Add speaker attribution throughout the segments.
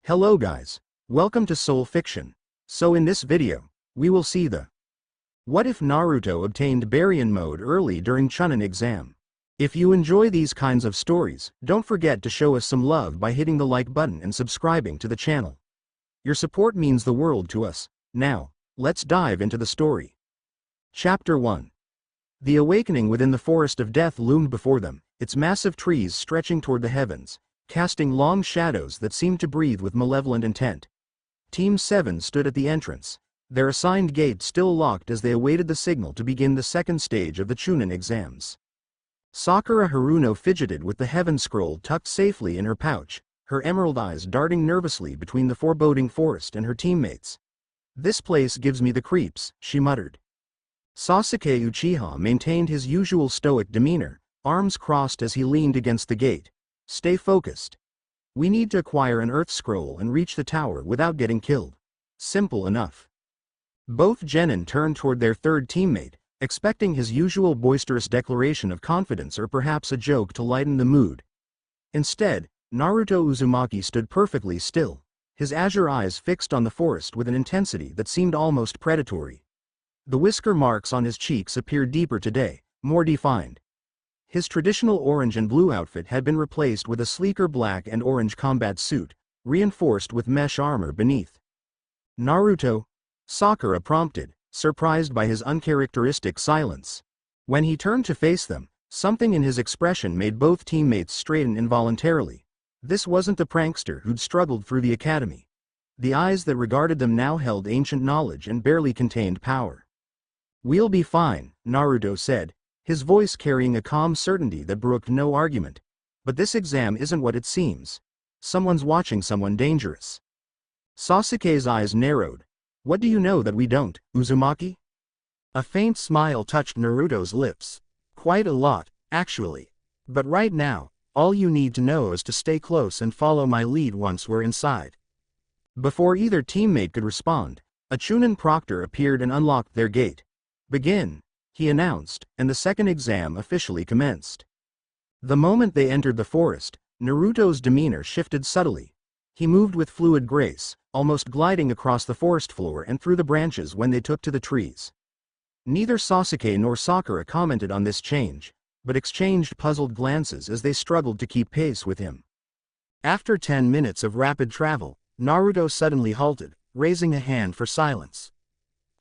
Speaker 1: Hello guys. Welcome to Soul Fiction. So in this video, we will see the what if Naruto obtained Baryon mode early during chunnin exam. If you enjoy these kinds of stories, don't forget to show us some love by hitting the like button and subscribing to the channel. Your support means the world to us. Now, let's dive into the story. Chapter 1. The awakening within the forest of death loomed before them, its massive trees stretching toward the heavens, casting long shadows that seemed to breathe with malevolent intent. Team 7 stood at the entrance, their assigned gate still locked as they awaited the signal to begin the second stage of the chunnin exams. Sakura Haruno fidgeted with the heaven scroll tucked safely in her pouch, her emerald eyes darting nervously between the foreboding forest and her teammates. "This place gives me the creeps," she muttered. Sasuke Uchiha maintained his usual stoic demeanor, arms crossed as he leaned against the gate. "Stay focused. We need to acquire an earth scroll and reach the tower without getting killed. Simple enough." Both genin turned toward their third teammate, expecting his usual boisterous declaration of confidence or perhaps a joke to lighten the mood. Instead, Naruto Uzumaki stood perfectly still, his azure eyes fixed on the forest with an intensity that seemed almost predatory. The whisker marks on his cheeks appeared deeper today, more defined. His traditional orange and blue outfit had been replaced with a sleeker black and orange combat suit, reinforced with mesh armor beneath. "Naruto?" Sakura prompted, surprised by his uncharacteristic silence. When he turned to face them, something in his expression made both teammates straighten involuntarily. This wasn't the prankster who'd struggled through the academy. The eyes that regarded them now held ancient knowledge and barely contained power. "We'll be fine," Naruto said, his voice carrying a calm certainty that brooked no argument. "But this exam isn't what it seems. Someone's watching someone dangerous." Sasuke's eyes narrowed. "What do you know that we don't, Uzumaki?" A faint smile touched Naruto's lips. "Quite a lot, actually. But right now, all you need to know is to stay close and follow my lead once we're inside." Before either teammate could respond, a chunnin proctor appeared and unlocked their gate. "Begin," he announced, and the second exam officially commenced. The moment they entered the forest, Naruto's demeanor shifted subtly. He moved with fluid grace, almost gliding across the forest floor and through the branches when they took to the trees. Neither Sasuke nor Sakura commented on this change, but exchanged puzzled glances as they struggled to keep pace with him. After 10 minutes of rapid travel, Naruto suddenly halted, raising a hand for silence.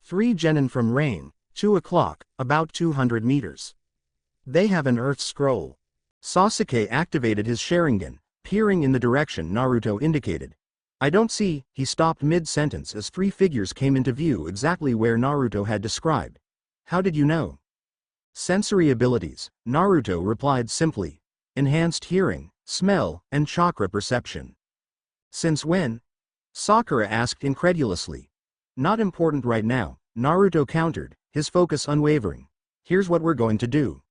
Speaker 1: "Three genin from Rain, 2 o'clock, about 200 meters. They have an earth scroll." Sasuke activated his Sharingan, peering in the direction Naruto indicated. "I don't see." He stopped mid-sentence as three figures came into view exactly where Naruto had described. "How did you know?" "Sensory abilities," Naruto replied simply. "Enhanced hearing, smell, and chakra perception." "Since when?" Sakura asked incredulously. "Not important right now," Naruto countered, his focus unwavering. "Here's what we're going to do."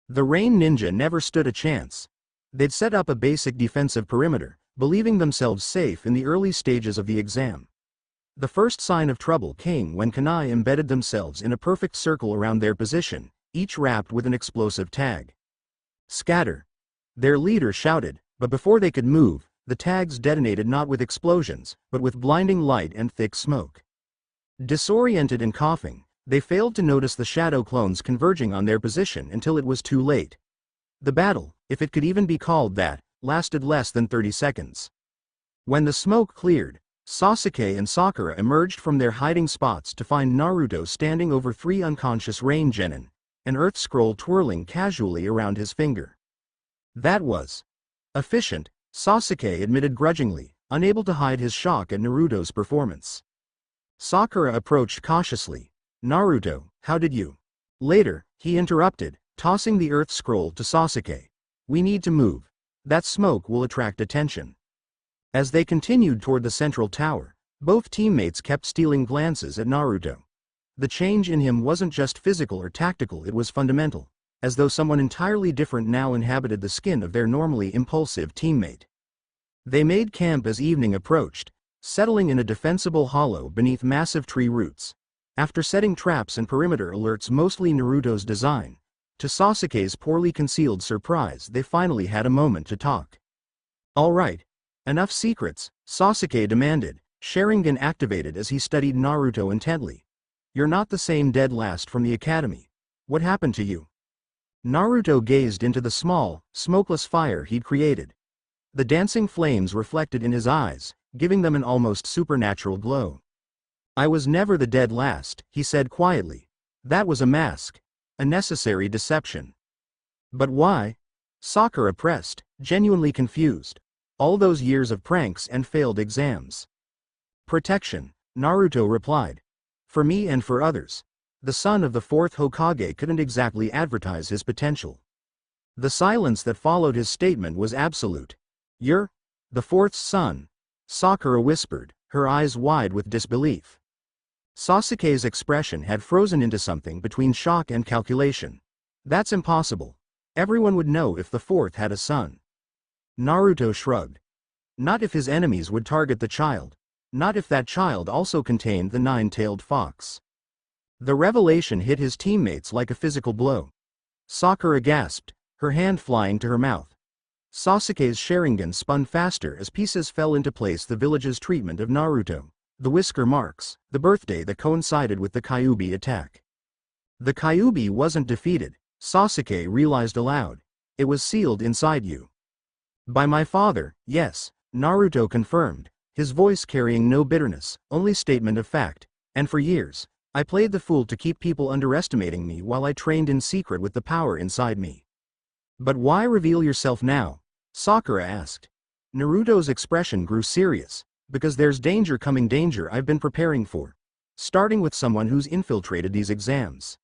Speaker 1: The Rain Ninja never stood a chance. They'd set up a basic defensive perimeter, believing themselves safe in the early stages of the exam. The first sign of trouble came when Kunai embedded themselves in a perfect circle around their position, each wrapped with an explosive tag. "Scatter!" their leader shouted, but before they could move, the tags detonated not with explosions, but with blinding light and thick smoke. Disoriented and coughing, they failed to notice the shadow clones converging on their position until it was too late. The battle, if it could even be called that, lasted less than 30 seconds. When the smoke cleared, Sasuke and Sakura emerged from their hiding spots to find Naruto standing over three unconscious Rain genin, an earth scroll twirling casually around his finger. "That was efficient," Sasuke admitted grudgingly, unable to hide his shock at Naruto's performance. Sakura approached cautiously. "Naruto, how did you?" Later, he interrupted, tossing the earth scroll to Sasuke. "We need to move. That smoke will attract attention." As they continued toward the central tower, both teammates kept stealing glances at Naruto. The change in him wasn't just physical or tactical, it was fundamental, as though someone entirely different now inhabited the skin of their normally impulsive teammate. They made camp as evening approached, settling in a defensible hollow beneath massive tree roots. After setting traps and perimeter alerts mostly Naruto's design, to Sasuke's poorly concealed surprise they finally had a moment to talk. "All right. Enough secrets," Sasuke demanded, Sharingan activated as he studied Naruto intently. You're not the same dead last from the academy. What happened to you? Naruto gazed into the small, smokeless fire he'd created. The dancing flames reflected in his eyes, giving them an almost supernatural glow. I was never the dead last, he said quietly. That was a mask. A necessary deception. But why? Sakura pressed, genuinely confused. All those years of pranks and failed exams. Protection, Naruto replied. For me and for others. The son of the fourth Hokage couldn't exactly advertise his potential. The silence that followed his statement was absolute. You're the fourth's son? Sakura whispered, her eyes wide with disbelief. Sasuke's expression had frozen into something between shock and calculation. That's impossible. Everyone would know if the fourth had a son. Naruto shrugged. Not if his enemies would target the child. Not if that child also contained the nine-tailed fox. The revelation hit his teammates like a physical blow. Sakura gasped, her hand flying to her mouth. Sasuke's Sharingan spun faster as pieces fell into place. The village's treatment of Naruto. The whisker marks, the birthday that coincided with the Kyuubi attack. The Kyuubi wasn't defeated, Sasuke realized aloud. It was sealed inside you. By my father, yes, Naruto confirmed, his voice carrying no bitterness, only statement of fact. And for years, I played the fool to keep people underestimating me while I trained in secret with the power inside me. But why reveal yourself now? Sakura asked. Naruto's expression grew serious. Because there's danger coming, danger I've been preparing for. Starting with someone who's infiltrated these exams.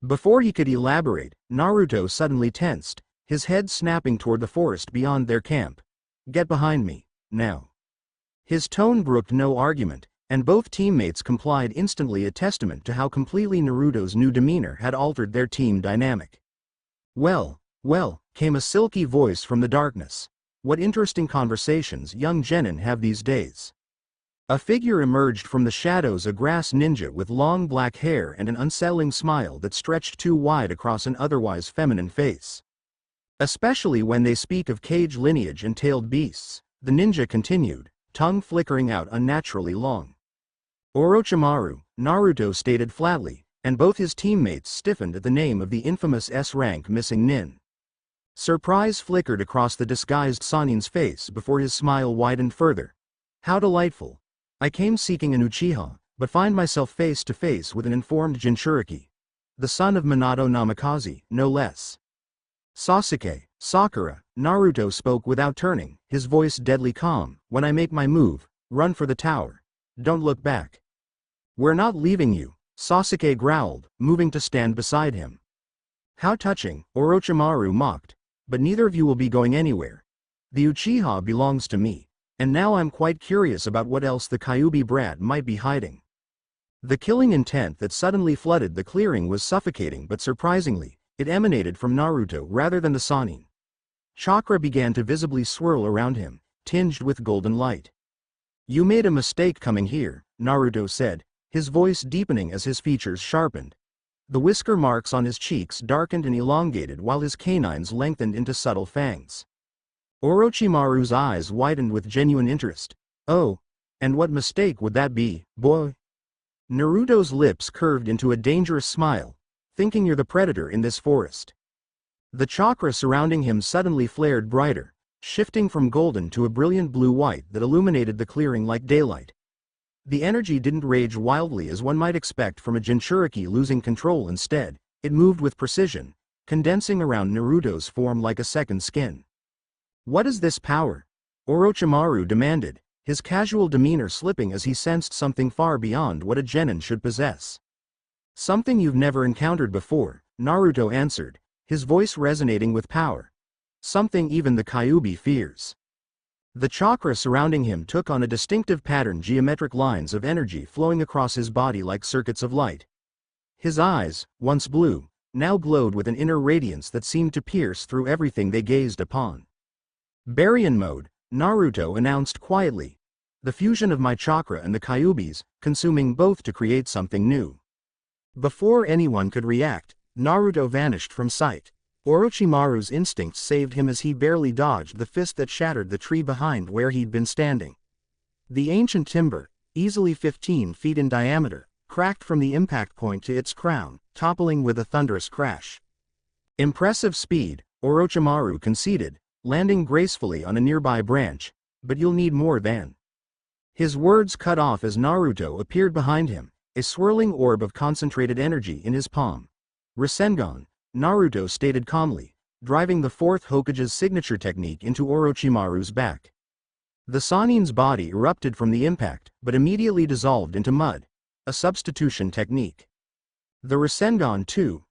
Speaker 1: Before he could elaborate, Naruto suddenly tensed, his head snapping toward the forest beyond their camp. Get behind me, now. His tone brooked no argument, and both teammates complied instantly, a testament to how completely Naruto's new demeanor had altered their team dynamic. Well, came a silky voice from the darkness. What interesting conversations young genin have these days. A figure emerged from the shadows, a grass ninja with long black hair and an unsettling smile that stretched too wide across an otherwise feminine face. Especially when they speak of cage lineage and tailed beasts, the ninja continued, tongue flickering out unnaturally long. Orochimaru, Naruto stated flatly, and both his teammates stiffened at the name of the infamous S-rank missing nin. Surprise flickered across the disguised Sannin's face before his smile widened further. How delightful. I came seeking an Uchiha, but find myself face to face with an informed Jinchuriki. The son of Minato Namikaze, no less. Sasuke, Sakura, Naruto spoke without turning, his voice deadly calm. When I make my move, run for the tower. Don't look back. We're not leaving you, Sasuke growled, moving to stand beside him. How touching, Orochimaru mocked. But neither of you will be going anywhere. The Uchiha belongs to me, and now I'm quite curious about what else the Kyuubi brat might be hiding. The killing intent that suddenly flooded the clearing was suffocating, but surprisingly, it emanated from Naruto rather than the Sannin. Chakra began to visibly swirl around him, tinged with golden light. You made a mistake coming here, Naruto said, his voice deepening as his features sharpened. The whisker marks on his cheeks darkened and elongated while his canines lengthened into subtle fangs. Orochimaru's eyes widened with genuine interest. Oh, and what mistake would that be, boy? Naruto's lips curved into a dangerous smile, thinking you're the predator in this forest. The chakra surrounding him suddenly flared brighter, shifting from golden to a brilliant blue-white that illuminated the clearing like daylight. The energy didn't rage wildly as one might expect from a Jinchuriki losing control. Instead, it moved with precision, condensing around Naruto's form like a second skin. What is this power? Orochimaru demanded, his casual demeanor slipping as he sensed something far beyond what a genin should possess. Something you've never encountered before, Naruto answered, his voice resonating with power. Something even the Kyuubi fears. The chakra surrounding him took on a distinctive pattern, geometric lines of energy flowing across his body like circuits of light. His eyes, once blue, now glowed with an inner radiance that seemed to pierce through everything they gazed upon. Baryon mode, Naruto announced quietly. The fusion of my chakra and the Kyuubi's, consuming both to create something new. Before anyone could react, Naruto vanished from sight. Orochimaru's instincts saved him as he barely dodged the fist that shattered the tree behind where he'd been standing. The ancient timber, easily 15 feet in diameter, cracked from the impact point to its crown, toppling with a thunderous crash. Impressive speed, Orochimaru conceded, landing gracefully on a nearby branch, but you'll need more than. His words cut off as Naruto appeared behind him, a swirling orb of concentrated energy in his palm. Rasengan, Naruto stated calmly, driving the fourth Hokage's signature technique into Orochimaru's back. The Sannin's body erupted from the impact, but immediately dissolved into mud, a substitution technique. The Rasengan too.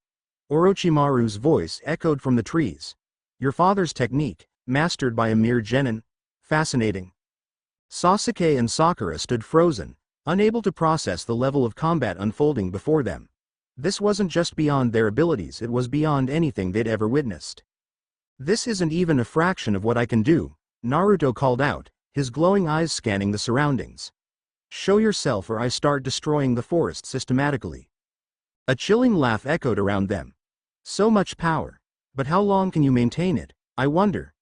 Speaker 1: Orochimaru's voice echoed from the trees. Your father's technique, mastered by a mere genin? Fascinating. Sasuke and Sakura stood frozen, unable to process the level of combat unfolding before them. This wasn't just beyond their abilities, it was beyond anything they'd ever witnessed. This isn't even a fraction of what I can do, Naruto called out, his glowing eyes scanning the surroundings. Show yourself or I start destroying the forest systematically. A chilling laugh echoed around them. So much power. But how long can you maintain it, I wonder?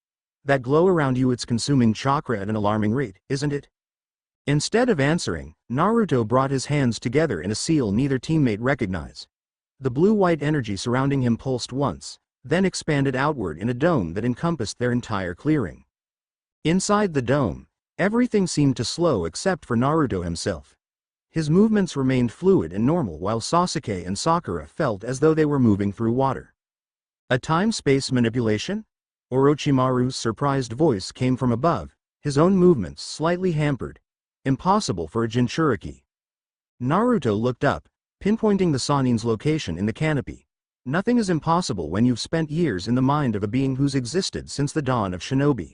Speaker 1: That glow around you, it's consuming chakra at an alarming rate, isn't it? Instead of answering, Naruto brought his hands together in a seal neither teammate recognized. The blue-white energy surrounding him pulsed once, then expanded outward in a dome that encompassed their entire clearing. Inside the dome, everything seemed to slow except for Naruto himself. His movements remained fluid and normal while Sasuke and Sakura felt as though they were moving through water. A time-space manipulation? Orochimaru's surprised voice came from above, his own movements slightly hampered. Impossible for a Jinchuriki. Naruto looked up, pinpointing the Sannin's location in the canopy. Nothing is impossible when you've spent years in the mind of a being who's existed since the dawn of shinobi.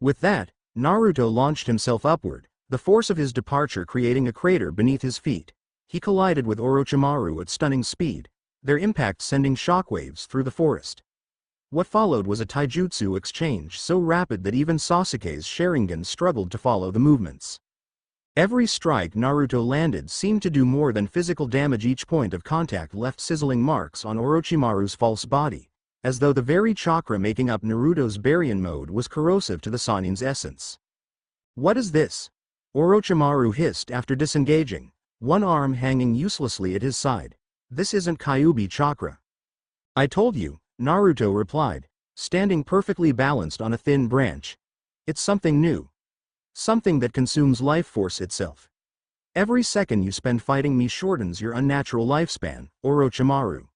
Speaker 1: With that, Naruto launched himself upward, the force of his departure creating a crater beneath his feet. He collided with Orochimaru at stunning speed, their impact sending shockwaves through the forest. What followed was a taijutsu exchange so rapid that even Sasuke's Sharingan struggled to follow the movements. Every strike Naruto landed seemed to do more than physical damage. Each point of contact left sizzling marks on Orochimaru's false body, as though the very chakra making up Naruto's Baryon mode was corrosive to the Sannin's essence. What is this? Orochimaru hissed after disengaging, one arm hanging uselessly at his side. This isn't Kyuubi chakra. I told you, Naruto replied, standing perfectly balanced on a thin branch. It's something new. Something that consumes life force itself. Every second you spend fighting me shortens your unnatural lifespan, Orochimaru.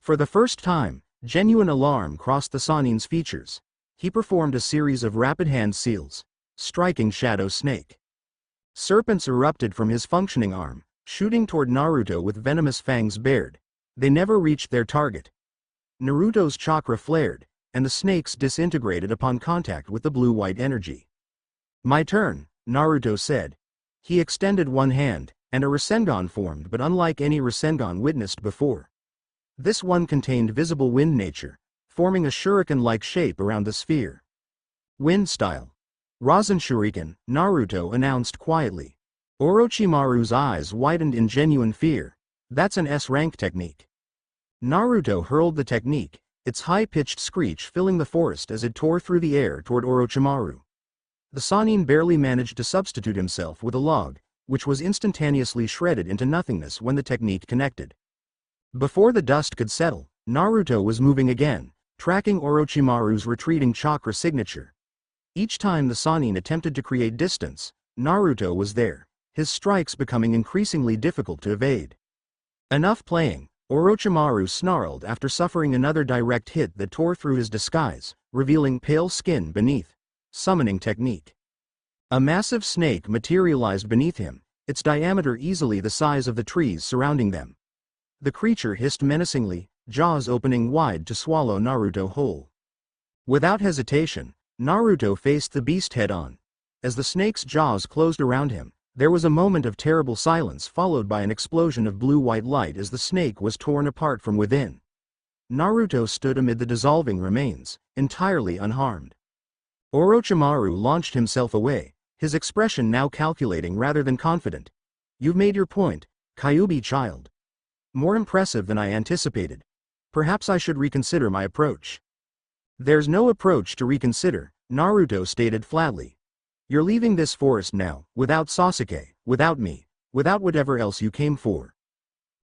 Speaker 1: For the first time, genuine alarm crossed the Sannin's features. He performed a series of rapid hand seals, striking Shadow Snake. Serpents erupted from his functioning arm, shooting toward Naruto with venomous fangs bared. They never reached their target. Naruto's chakra flared, and the snakes disintegrated upon contact with the blue-white energy. My turn, Naruto said. He extended one hand, and a Rasengan formed, but unlike any Rasengan witnessed before. This one contained visible wind nature, forming a shuriken-like shape around the sphere. Wind style. Rasen Shuriken, Naruto announced quietly. Orochimaru's eyes widened in genuine fear. That's an S-rank technique. Naruto hurled the technique, its high-pitched screech filling the forest as it tore through the air toward Orochimaru. The Sannin barely managed to substitute himself with a log, which was instantaneously shredded into nothingness when the technique connected. Before the dust could settle, Naruto was moving again, tracking Orochimaru's retreating chakra signature. Each time the Sannin attempted to create distance, Naruto was there, his strikes becoming increasingly difficult to evade. Enough playing, Orochimaru snarled after suffering another direct hit that tore through his disguise, revealing pale skin beneath. Summoning technique. A massive snake materialized beneath him, its diameter easily the size of the trees surrounding them. The creature hissed menacingly, jaws opening wide to swallow Naruto whole. Without hesitation, Naruto faced the beast head-on. As the snake's jaws closed around him, there was a moment of terrible silence followed by an explosion of blue-white light as the snake was torn apart from within. Naruto stood amid the dissolving remains, entirely unharmed. Orochimaru launched himself away, his expression now calculating rather than confident. You've made your point, Kyuubi child. More impressive than I anticipated. Perhaps I should reconsider my approach. There's no approach to reconsider, Naruto stated flatly. You're leaving this forest now, without Sasuke, without me, without whatever else you came for.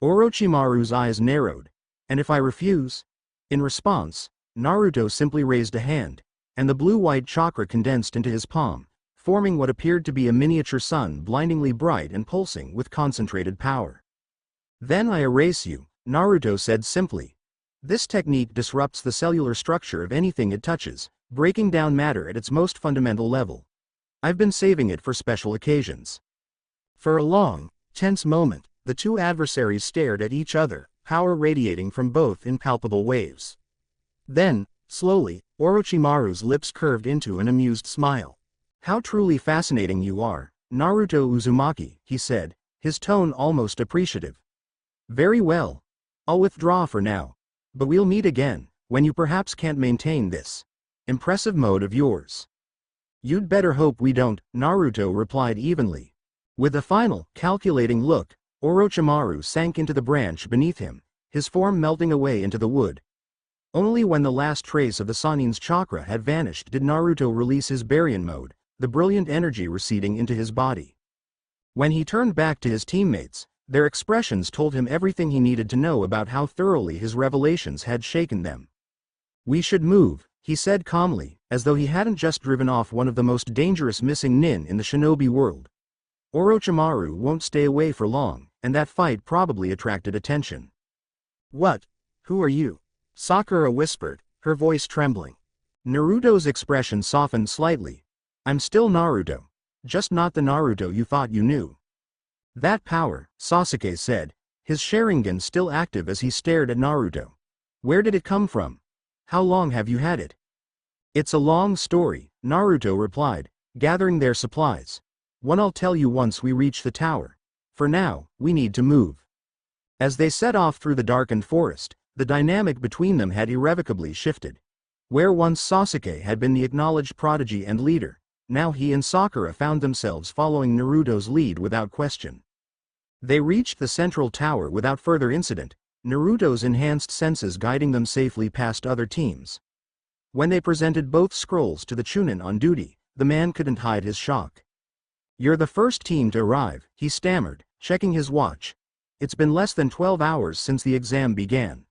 Speaker 1: Orochimaru's eyes narrowed. And if I refuse? In response, Naruto simply raised a hand, and the blue-white chakra condensed into his palm, forming what appeared to be a miniature sun blindingly bright and pulsing with concentrated power. Then I erase you, Naruto said simply. This technique disrupts the cellular structure of anything it touches, breaking down matter at its most fundamental level. I've been saving it for special occasions. For a long, tense moment, the two adversaries stared at each other, power radiating from both in palpable waves. Then, slowly, Orochimaru's lips curved into an amused smile. How truly fascinating you are, Naruto Uzumaki, he said, his tone almost appreciative. Very well. I'll withdraw for now. But we'll meet again, when you perhaps can't maintain this impressive mode of yours. You'd better hope we don't, Naruto replied evenly. With a final, calculating look, Orochimaru sank into the branch beneath him, his form melting away into the wood. Only when the last trace of the Sannin's chakra had vanished did Naruto release his Baryon mode, the brilliant energy receding into his body. When he turned back to his teammates, their expressions told him everything he needed to know about how thoroughly his revelations had shaken them. We should move, he said calmly, as though he hadn't just driven off one of the most dangerous missing nin in the shinobi world. Orochimaru won't stay away for long, and that fight probably attracted attention. What? Who are you? Sakura whispered, her voice trembling. Naruto's expression softened slightly. I'm still Naruto. Just not the Naruto you thought you knew. That power, Sasuke said, his Sharingan still active as he stared at Naruto. Where did it come from? How long have you had it? It's a long story, Naruto replied, gathering their supplies. One I'll tell you once we reach the tower. For now, we need to move. As they set off through the darkened forest, the dynamic between them had irrevocably shifted. Where once Sasuke had been the acknowledged prodigy and leader, now he and Sakura found themselves following Naruto's lead without question. They reached the central tower without further incident, Naruto's enhanced senses guiding them safely past other teams. When they presented both scrolls to the chunnin on duty, the man couldn't hide his shock. You're the first team to arrive, he stammered, checking his watch. It's been less than 12 hours since the exam began.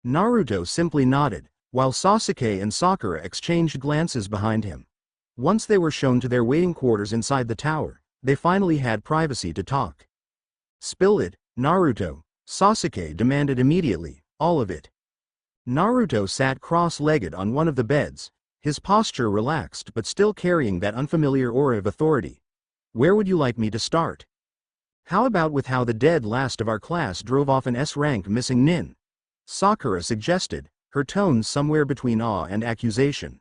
Speaker 1: Naruto simply nodded, while Sasuke and Sakura exchanged glances behind him. Once they were shown to their waiting quarters inside the tower, they finally had privacy to talk. Spill it, Naruto, Sasuke demanded immediately, all of it. Naruto sat cross-legged on one of the beds, his posture relaxed but still carrying that unfamiliar aura of authority. Where would you like me to start? How about with how the dead last of our class drove off an S-rank missing nin? Sakura suggested, her tone somewhere between awe and accusation.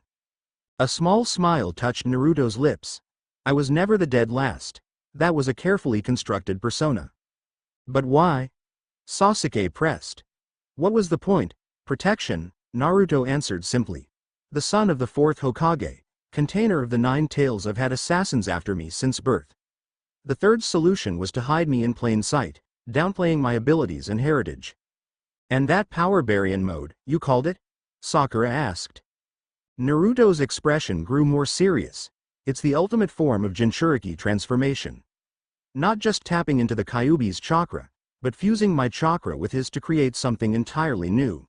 Speaker 1: A small smile touched Naruto's lips. I was never the dead last. That was a carefully constructed persona. But why? Sasuke pressed. What was the point? Protection, Naruto answered simply. The son of the fourth Hokage, container of the 9 tails, I've had assassins after me since birth. The third solution was to hide me in plain sight, downplaying my abilities and heritage. And that power Baryon mode, you called it? Sakura asked. Naruto's expression grew more serious. It's the ultimate form of Jinchuriki transformation. Not just tapping into the Kyuubi's chakra, but fusing my chakra with his to create something entirely new.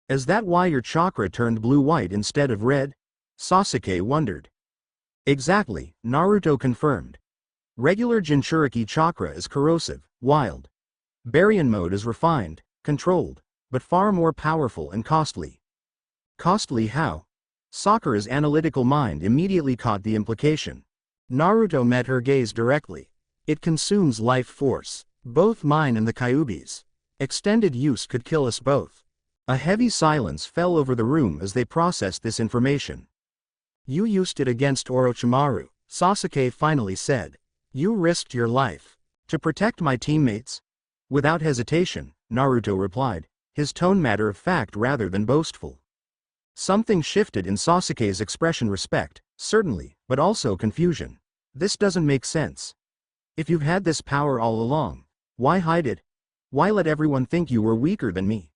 Speaker 1: Is that why your chakra turned blue-white instead of red? Sasuke wondered. Exactly, Naruto confirmed. Regular Jinchuriki chakra is corrosive, wild. Baryon mode is refined, controlled, but far more powerful and costly. Costly how? Sakura's analytical mind immediately caught the implication. Naruto met her gaze directly. It consumes life force, both mine and the Kyuubi's. Extended use could kill us both. A heavy silence fell over the room as they processed this information. You used it against Orochimaru, Sasuke finally said. You risked your life. To protect my teammates? Without hesitation, Naruto replied, his tone matter-of-fact rather than boastful. Something shifted in Sasuke's expression. Respect, certainly, but also confusion. This doesn't make sense. If you've had this power all along, why hide it? Why let everyone think you were weaker than me?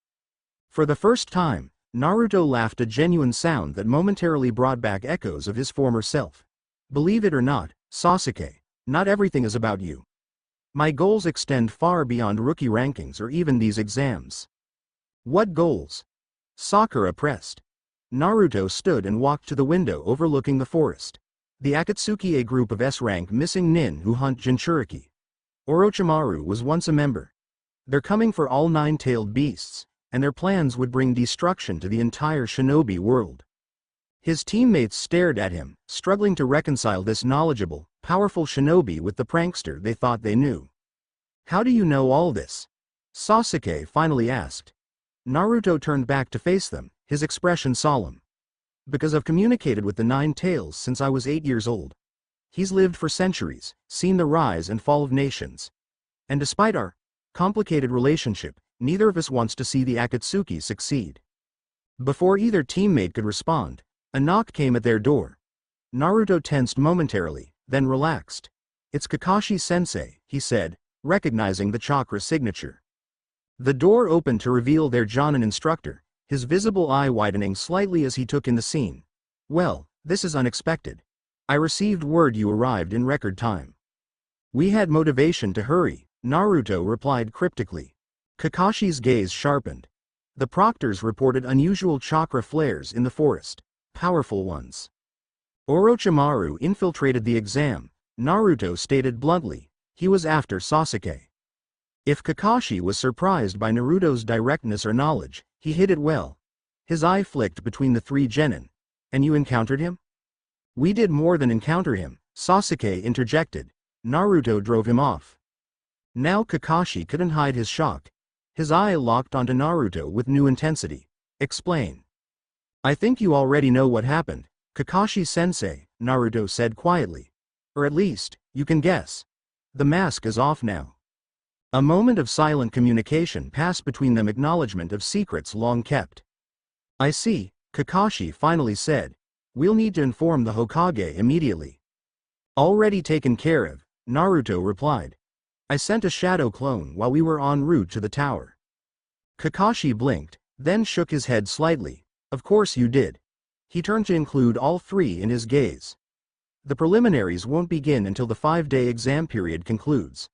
Speaker 1: For the first time, Naruto laughed, a genuine sound that momentarily brought back echoes of his former self. Believe it or not, Sasuke, not everything is about you. My goals extend far beyond rookie rankings or even these exams. What goals? Sakura pressed. Naruto stood and walked to the window overlooking the forest. The Akatsuki, a group of S-rank missing nin who hunt Jinchuriki. Orochimaru was once a member. They're coming for all 9-tailed beasts, and their plans would bring destruction to the entire shinobi world. His teammates stared at him, struggling to reconcile this knowledgeable, powerful shinobi with the prankster they thought they knew. How do you know all this? Sasuke finally asked. Naruto turned back to face them, his expression solemn. Because I've communicated with the 9 tails since I was 8 years old. He's lived for centuries, seen the rise and fall of nations. And despite our complicated relationship, neither of us wants to see the Akatsuki succeed. Before either teammate could respond, a knock came at their door. Naruto tensed momentarily, then relaxed. It's Kakashi-sensei, he said, recognizing the chakra signature. The door opened to reveal their Jonin instructor, his visible eye widening slightly as he took in the scene. Well, this is unexpected. I received word you arrived in record time. We had motivation to hurry, Naruto replied cryptically. Kakashi's gaze sharpened. The proctors reported unusual chakra flares in the forest, powerful ones. Orochimaru infiltrated the exam, Naruto stated bluntly. He was after Sasuke. If Kakashi was surprised by Naruto's directness or knowledge, he hid it well. His eye flicked between the 3 genin. And you encountered him? We did more than encounter him, Sasuke interjected. Naruto drove him off. Now Kakashi couldn't hide his shock. His eye locked onto Naruto with new intensity. Explain. I think you already know what happened, Kakashi-sensei, Naruto said quietly. Or at least, you can guess. The mask is off now. A moment of silent communication passed between them, acknowledgement of secrets long kept. I see, Kakashi finally said. We'll need to inform the Hokage immediately. Already taken care of, Naruto replied. I sent a shadow clone while we were en route to the tower. Kakashi blinked, then shook his head slightly. Of course you did. He turned to include all 3 in his gaze. The preliminaries won't begin until the 5-day exam period concludes.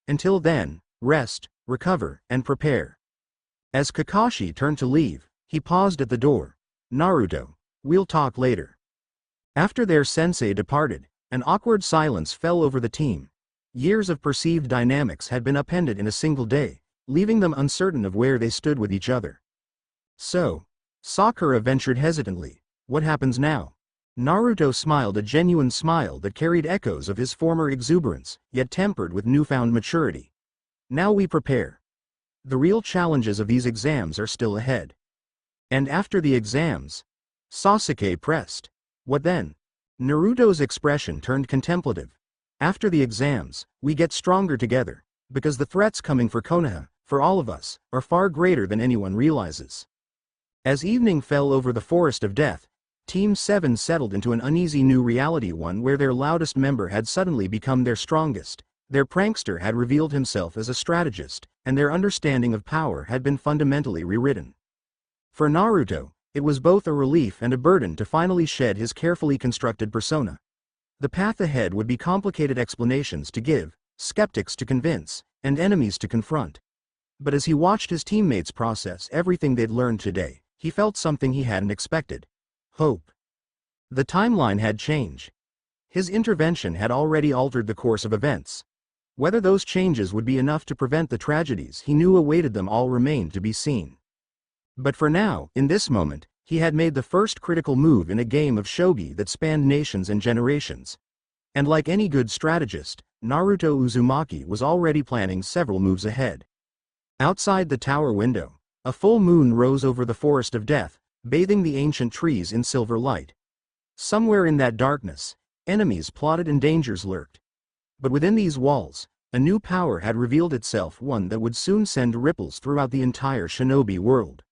Speaker 1: Until then, rest, recover, and prepare. As Kakashi turned to leave, he paused at the door. Naruto, we'll talk later. After their sensei departed, an awkward silence fell over the team. Years of perceived dynamics had been upended in a single day, leaving them uncertain of where they stood with each other. So, Sakura ventured hesitantly, what happens now? Naruto smiled, a genuine smile that carried echoes of his former exuberance, yet tempered with newfound maturity. Now we prepare. The real challenges of these exams are still ahead. And after the exams? Sasuke pressed. What then? Naruto's expression turned contemplative. After the exams, we get stronger together, because the threats coming for Konoha, for all of us, are far greater than anyone realizes. As evening fell over the forest of death, Team 7 settled into an uneasy new reality, one where their loudest member had suddenly become their strongest, their prankster had revealed himself as a strategist, and their understanding of power had been fundamentally rewritten. For Naruto, it was both a relief and a burden to finally shed his carefully constructed persona. The path ahead would be complicated explanations to give, skeptics to convince, and enemies to confront. But as he watched his teammates process everything they'd learned today, he felt something he hadn't expected. Hope. The timeline had changed. His intervention had already altered the course of events. Whether those changes would be enough to prevent the tragedies he knew awaited them all remained to be seen. But for now, in this moment, he had made the first critical move in a game of shogi that spanned nations and generations. And like any good strategist, Naruto Uzumaki was already planning several moves ahead. Outside the tower window, a full moon rose over the forest of death, bathing the ancient trees in silver light. Somewhere in that darkness, enemies plotted and dangers lurked. But within these walls, a new power had revealed itself, one that would soon send ripples throughout the entire shinobi world.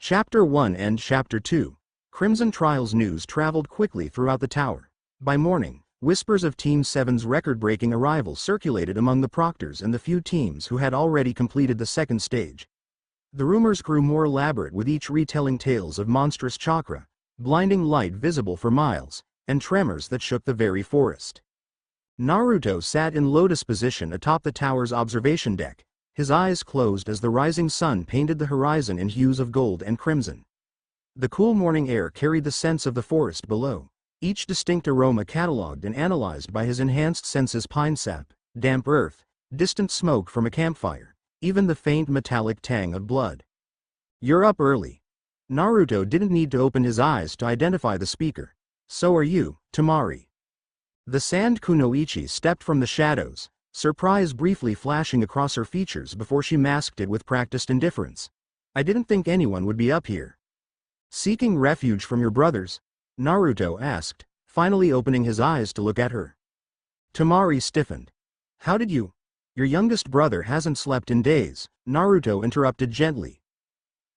Speaker 1: Chapter 1 and Chapter 2. Crimson Trials news traveled quickly throughout the tower. By morning, whispers of Team 7's record-breaking arrival circulated among the proctors and the few teams who had already completed the second stage. The rumors grew more elaborate with each retelling tales of monstrous chakra, blinding light visible for miles, and tremors that shook the very forest. Naruto sat in lotus position atop the tower's observation deck, his eyes closed as the rising sun painted the horizon in hues of gold and crimson. The cool morning air carried the scents of the forest below, each distinct aroma catalogued and analyzed by his enhanced senses: pine sap, damp earth, distant smoke from a campfire, even the faint metallic tang of blood. "You're up early." Naruto didn't need to open his eyes to identify the speaker. "So are you, Temari." The sand kunoichi stepped from the shadows, surprise briefly flashing across her features before she masked it with practiced indifference. "I didn't think anyone would be up here." "Seeking refuge from your brothers?" Naruto asked, finally opening his eyes to look at her. Temari stiffened. "How did you? Your youngest brother hasn't slept in days," Naruto interrupted gently.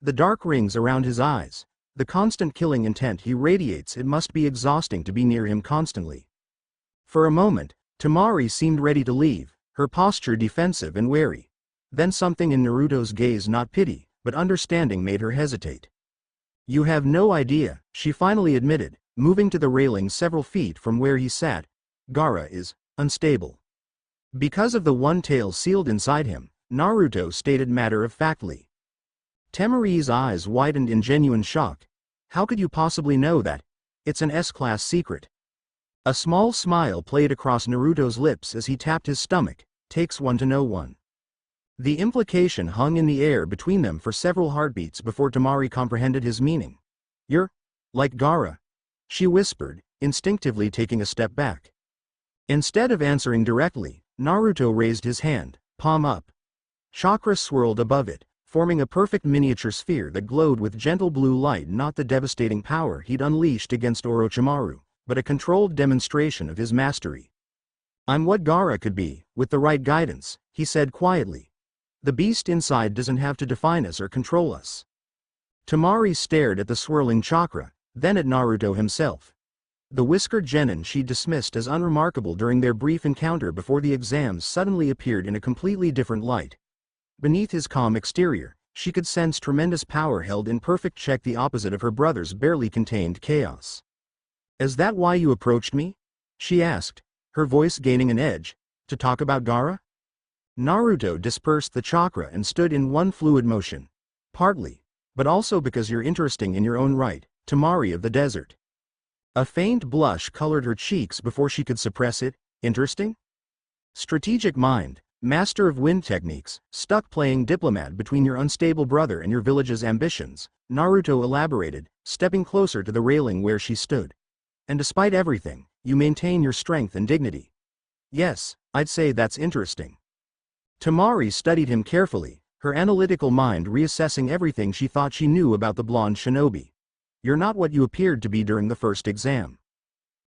Speaker 1: The dark rings around his eyes, the constant killing intent he radiates. It must be exhausting to be near him constantly. For a moment, Temari seemed ready to leave, her posture defensive and wary. Then something in Naruto's gaze, not pity, but understanding, made her hesitate. "You have no idea," she finally admitted, moving to the railing several feet from where he sat. "Gaara is unstable." Because of the one tail sealed inside him, Naruto stated matter-of-factly. Temari's eyes widened in genuine shock. "How could you possibly know that? It's an S-class secret." A small smile played across Naruto's lips as he tapped his stomach. "Takes one to know one." The implication hung in the air between them for several heartbeats before Temari comprehended his meaning. "You're like Gaara," she whispered, instinctively taking a step back. Instead of answering directly, Naruto raised his hand, palm up. Chakra swirled above it, forming a perfect miniature sphere that glowed with gentle blue light, not the devastating power he'd unleashed against Orochimaru, but a controlled demonstration of his mastery. "I'm what Gaara could be, with the right guidance," he said quietly. "The beast inside doesn't have to define us or control us." Temari stared at the swirling chakra, then at Naruto himself. The whiskered genin she dismissed as unremarkable during their brief encounter before the exams suddenly appeared in a completely different light. Beneath his calm exterior, she could sense tremendous power held in perfect check, the opposite of her brother's barely contained chaos. "Is that why you approached me?" she asked, her voice gaining an edge. "To talk about Gaara?" Naruto dispersed the chakra and stood in one fluid motion. "Partly, but also because you're interesting in your own right, Temari of the desert." A faint blush colored her cheeks before she could suppress it. "Interesting?" "Strategic mind, master of wind techniques, stuck playing diplomat between your unstable brother and your village's ambitions," Naruto elaborated, stepping closer to the railing where she stood. "And despite everything, you maintain your strength and dignity." "Yes, I'd say that's interesting." Temari studied him carefully, her analytical mind reassessing everything she thought she knew about the blonde shinobi. "You're not what you appeared to be during the first exam."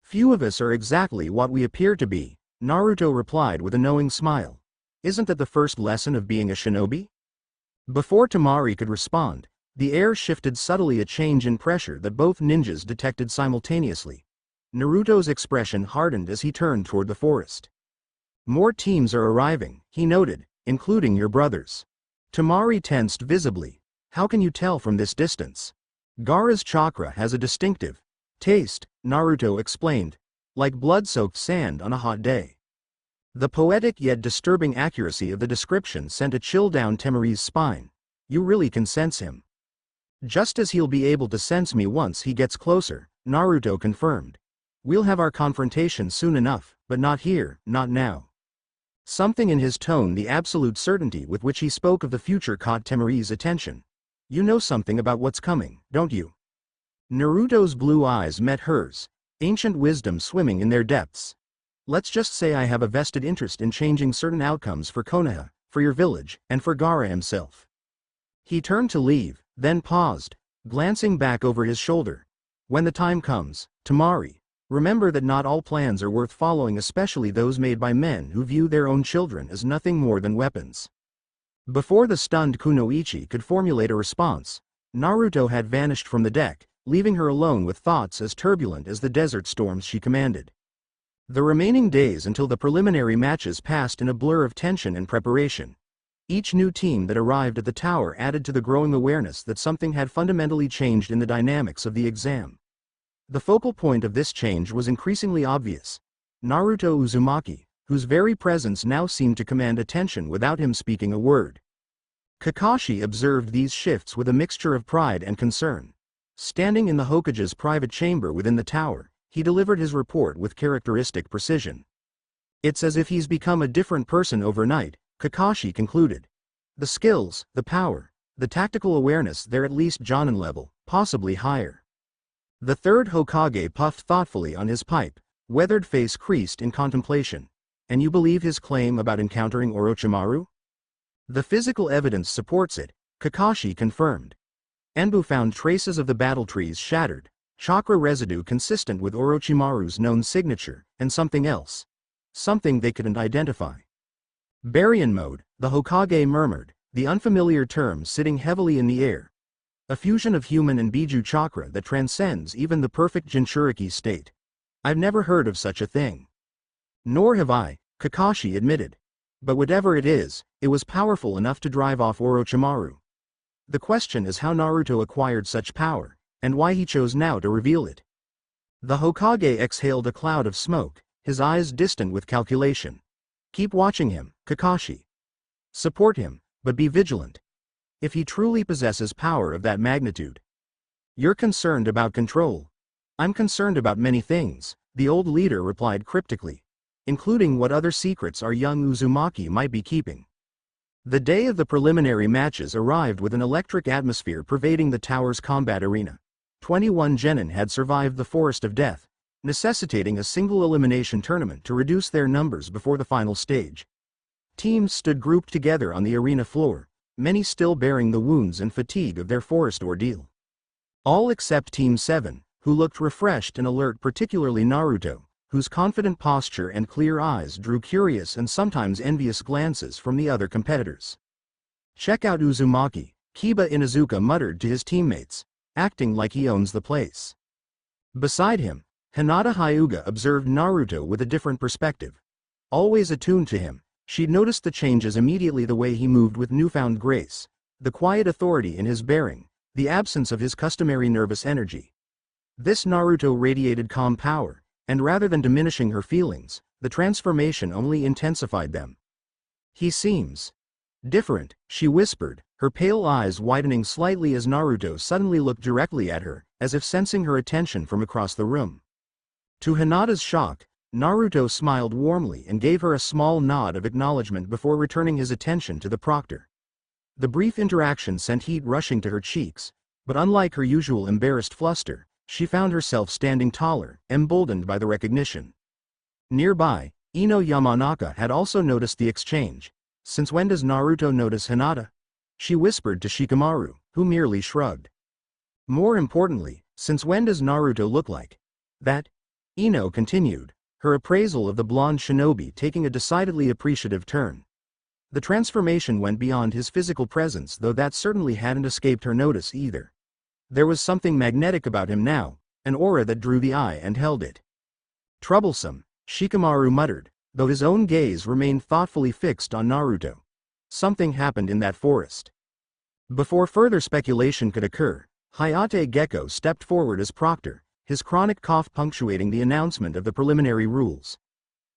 Speaker 1: "Few of us are exactly what we appear to be," Naruto replied with a knowing smile. "Isn't that the first lesson of being a shinobi?" Before Temari could respond, the air shifted subtly, a change in pressure that both ninjas detected simultaneously. Naruto's expression hardened as he turned toward the forest. "More teams are arriving," he noted, "including your brothers." Temari tensed visibly. "How can you tell from this distance?" "Gaara's chakra has a distinctive taste," Naruto explained, "like blood-soaked sand on a hot day." The poetic yet disturbing accuracy of the description sent a chill down Temari's spine. "You really can sense him." "Just as he'll be able to sense me once he gets closer," Naruto confirmed. "We'll have our confrontation soon enough, but not here, not now." Something in his tone, the absolute certainty with which he spoke of the future, caught Temari's attention. "You know something about what's coming, don't you?" Naruto's blue eyes met hers, ancient wisdom swimming in their depths. "Let's just say I have a vested interest in changing certain outcomes for Konoha, for your village, and for Gaara himself." He turned to leave, then paused, glancing back over his shoulder. "When the time comes, Temari, remember that not all plans are worth following, especially those made by men who view their own children as nothing more than weapons." Before the stunned kunoichi could formulate a response, Naruto had vanished from the deck, leaving her alone with thoughts as turbulent as the desert storms she commanded. The remaining days until the preliminary matches passed in a blur of tension and preparation. Each new team that arrived at the tower added to the growing awareness that something had fundamentally changed in the dynamics of the exam. The focal point of this change was increasingly obvious. Naruto Uzumaki, whose very presence now seemed to command attention without him speaking a word. Kakashi observed these shifts with a mixture of pride and concern. Standing in the Hokage's private chamber within the tower, he delivered his report with characteristic precision. It's as if he's become a different person overnight, Kakashi concluded. The skills, the power, the tactical awareness, they're at least Jonin level, possibly higher. The third Hokage puffed thoughtfully on his pipe, weathered face creased in contemplation. And you believe his claim about encountering Orochimaru? The physical evidence supports it, Kakashi confirmed. Enbu found traces of the battle trees shattered, chakra residue consistent with Orochimaru's known signature, and something else. Something they couldn't identify. Baryon mode, the Hokage murmured, the unfamiliar term sitting heavily in the air. A fusion of human and Biju chakra that transcends even the perfect Jinchuriki state. I've never heard of such a thing. Nor have I, Kakashi admitted. But whatever it is, it was powerful enough to drive off Orochimaru. The question is how Naruto acquired such power, and why he chose now to reveal it. The Hokage exhaled a cloud of smoke, his eyes distant with calculation. Keep watching him, Kakashi. Support him, but be vigilant. If he truly possesses power of that magnitude. You're concerned about control. I'm concerned about many things, the old leader replied cryptically. Including what other secrets our young Uzumaki might be keeping. The day of the preliminary matches arrived with an electric atmosphere pervading the tower's combat arena. 21 genin had survived the forest of death, necessitating a single elimination tournament to reduce their numbers before the final stage. Teams stood grouped together on the arena floor, many still bearing the wounds and fatigue of their forest ordeal. All except Team 7, who looked refreshed and alert, particularly Naruto, whose confident posture and clear eyes drew curious and sometimes envious glances from the other competitors. Check out Uzumaki, Kiba Inuzuka muttered to his teammates, acting like he owns the place. Beside him, Hinata Hyuga observed Naruto with a different perspective. Always attuned to him, she'd noticed the changes immediately, the way he moved with newfound grace, the quiet authority in his bearing, the absence of his customary nervous energy. This Naruto radiated calm power. And rather than diminishing her feelings, the transformation only intensified them. He seems different, she whispered, her pale eyes widening slightly as Naruto suddenly looked directly at her, as if sensing her attention from across the room. To Hinata's shock, Naruto smiled warmly and gave her a small nod of acknowledgement before returning his attention to the proctor. The brief interaction sent heat rushing to her cheeks, but unlike her usual embarrassed fluster, she found herself standing taller, emboldened by the recognition. Nearby, Ino Yamanaka had also noticed the exchange. Since when does Naruto notice Hinata? She whispered to Shikamaru, who merely shrugged. More importantly, since when does Naruto look like that? Ino continued, her appraisal of the blonde shinobi taking a decidedly appreciative turn. The transformation went beyond his physical presence, though that certainly hadn't escaped her notice either. There was something magnetic about him now, an aura that drew the eye and held it. Troublesome, Shikamaru muttered, though his own gaze remained thoughtfully fixed on Naruto. Something happened in that forest. Before further speculation could occur, Hayate Gecko stepped forward as proctor, his chronic cough punctuating the announcement of the preliminary rules.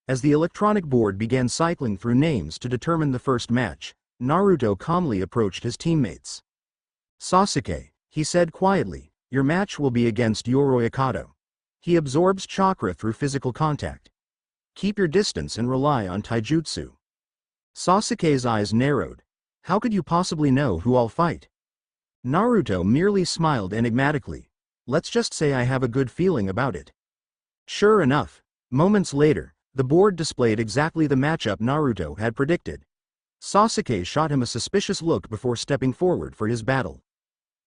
Speaker 1: As the electronic board began cycling through names to determine the first match, Naruto calmly approached his teammates. Sasuke, he said quietly, your match will be against Yoroi Akato. He absorbs chakra through physical contact. Keep your distance and rely on taijutsu. Sasuke's eyes narrowed. How could you possibly know who I'll fight? Naruto merely smiled enigmatically. Let's just say I have a good feeling about it. Sure enough, moments later, the board displayed exactly the matchup Naruto had predicted. Sasuke shot him a suspicious look before stepping forward for his battle.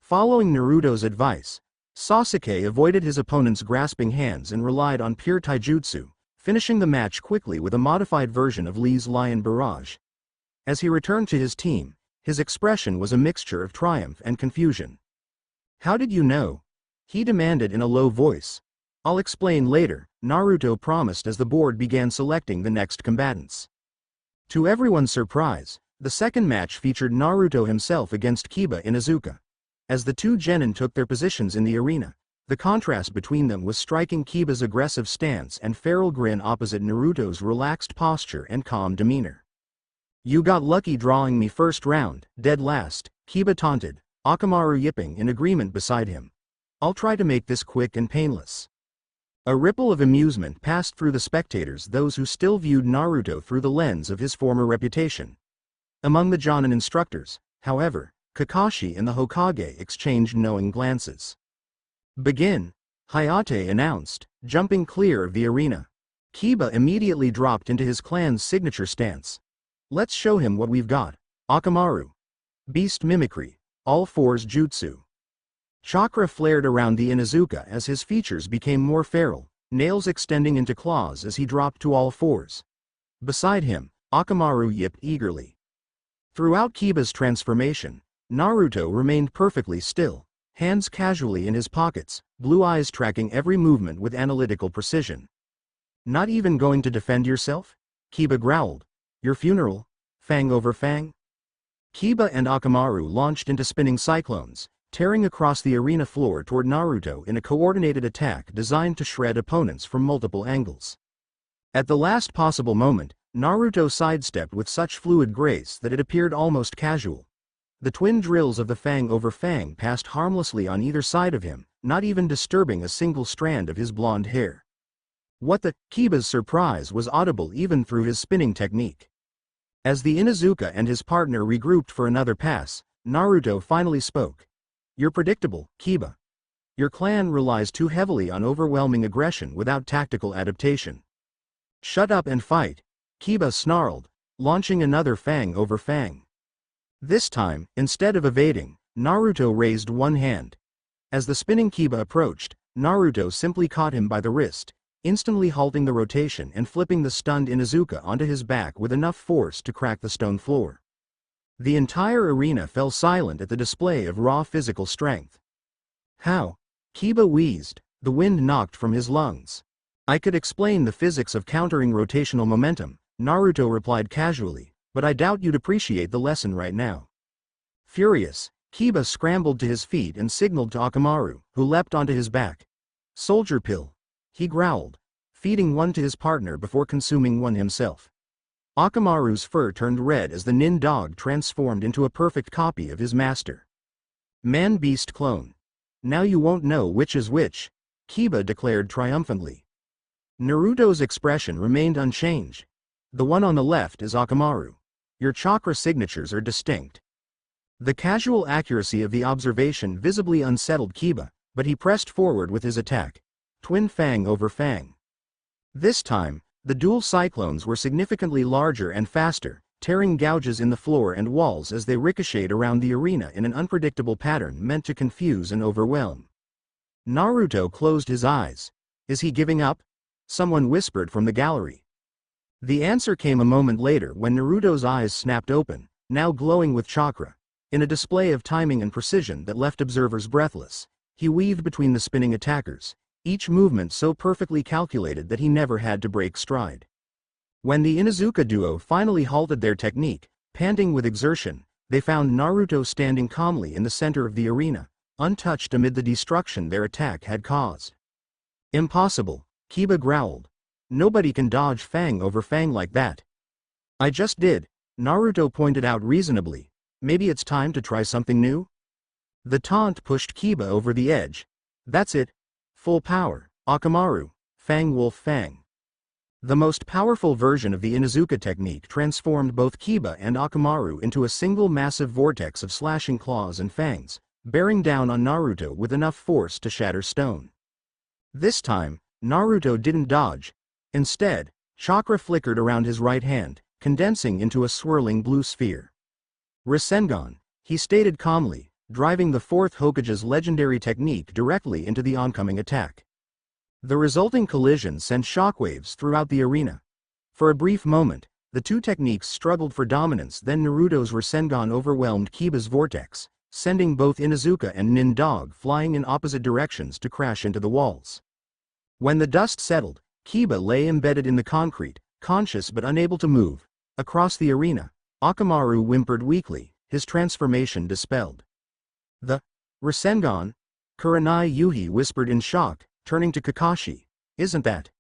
Speaker 1: Following Naruto's advice, Sasuke avoided his opponent's grasping hands and relied on pure taijutsu, finishing the match quickly with a modified version of Lee's Lion Barrage. As he returned to his team, his expression was a mixture of triumph and confusion. How did you know? He demanded in a low voice. I'll explain later, Naruto promised as the board began selecting the next combatants. To everyone's surprise, the second match featured Naruto himself against Kiba Inuzuka. As the two genin took their positions in the arena, The contrast between them was striking. Kiba's aggressive stance and feral grin opposite Naruto's relaxed posture and calm demeanor. "You got lucky drawing me first round, dead last," Kiba taunted, Akamaru yipping in agreement beside him. "I'll try to make this quick and painless." A ripple of amusement passed through the spectators, those who still viewed Naruto through the lens of his former reputation. Among the Jonin instructors, however, Kakashi and the Hokage exchanged knowing glances. "Begin," Hayate announced, jumping clear of the arena. Kiba immediately dropped into his clan's signature stance. "Let's show him what we've got." Akamaru. Beast mimicry. All fours jutsu. Chakra flared around the Inuzuka as his features became more feral, nails extending into claws as he dropped to all fours. Beside him, Akamaru yipped eagerly. Throughout Kiba's transformation, Naruto remained perfectly still, hands casually in his pockets, blue eyes tracking every movement with analytical precision. "Not even going to defend yourself?" Kiba growled. "Your funeral? Fang over fang?" Kiba and Akamaru launched into spinning cyclones, tearing across the arena floor toward Naruto in a coordinated attack designed to shred opponents from multiple angles. At the last possible moment, Naruto sidestepped with such fluid grace that it appeared almost casual. The twin drills of the fang over fang passed harmlessly on either side of him, not even disturbing a single strand of his blonde hair. "What the?" Kiba's surprise was audible even through his spinning technique. As the Inuzuka and his partner regrouped for another pass, Naruto finally spoke. "You're predictable, Kiba. Your clan relies too heavily on overwhelming aggression without tactical adaptation." "Shut up and fight," Kiba snarled, launching another fang over fang. This time, instead of evading, Naruto raised one hand. As the spinning Kiba approached, Naruto simply caught him by the wrist, instantly halting the rotation and flipping the stunned Inuzuka onto his back with enough force to crack the stone floor. The entire arena fell silent at the display of raw physical strength. "How?" Kiba wheezed, the wind knocked from his lungs. "I could explain the physics of countering rotational momentum," Naruto replied casually, "but I doubt you'd appreciate the lesson right now." Furious, Kiba scrambled to his feet and signaled to Akamaru, who leapt onto his back. "Soldier pill," he growled, feeding one to his partner before consuming one himself. Akamaru's fur turned red as the nin dog transformed into a perfect copy of his master. "Man-beast clone. Now you won't know which is which," Kiba declared triumphantly. Naruto's expression remained unchanged. "The one on the left is Akamaru. Your chakra signatures are distinct." The casual accuracy of the observation visibly unsettled Kiba, but he pressed forward with his attack. Twin fang over fang. This time, the dual cyclones were significantly larger and faster, tearing gouges in the floor and walls as they ricocheted around the arena in an unpredictable pattern meant to confuse and overwhelm. Naruto closed his eyes. "Is he giving up?" someone whispered from the gallery. The answer came a moment later when Naruto's eyes snapped open, now glowing with chakra. In a display of timing and precision that left observers breathless, he weaved between the spinning attackers, each movement so perfectly calculated that he never had to break stride. When the Inuzuka duo finally halted their technique, panting with exertion, they found Naruto standing calmly in the center of the arena, untouched amid the destruction their attack had caused. "Impossible," Kiba growled. "Nobody can dodge fang over fang like that." "I just did," Naruto pointed out reasonably. "Maybe it's time to try something new?" The taunt pushed Kiba over the edge. "That's it. Full power, Akamaru, Fang Wolf Fang." The most powerful version of the Inuzuka technique transformed both Kiba and Akamaru into a single massive vortex of slashing claws and fangs, bearing down on Naruto with enough force to shatter stone. This time, Naruto didn't dodge. Instead, chakra flickered around his right hand, condensing into a swirling blue sphere. "Rasengan," he stated calmly, driving the fourth Hokage's legendary technique directly into the oncoming attack. The resulting collision sent shockwaves throughout the arena. For a brief moment, the two techniques struggled for dominance, then Naruto's Rasengan overwhelmed Kiba's vortex, sending both Inuzuka and Nin Dog flying in opposite directions to crash into the walls. When the dust settled, Kiba lay embedded in the concrete, conscious but unable to move. Across the arena, Akamaru whimpered weakly, his transformation dispelled. "The Rasengan?" Kurenai Yuhi whispered in shock, turning to Kakashi. Isn't that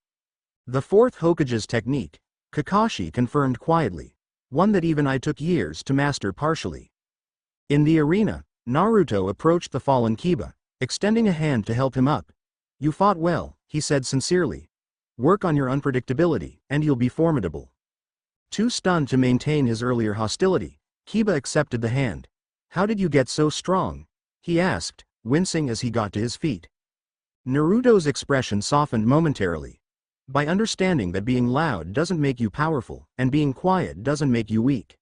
Speaker 1: the fourth Hokage's technique? Kakashi confirmed quietly. One that even I took years to master partially. In the arena, Naruto approached the fallen Kiba, extending a hand to help him up. You fought well, he said sincerely. Work on your unpredictability, and you'll be formidable. Too stunned to maintain his earlier hostility, Kiba accepted the hand. How did you get so strong? He asked, wincing as he got to his feet. Naruto's expression softened momentarily. By understanding that being loud doesn't make you powerful, and being quiet doesn't make you weak.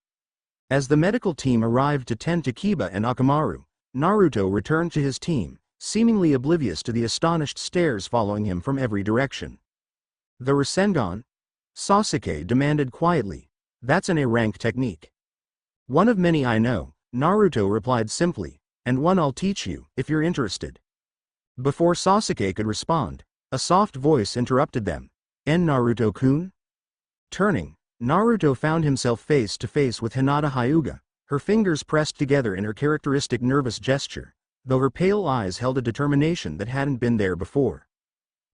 Speaker 1: As the medical team arrived to tend to Kiba and Akamaru, Naruto returned to his team, seemingly oblivious to the astonished stares following him from every direction. The Rasengan? Sasuke demanded quietly. That's an A-rank technique. One of many I know, Naruto replied simply, and one I'll teach you, if you're interested. Before Sasuke could respond, a soft voice interrupted them. Naruto-kun? Turning, Naruto found himself face to face with Hinata Hyuga, her fingers pressed together in her characteristic nervous gesture, though her pale eyes held a determination that hadn't been there before.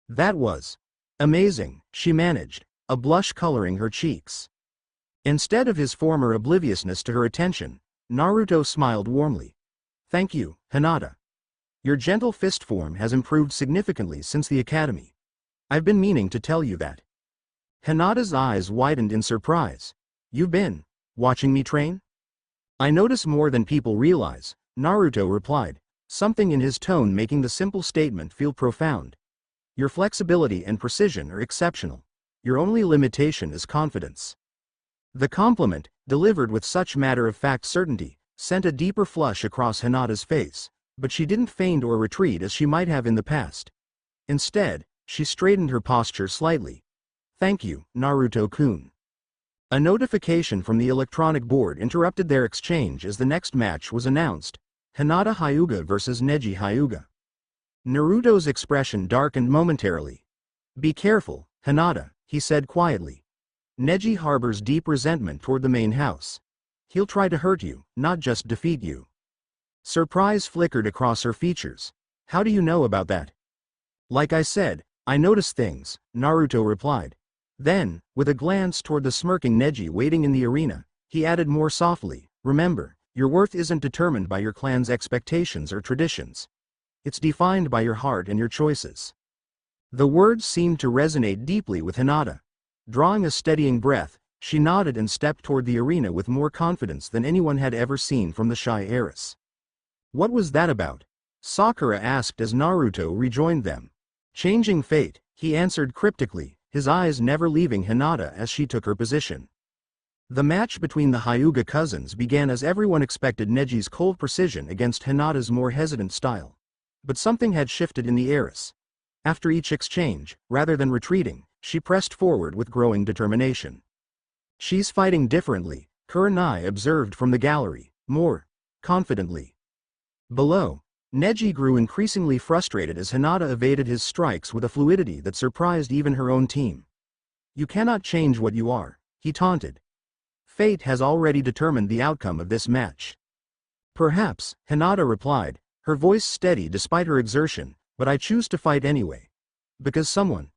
Speaker 1: That was amazing, she managed, a blush coloring her cheeks. Instead of his former obliviousness to her attention, Naruto smiled warmly. Thank you, Hinata. Your gentle fist form has improved significantly since the academy. I've been meaning to tell you that. Hinata's eyes widened in surprise. You've been watching me train? I notice more than people realize, Naruto replied, something in his tone making the simple statement feel profound. Your flexibility and precision are exceptional. Your only limitation is confidence. The compliment, delivered with such matter-of-fact certainty, sent a deeper flush across Hinata's face, but she didn't feint or retreat as she might have in the past. Instead, she straightened her posture slightly. Thank you, Naruto-kun. A notification from the electronic board interrupted their exchange as the next match was announced. Hinata Hyuga vs Neji Hyuga. Naruto's expression darkened momentarily. Be careful, Hinata, he said quietly. Neji harbors deep resentment toward the main house. He'll try to hurt you, not just defeat you. Surprise flickered across her features. How do you know about that? Like I said, I notice things, Naruto replied. Then, with a glance toward the smirking Neji waiting in the arena, he added more softly, remember, your worth isn't determined by your clan's expectations or traditions. It's defined by your heart and your choices. The words seemed to resonate deeply with Hinata. Drawing a steadying breath, she nodded and stepped toward the arena with more confidence than anyone had ever seen from the shy heiress. What was that about? Sakura asked as Naruto rejoined them. Changing fate, he answered cryptically, his eyes never leaving Hinata as she took her position. The match between the Hyuga cousins began as everyone expected Neji's cold precision against Hinata's more hesitant style. But something had shifted in the heiress. After each exchange, rather than retreating, she pressed forward with growing determination. She's fighting differently, Kurenai observed from the gallery, more confidently. Below, Neji grew increasingly frustrated as Hinata evaded his strikes with a fluidity that surprised even her own team. You cannot change what you are, he taunted. Fate has already determined the outcome of this match. Perhaps, Hinata replied, her voice steady despite her exertion, but I choose to fight anyway. Because someone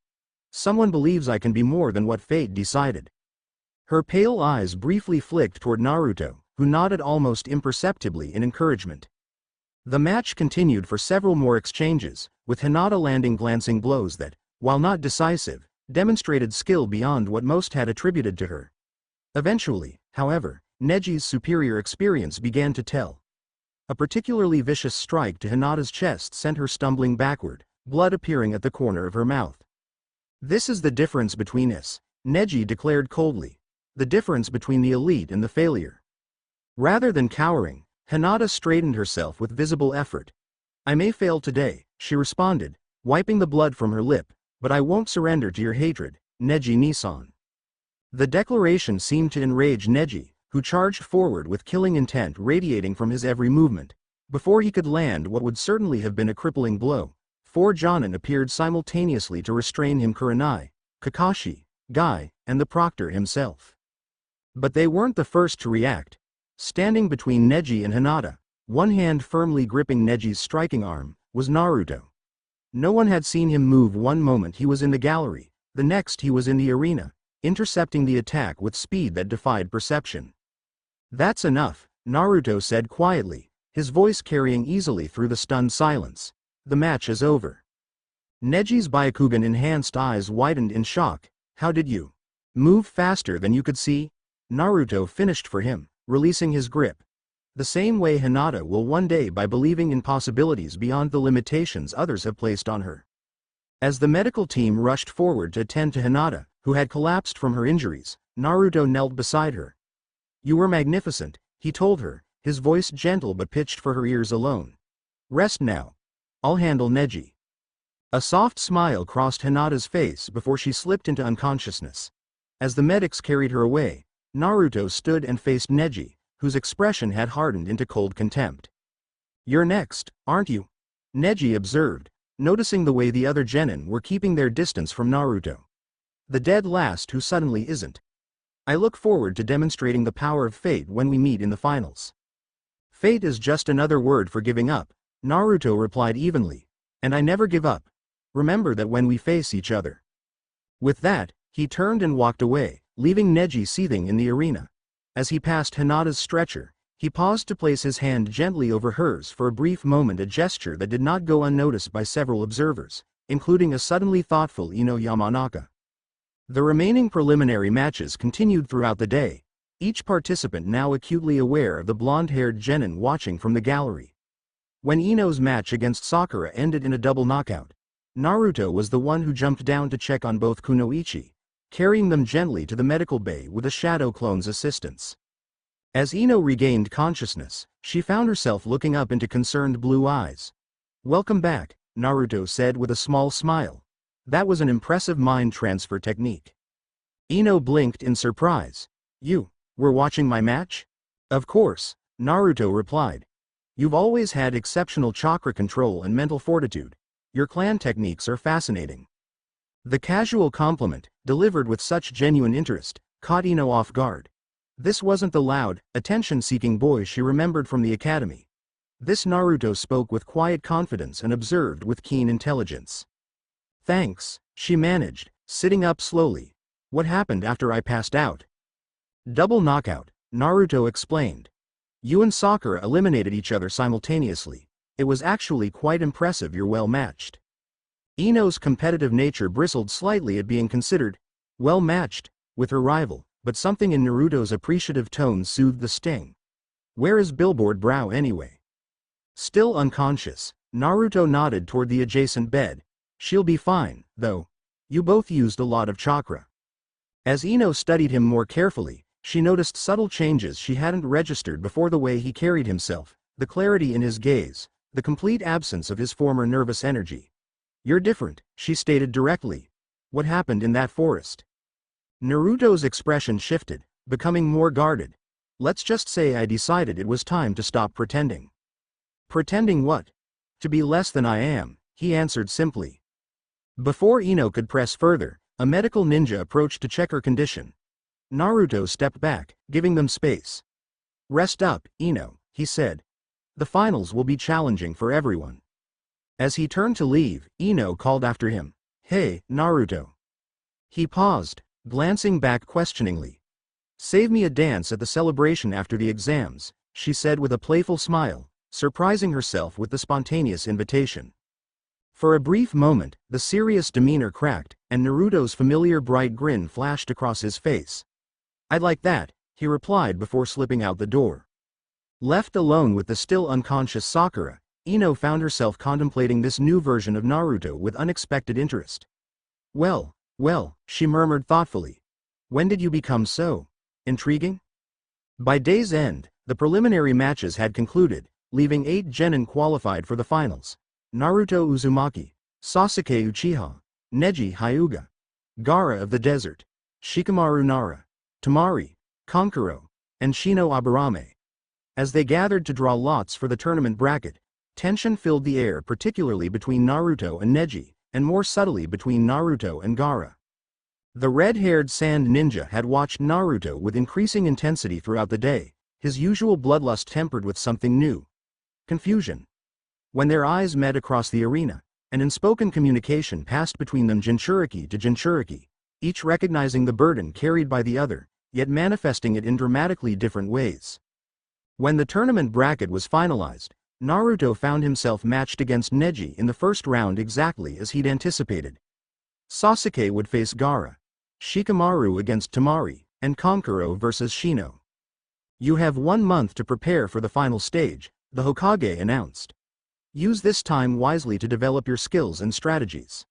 Speaker 1: believes I can be more than what fate decided. Her pale eyes briefly flicked toward Naruto, who nodded almost imperceptibly in encouragement. The match continued for several more exchanges, with Hinata landing glancing blows that, while not decisive, demonstrated skill beyond what most had attributed to her. Eventually, however, Neji's superior experience began to tell. A particularly vicious strike to Hinata's chest sent her stumbling backward, blood appearing at the corner of her mouth. This is the difference between us, Neji declared coldly. The difference between the elite and the failure. Rather than cowering, Hinata straightened herself with visible effort. I may fail today, she responded, wiping the blood from her lip, but I won't surrender to your hatred, Neji-Nisan. The declaration seemed to enrage Neji, who charged forward with killing intent radiating from his every movement. Before he could land what would certainly have been a crippling blow, 4 Jonin appeared simultaneously to restrain him: Kurenai, Kakashi, Guy, and the proctor himself. But they weren't the first to react. Standing between Neji and Hinata, one hand firmly gripping Neji's striking arm, was Naruto. No one had seen him move. One moment he was in the gallery, the next he was in the arena, intercepting the attack with speed that defied perception. "That's enough," Naruto said quietly, his voice carrying easily through the stunned silence. "The match is over." Neji's Byakugan-enhanced eyes widened in shock. "How did you move faster than you could see?" Naruto finished for him, releasing his grip. "The same way Hinata will one day, by believing in possibilities beyond the limitations others have placed on her." As the medical team rushed forward to attend to Hinata, who had collapsed from her injuries, Naruto knelt beside her. "You were magnificent," he told her, his voice gentle but pitched for her ears alone. "Rest now. I'll handle Neji." A soft smile crossed Hinata's face before she slipped into unconsciousness. As the medics carried her away, Naruto stood and faced Neji, whose expression had hardened into cold contempt. "You're next, aren't you?" Neji observed, noticing the way the other genin were keeping their distance from Naruto. "The dead last who suddenly isn't. I look forward to demonstrating the power of fate when we meet in the finals." "Fate is just another word for giving up," Naruto replied evenly. "And I never give up. Remember that when we face each other." With that, he turned and walked away, leaving Neji seething in the arena. As he passed Hinata's stretcher, he paused to place his hand gently over hers for a brief moment, a gesture that did not go unnoticed by several observers, including a suddenly thoughtful Ino Yamanaka. The remaining preliminary matches continued throughout the day, each participant now acutely aware of the blonde-haired genin watching from the gallery. When Ino's match against Sakura ended in a double knockout, Naruto was the one who jumped down to check on both Kunoichi, carrying them gently to the medical bay with a shadow clone's assistance. As Ino regained consciousness, she found herself looking up into concerned blue eyes. "Welcome back," Naruto said with a small smile. "That was an impressive mind transfer technique." Ino blinked in surprise. "You were watching my match?" "Of course," Naruto replied. "You've always had exceptional chakra control and mental fortitude. Your clan techniques are fascinating." The casual compliment, delivered with such genuine interest, caught Ino off guard. This wasn't the loud, attention-seeking boy she remembered from the academy. This Naruto spoke with quiet confidence and observed with keen intelligence. "Thanks," she managed, sitting up slowly. "What happened after I passed out?" "Double knockout," Naruto explained. "You and Sakura eliminated each other simultaneously. It was actually quite impressive. You're well matched." Ino's competitive nature bristled slightly at being considered well matched with her rival, but something in Naruto's appreciative tone soothed the sting. "Where is Billboard Brow anyway?" Still unconscious, Naruto nodded toward the adjacent bed. "She'll be fine, though. You both used a lot of chakra." As Ino studied him more carefully, she noticed subtle changes she hadn't registered before: the way he carried himself, the clarity in his gaze, the complete absence of his former nervous energy. "You're different," she stated directly. "What happened in that forest?" Naruto's expression shifted, becoming more guarded. "Let's just say I decided it was time to stop pretending." "Pretending what?" "To be less than I am," he answered simply. Before Ino could press further, a medical ninja approached to check her condition. Naruto stepped back, giving them space. "Rest up, Ino," he said. "The finals will be challenging for everyone." As he turned to leave, Ino called after him, "Hey, Naruto." He paused, glancing back questioningly. "Save me a dance at the celebration after the exams," she said with a playful smile, surprising herself with the spontaneous invitation. For a brief moment, the serious demeanor cracked, and Naruto's familiar bright grin flashed across his face. "I'd like that," he replied before slipping out the door. Left alone with the still unconscious Sakura, Ino found herself contemplating this new version of Naruto with unexpected interest. Well, she murmured thoughtfully. "When did you become so intriguing?" By day's end, the preliminary matches had concluded, leaving 8 genin qualified for the finals. Naruto Uzumaki, Sasuke Uchiha, Neji Hyuga, Gaara of the Desert, Shikamaru Nara, Temari, Kankuro, and Shino Aburame. As they gathered to draw lots for the tournament bracket, tension filled the air, particularly between Naruto and Neji, and more subtly between Naruto and Gaara. The red-haired sand ninja had watched Naruto with increasing intensity throughout the day, his usual bloodlust tempered with something new: confusion. When their eyes met across the arena, an unspoken communication passed between them Jinchuriki to Jinchuriki, each recognizing the burden carried by the other, yet manifesting it in dramatically different ways. When the tournament bracket was finalized, Naruto found himself matched against Neji in the first round exactly as he'd anticipated. Sasuke would face Gaara, Shikamaru against Temari, and Kankuro versus Shino. "You have 1 month to prepare for the final stage," the Hokage announced. "Use this time wisely to develop your skills and strategies."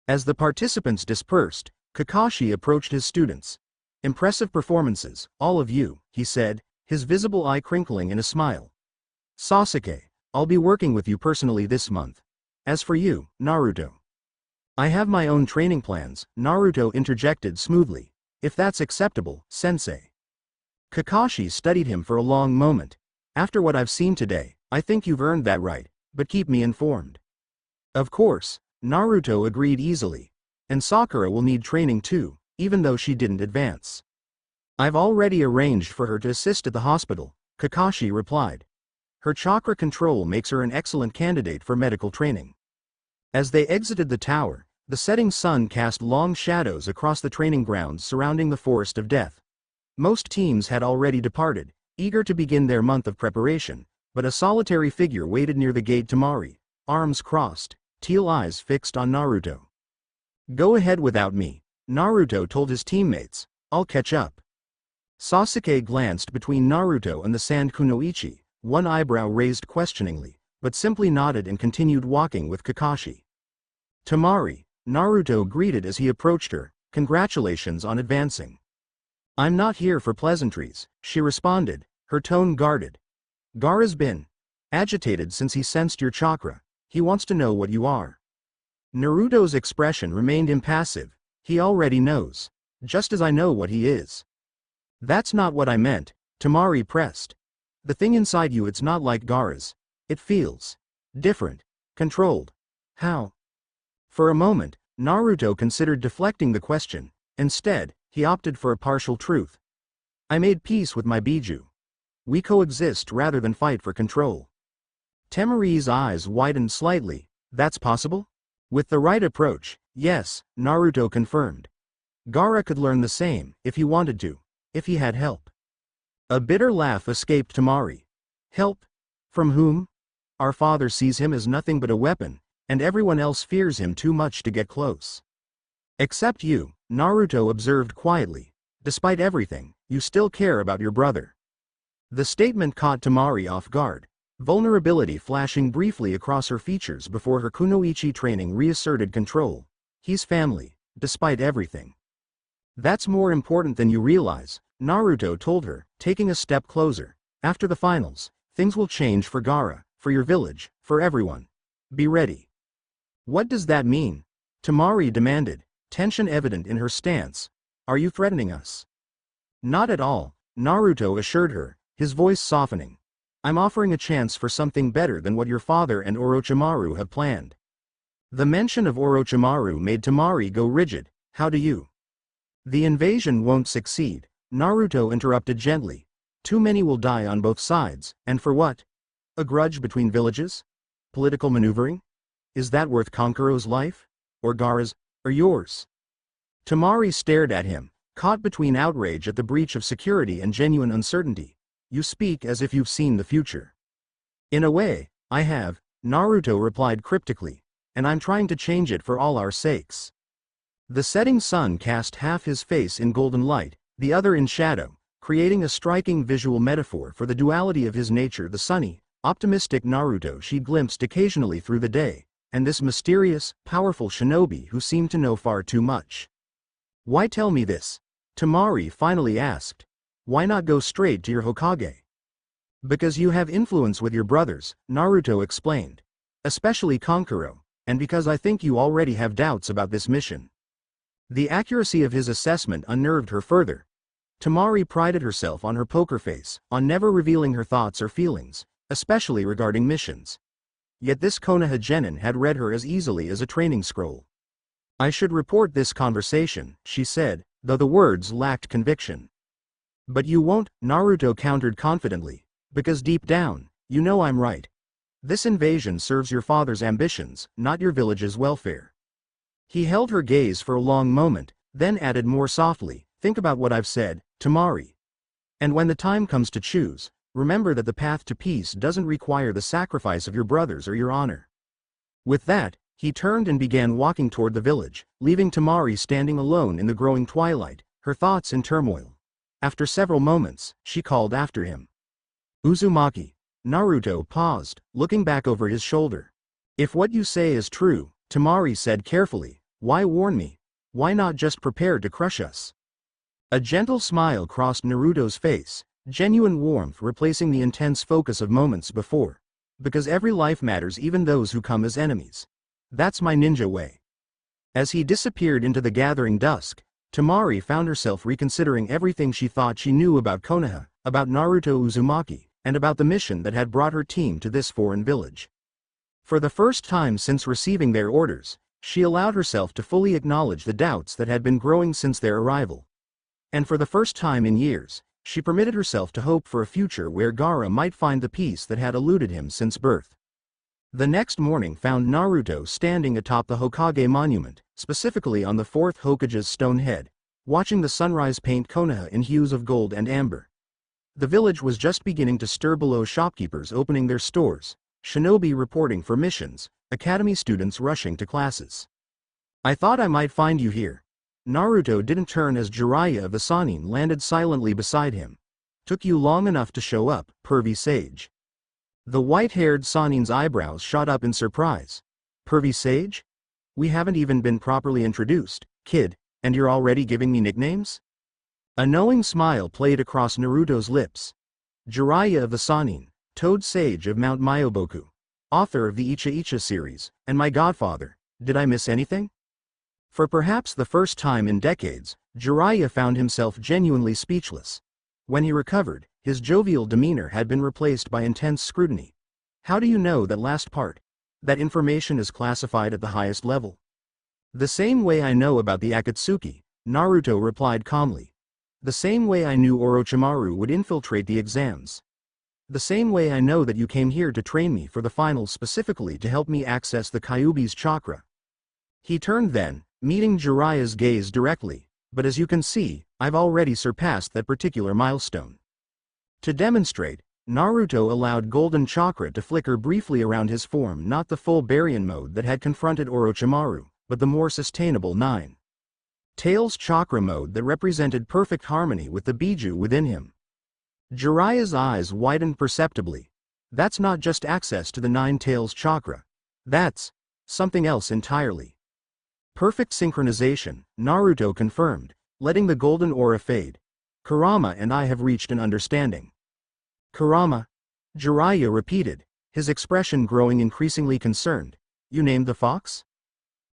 Speaker 1: As the participants dispersed, Kakashi approached his students. "Impressive performances, all of you," he said, his visible eye crinkling in a smile. "Sasuke, I'll be working with you personally this month. As for you, Naruto." "I have my own training plans," Naruto interjected smoothly. "If that's acceptable, sensei." Kakashi studied him for a long moment. "After what I've seen today, I think you've earned that right, but keep me informed." "Of course," Naruto agreed easily. "And Sakura will need training too, even though she didn't advance." "I've already arranged for her to assist at the hospital," Kakashi replied. "Her chakra control makes her an excellent candidate for medical training." As they exited the tower, the setting sun cast long shadows across the training grounds surrounding the Forest of Death. Most teams had already departed, eager to begin their month of preparation, but a solitary figure waited near the gate. Temari, arms crossed, teal eyes fixed on Naruto. "Go ahead without me," Naruto told his teammates. "I'll catch up." Sasuke glanced between Naruto and the sand kunoichi, one eyebrow raised questioningly, but simply nodded and continued walking with Kakashi. "Temari," Naruto greeted as he approached her, "congratulations on advancing." "I'm not here for pleasantries," she responded, her tone guarded. "Gaara's been agitated since he sensed your chakra. He wants to know what you are." Naruto's expression remained impassive. "He already knows. Just as I know what he is." "That's not what I meant," Temari pressed. "The thing inside you, it's not like Gaara's. It feels different, controlled." "How?" For a moment, Naruto considered deflecting the question. Instead, he opted for a partial truth. "I made peace with my Biju. We coexist rather than fight for control." Temari's eyes widened slightly. "That's possible?" "With the right approach, yes," Naruto confirmed. "Gaara could learn the same, if he wanted to, if he had help." A bitter laugh escaped Temari. "Help? From whom? Our father sees him as nothing but a weapon, and everyone else fears him too much to get close." "Except you," Naruto observed quietly. "Despite everything, you still care about your brother." The statement caught Temari off guard, vulnerability flashing briefly across her features before her kunoichi training reasserted control. "He's family, despite everything." "That's more important than you realize," Naruto told her, taking a step closer. "After the finals, things will change for Gaara, for your village, for everyone. Be ready." "What does that mean?" Temari demanded, tension evident in her stance. "Are you threatening us?" "Not at all," Naruto assured her, his voice softening. "I'm offering a chance for something better than what your father and Orochimaru have planned." The mention of Orochimaru made Temari go rigid. "How do you?" "The invasion won't succeed," Naruto interrupted gently. "Too many will die on both sides, and for what? A grudge between villages? Political maneuvering? Is that worth Kankuro's life? Or Gaara's? Or yours?" Temari stared at him, caught between outrage at the breach of security and genuine uncertainty. "You speak as if you've seen the future." "In a way, I have," Naruto replied cryptically, "and I'm trying to change it for all our sakes." The setting sun cast half his face in golden light, the other in shadow, creating a striking visual metaphor for the duality of his nature: the sunny, optimistic Naruto she'd glimpsed occasionally through the day, and this mysterious, powerful shinobi who seemed to know far too much. "Why tell me this?" Temari finally asked. "Why not go straight to your Hokage?" "Because you have influence with your brothers," Naruto explained. "Especially Kankuro, and because I think you already have doubts about this mission." The accuracy of his assessment unnerved her further. Temari prided herself on her poker face, on never revealing her thoughts or feelings, especially regarding missions. Yet this Konoha genin had read her as easily as a training scroll. "I should report this conversation," she said, though the words lacked conviction. "But you won't," Naruto countered confidently, "because deep down, you know I'm right." This invasion serves your father's ambitions, not your village's welfare. He held her gaze for a long moment, then added more softly, think about what I've said, Tamari. And when the time comes to choose, remember that the path to peace doesn't require the sacrifice of your brothers or your honor. With that, he turned and began walking toward the village, leaving Tamari standing alone in the growing twilight, her thoughts in turmoil. After several moments, she called after him. Uzumaki. Naruto paused, looking back over his shoulder. If what you say is true, Tamari said carefully, why warn me? Why not just prepare to crush us? A gentle smile crossed Naruto's face, genuine warmth replacing the intense focus of moments before. Because every life matters, even those who come as enemies. That's my ninja way. As he disappeared into the gathering dusk, Tamari found herself reconsidering everything she thought she knew about Konoha, about Naruto Uzumaki, and about the mission that had brought her team to this foreign village. For the first time since receiving their orders, she allowed herself to fully acknowledge the doubts that had been growing since their arrival. And for the first time in years, she permitted herself to hope for a future where Gaara might find the peace that had eluded him since birth. The next morning found Naruto standing atop the Hokage monument, specifically on the fourth Hokage's stone head, watching the sunrise paint Konoha in hues of gold and amber. The village was just beginning to stir below, shopkeepers opening their stores, shinobi reporting for missions, academy students rushing to classes. I thought I might find you here. Naruto didn't turn as Jiraiya of the Sannin landed silently beside him. Took you long enough to show up, pervy sage. The white-haired Sannin's eyebrows shot up in surprise. Pervy sage? We haven't even been properly introduced, kid, and you're already giving me nicknames? A knowing smile played across Naruto's lips. Jiraiya of the Sannin, Toad Sage of Mount Myoboku, author of the Icha Icha series, and my godfather. Did I miss anything? For perhaps the first time in decades, Jiraiya found himself genuinely speechless. When he recovered, his jovial demeanor had been replaced by intense scrutiny. How do you know that last part? That information is classified at the highest level. The same way I know about the Akatsuki, Naruto replied calmly. The same way I knew Orochimaru would infiltrate the exams. The same way I know that you came here to train me for the finals, specifically to help me access the Kyuubi's chakra. He turned then, meeting Jiraiya's gaze directly, but as you can see, I've already surpassed that particular milestone. To demonstrate, Naruto allowed golden chakra to flicker briefly around his form, not the full Baryon mode that had confronted Orochimaru, but the more sustainable 9 Tails chakra mode that represented perfect harmony with the Biju within him. Jiraiya's eyes widened perceptibly. That's not just access to the 9 Tails chakra. That's something else entirely. Perfect synchronization, Naruto confirmed, letting the golden aura fade. Kurama and I have reached an understanding. Kurama? Jiraiya repeated, his expression growing increasingly concerned. You named the fox?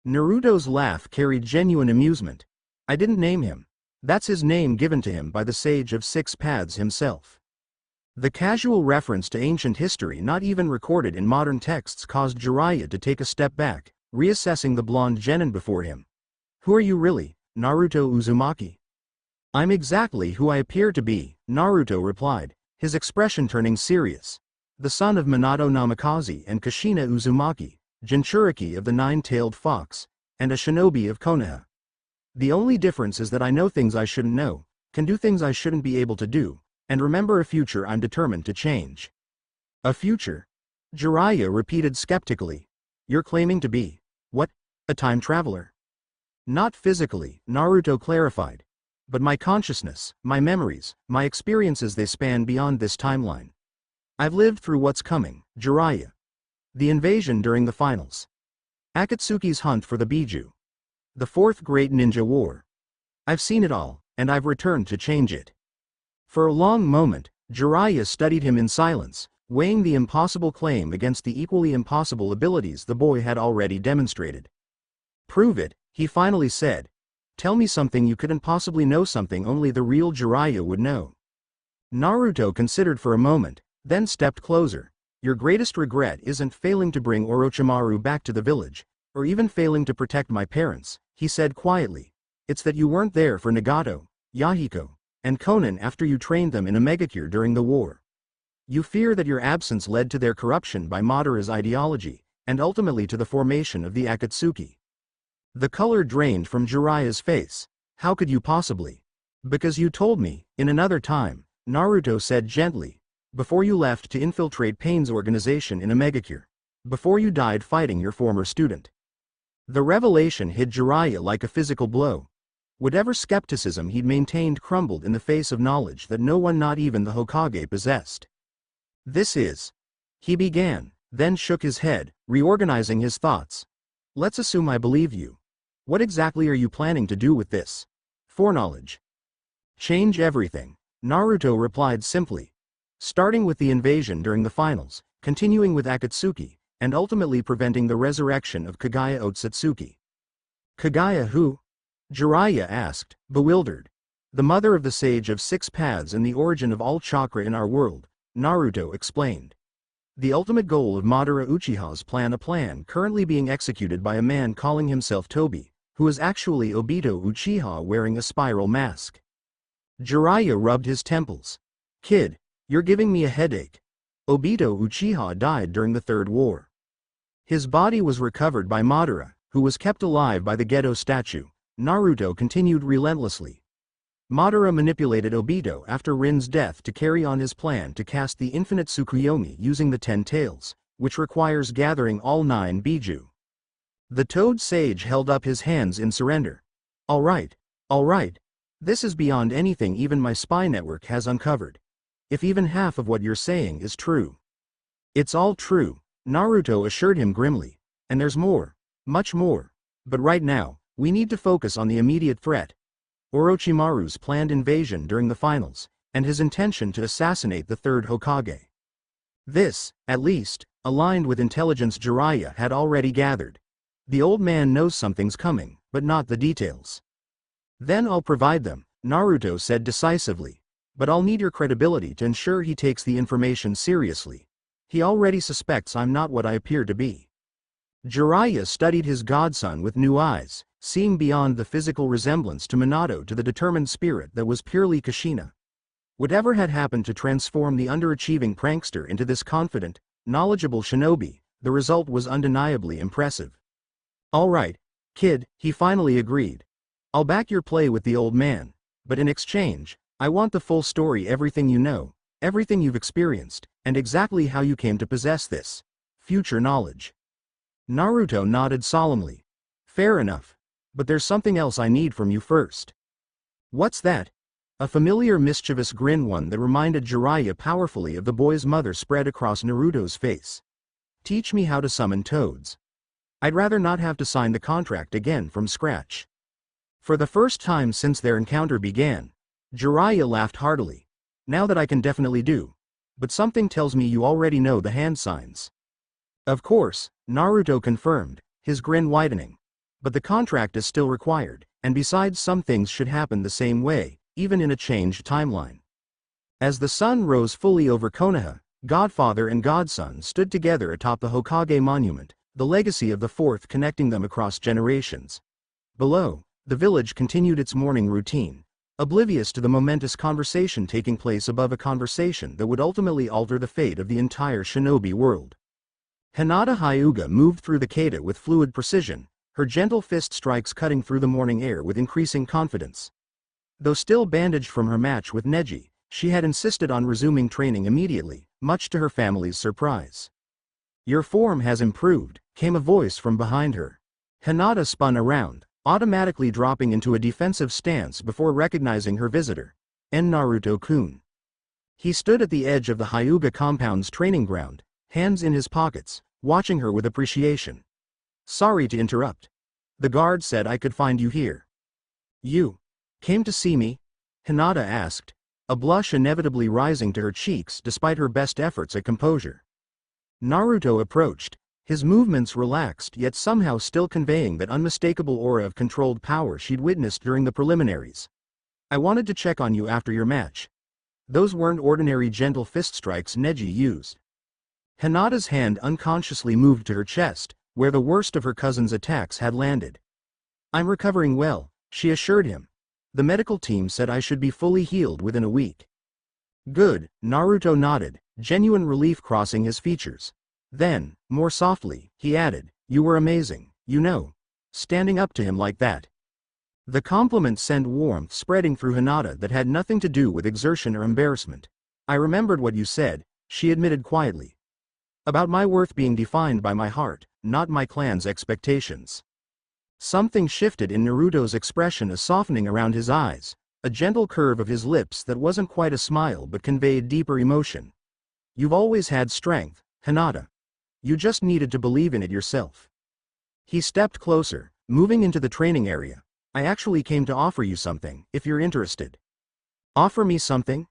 Speaker 1: Naruto's laugh carried genuine amusement. I didn't name him. That's his name given to him by the Sage of Six Paths himself. The casual reference to ancient history not even recorded in modern texts caused Jiraiya to take a step back, reassessing the blonde genin before him. Who are you really, Naruto Uzumaki? I'm exactly who I appear to be, Naruto replied, his expression turning serious. The son of Minato Namikaze and Kushina Uzumaki, Jinchuriki of the 9-tailed fox, and a shinobi of Konoha. The only difference is that I know things I shouldn't know, can do things I shouldn't be able to do, and remember a future I'm determined to change. A future? Jiraiya repeated skeptically. You're claiming to be, what, a time traveler? Not physically, Naruto clarified. But my consciousness, my memories, my experiences, they span beyond this timeline. I've lived through what's coming, Jiraiya. The invasion during the finals. Akatsuki's hunt for the Biju. The fourth great ninja war. I've seen it all, and I've returned to change it. For a long moment, Jiraiya studied him in silence, weighing the impossible claim against the equally impossible abilities the boy had already demonstrated. Prove it, he finally said. Tell me something you couldn't possibly know, something only the real Jiraiya would know. Naruto considered for a moment, then stepped closer. Your greatest regret isn't failing to bring Orochimaru back to the village, or even failing to protect my parents, he said quietly. It's that you weren't there for Nagato, Yahiko, and Konan after you trained them in a megacure during the war. You fear that your absence led to their corruption by Madara's ideology, and ultimately to the formation of the Akatsuki. The color drained from Jiraiya's face. How could you possibly? Because you told me, in another time, Naruto said gently, before you left to infiltrate Pain's organization in a megacure. Before you died fighting your former student. The revelation hit Jiraiya like a physical blow. Whatever skepticism he'd maintained crumbled in the face of knowledge that no one, not even the Hokage, possessed. This is... He began, then shook his head, reorganizing his thoughts. Let's assume I believe you. What exactly are you planning to do with this foreknowledge? Change everything, Naruto replied simply. Starting with the invasion during the finals, continuing with Akatsuki, and ultimately preventing the resurrection of Kagaya Otsutsuki. Kagaya who? Jiraiya asked, bewildered. The mother of the Sage of Six Paths and the origin of all chakra in our world, Naruto explained. The ultimate goal of Madara Uchiha's plan, a plan currently being executed by a man calling himself Tobi, who is actually Obito Uchiha wearing a spiral mask. Jiraiya rubbed his temples. Kid, you're giving me a headache. Obito Uchiha died during the Third War. His body was recovered by Madara, who was kept alive by the Gedo statue. Naruto continued relentlessly. Madara manipulated Obito after Rin's death to carry on his plan to cast the infinite Tsukuyomi using the 10 tails, which requires gathering all 9 Biju. The Toad Sage held up his hands in surrender. All right. This is beyond anything even my spy network has uncovered. If even half of what you're saying is true. It's all true, Naruto assured him grimly. And there's more. Much more. But right now, we need to focus on the immediate threat. Orochimaru's planned invasion during the finals, and his intention to assassinate the third Hokage. This, at least, aligned with intelligence Jiraiya had already gathered. The old man knows something's coming, but not the details. Then I'll provide them, Naruto said decisively. But I'll need your credibility to ensure he takes the information seriously. He already suspects I'm not what I appear to be. Jiraiya studied his godson with new eyes, seeing beyond the physical resemblance to Minato to the determined spirit that was purely Kushina. Whatever had happened to transform the underachieving prankster into this confident, knowledgeable shinobi, the result was undeniably impressive. All right, kid, he finally agreed. I'll back your play with the old man, but in exchange, I want the full story, everything you know, everything you've experienced, and exactly how you came to possess this future knowledge. Naruto nodded solemnly. Fair enough. But there's something else I need from you first. What's that? A familiar mischievous grin, one that reminded Jiraiya powerfully of the boy's mother, spread across Naruto's face. Teach me how to summon toads. I'd rather not have to sign the contract again from scratch. For the first time since their encounter began, Jiraiya laughed heartily. Now that I can definitely do. But something tells me you already know the hand signs. Of course, Naruto confirmed, his grin widening. But the contract is still required, and besides some things should happen the same way, even in a changed timeline. As the sun rose fully over Konoha, Godfather and Godson stood together atop the Hokage monument, the legacy of the fourth connecting them across generations. Below, the village continued its morning routine, oblivious to the momentous conversation taking place above, a conversation that would ultimately alter the fate of the entire shinobi world. Hinata Hyuga moved through the Kata with fluid precision, her gentle fist strikes cutting through the morning air with increasing confidence. Though still bandaged from her match with Neji, she had insisted on resuming training immediately, much to her family's surprise. Your form has improved, came a voice from behind her. Hinata spun around, automatically dropping into a defensive stance before recognizing her visitor, Naruto-kun. He stood at the edge of the Hyuga compound's training ground, hands in his pockets, watching her with appreciation. Sorry to interrupt. The guard said I could find you here. You came to see me? Hinata asked, a blush inevitably rising to her cheeks despite her best efforts at composure. Naruto approached, his movements relaxed yet somehow still conveying that unmistakable aura of controlled power she'd witnessed during the preliminaries. I wanted to check on you after your match. Those weren't ordinary gentle fist strikes Neji used. Hinata's hand unconsciously moved to her chest, where the worst of her cousin's attacks had landed. I'm recovering well, she assured him. The medical team said I should be fully healed within a week. Good, Naruto nodded, genuine relief crossing his features. Then, more softly, he added, "You were amazing, you know. Standing up to him like that." The compliment sent warmth spreading through Hinata that had nothing to do with exertion or embarrassment. "I remembered what you said," she admitted quietly. "About my worth being defined by my heart, not my clan's expectations." Something shifted in Naruto's expression, a softening around his eyes, a gentle curve of his lips that wasn't quite a smile but conveyed deeper emotion. "You've always had strength, Hinata. You just needed to believe in it yourself." He stepped closer, moving into the training area. "I actually came to offer you something, if you're interested." "Offer me something?"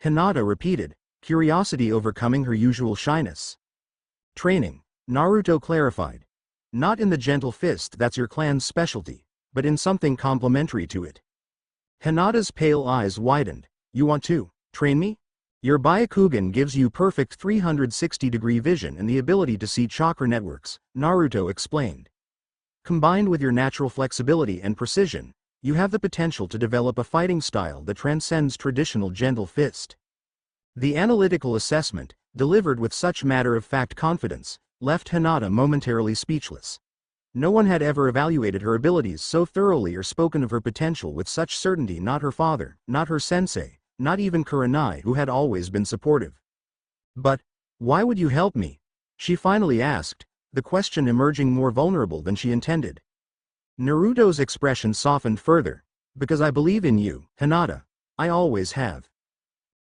Speaker 1: Hinata repeated, curiosity overcoming her usual shyness. "Training," Naruto clarified. "Not in the gentle fist that's your clan's specialty, but in something complementary to it." Hinata's pale eyes widened. "You want to train me?" "Your Byakugan gives you perfect 360-degree vision and the ability to see chakra networks," Naruto explained. "Combined with your natural flexibility and precision, you have the potential to develop a fighting style that transcends traditional gentle fist." The analytical assessment, delivered with such matter-of-fact confidence, left Hinata momentarily speechless. No one had ever evaluated her abilities so thoroughly or spoken of her potential with such certainty, not her father, not her sensei, not even Kurenai, who had always been supportive. "But why would you help me?" she finally asked, the question emerging more vulnerable than she intended. Naruto's expression softened further. "Because I believe in you, Hinata. I always have."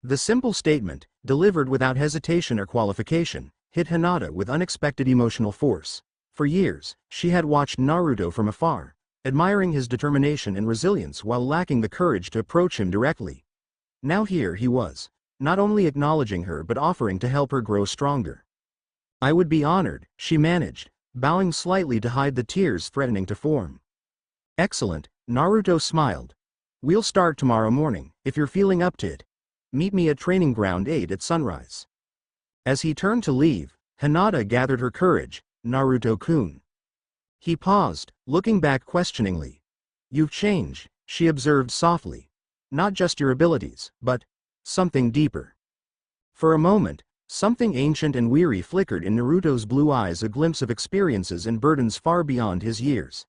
Speaker 1: The simple statement, delivered without hesitation or qualification, hit Hinata with unexpected emotional force. For years, she had watched Naruto from afar, admiring his determination and resilience while lacking the courage to approach him directly. Now here he was, not only acknowledging her but offering to help her grow stronger. "I would be honored," she managed, bowing slightly to hide the tears threatening to form. "Excellent," Naruto smiled. "We'll start tomorrow morning, if you're feeling up to it. Meet me at Training Ground 8 at sunrise." As he turned to leave, Hinata gathered her courage. "Naruto-kun." He paused, looking back questioningly. "You've changed," she observed softly. "Not just your abilities, but something deeper." For a moment, something ancient and weary flickered in Naruto's blue eyes, a glimpse of experiences and burdens far beyond his years.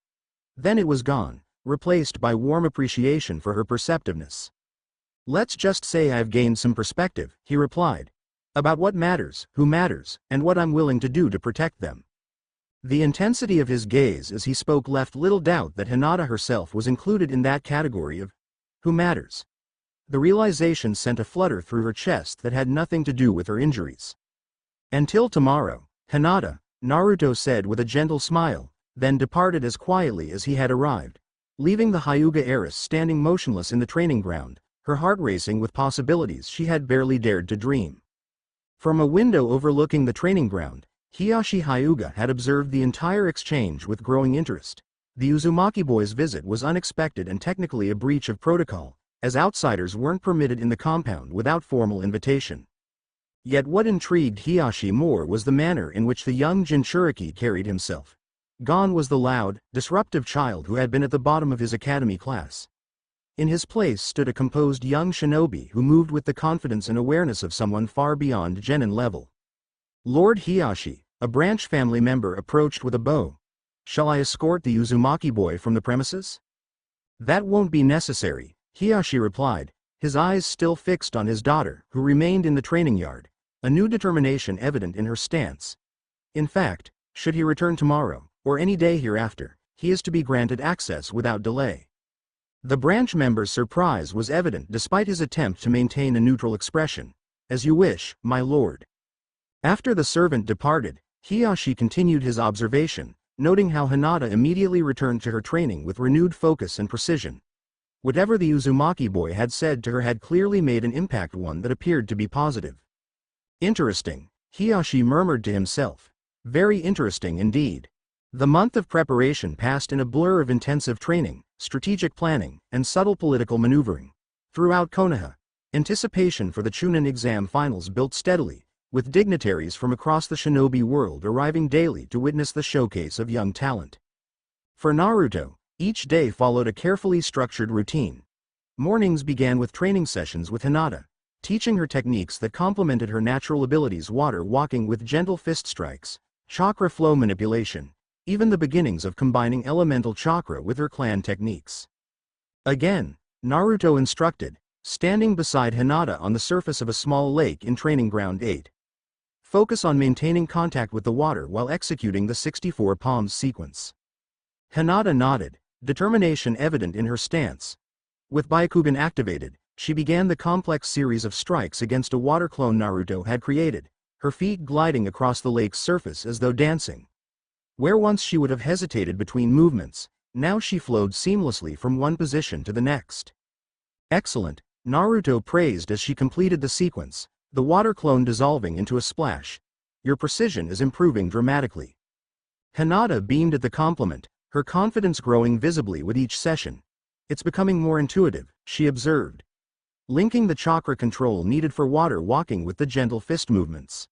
Speaker 1: Then it was gone, replaced by warm appreciation for her perceptiveness. "Let's just say I've gained some perspective," he replied. "About what matters, who matters, and what I'm willing to do to protect them." The intensity of his gaze as he spoke left little doubt that Hinata herself was included in that category of who matters. The realization sent a flutter through her chest that had nothing to do with her injuries. "Until tomorrow, Hinata," Naruto said with a gentle smile, then departed as quietly as he had arrived, leaving the Hyuga heiress standing motionless in the training ground, her heart racing with possibilities she had barely dared to dream. From a window overlooking the training ground, Hiyashi Hyuga had observed the entire exchange with growing interest. The Uzumaki boy's visit was unexpected and technically a breach of protocol, as outsiders weren't permitted in the compound without formal invitation. Yet what intrigued Hiyashi more was the manner in which the young Jinchuriki carried himself. Gone was the loud, disruptive child who had been at the bottom of his academy class. In his place stood a composed young shinobi who moved with the confidence and awareness of someone far beyond genin level. Lord Hiyashi, a branch family member, approached with a bow. "Shall I escort the Uzumaki boy from the premises?" "That won't be necessary," Hiyashi replied, his eyes still fixed on his daughter, who remained in the training yard, a new determination evident in her stance. "In fact, should he return tomorrow, or any day hereafter, he is to be granted access without delay." The branch member's surprise was evident despite his attempt to maintain a neutral expression. "As you wish, my lord." After the servant departed, Hiyashi continued his observation, noting how Hinata immediately returned to her training with renewed focus and precision. Whatever the Uzumaki boy had said to her had clearly made an impact, one that appeared to be positive. "Interesting," Hiyashi murmured to himself. "Very interesting indeed." The month of preparation passed in a blur of intensive training, strategic planning, and subtle political maneuvering. Throughout Konoha, anticipation for the chunnin exam finals built steadily, with dignitaries from across the shinobi world arriving daily to witness the showcase of young talent. For Naruto, each day followed a carefully structured routine. Mornings began with training sessions with Hinata, teaching her techniques that complemented her natural abilities: water walking with gentle fist strikes, chakra flow manipulation, even the beginnings of combining elemental chakra with her clan techniques. Again, Naruto instructed, standing beside Hinata on the surface of a small lake in Training Ground 8. Focus on maintaining contact with the water while executing the 64 palms sequence. Hinata nodded, determination evident in her stance. With Byakugan activated, she began the complex series of strikes against a water clone Naruto had created, her feet gliding across the lake's surface as though dancing. Where once she would have hesitated between movements, now she flowed seamlessly from one position to the next. Excellent, Naruto praised as she completed the sequence, the water clone dissolving into a splash. Your precision is improving dramatically. Hinata beamed at the compliment, her confidence growing visibly with each session. It's becoming more intuitive, she observed, linking the chakra control needed for water walking with the gentle fist movements.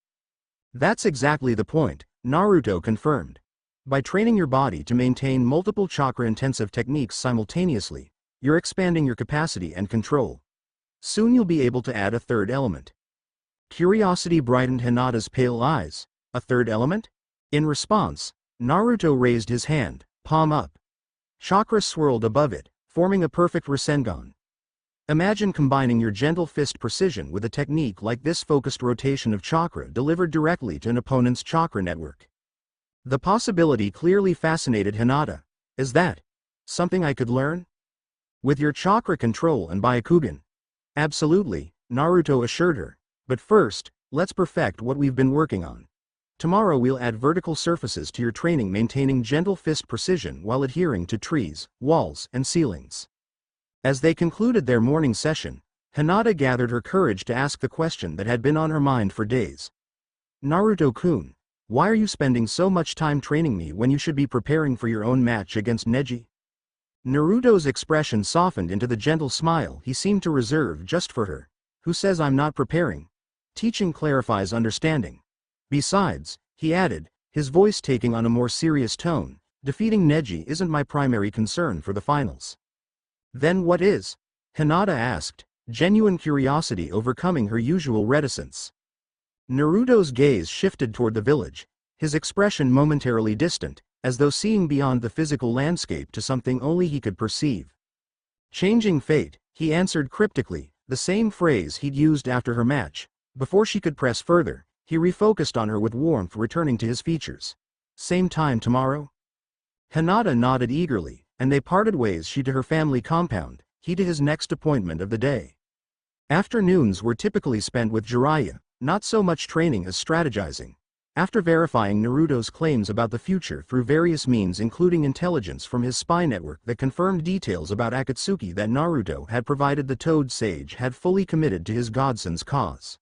Speaker 1: That's exactly the point, Naruto confirmed. By training your body to maintain multiple chakra-intensive techniques simultaneously, you're expanding your capacity and control. Soon you'll be able to add a third element. Curiosity brightened Hinata's pale eyes. A third element? In response, Naruto raised his hand, palm up. Chakra swirled above it, forming a perfect Rasengan. Imagine combining your gentle fist precision with a technique like this: focused rotation of chakra delivered directly to an opponent's chakra network. The possibility clearly fascinated Hinata. Is that something I could learn? With your chakra control and Byakugan? Absolutely, Naruto assured her. But first, let's perfect what we've been working on. Tomorrow we'll add vertical surfaces to your training, maintaining gentle fist precision while adhering to trees, walls, and ceilings. As they concluded their morning session, Hinata gathered her courage to ask the question that had been on her mind for days. Naruto-kun, why are you spending so much time training me when you should be preparing for your own match against Neji? Naruto's expression softened into the gentle smile he seemed to reserve just for her. Who says I'm not preparing? Teaching clarifies understanding. Besides, he added, his voice taking on a more serious tone, defeating Neji isn't my primary concern for the finals. Then what is? Hinata asked, genuine curiosity overcoming her usual reticence. Naruto's gaze shifted toward the village, his expression momentarily distant, as though seeing beyond the physical landscape to something only he could perceive. Changing fate, he answered cryptically, the same phrase he'd used after her match. Before she could press further, he refocused on her with warmth returning to his features. Same time tomorrow? Hinata nodded eagerly, and they parted ways, she to her family compound, he to his next appointment of the day. Afternoons were typically spent with Jiraiya, not so much training as strategizing. After verifying Naruto's claims about the future through various means, including intelligence from his spy network that confirmed details about Akatsuki that Naruto had provided, the Toad Sage had fully committed to his godson's cause.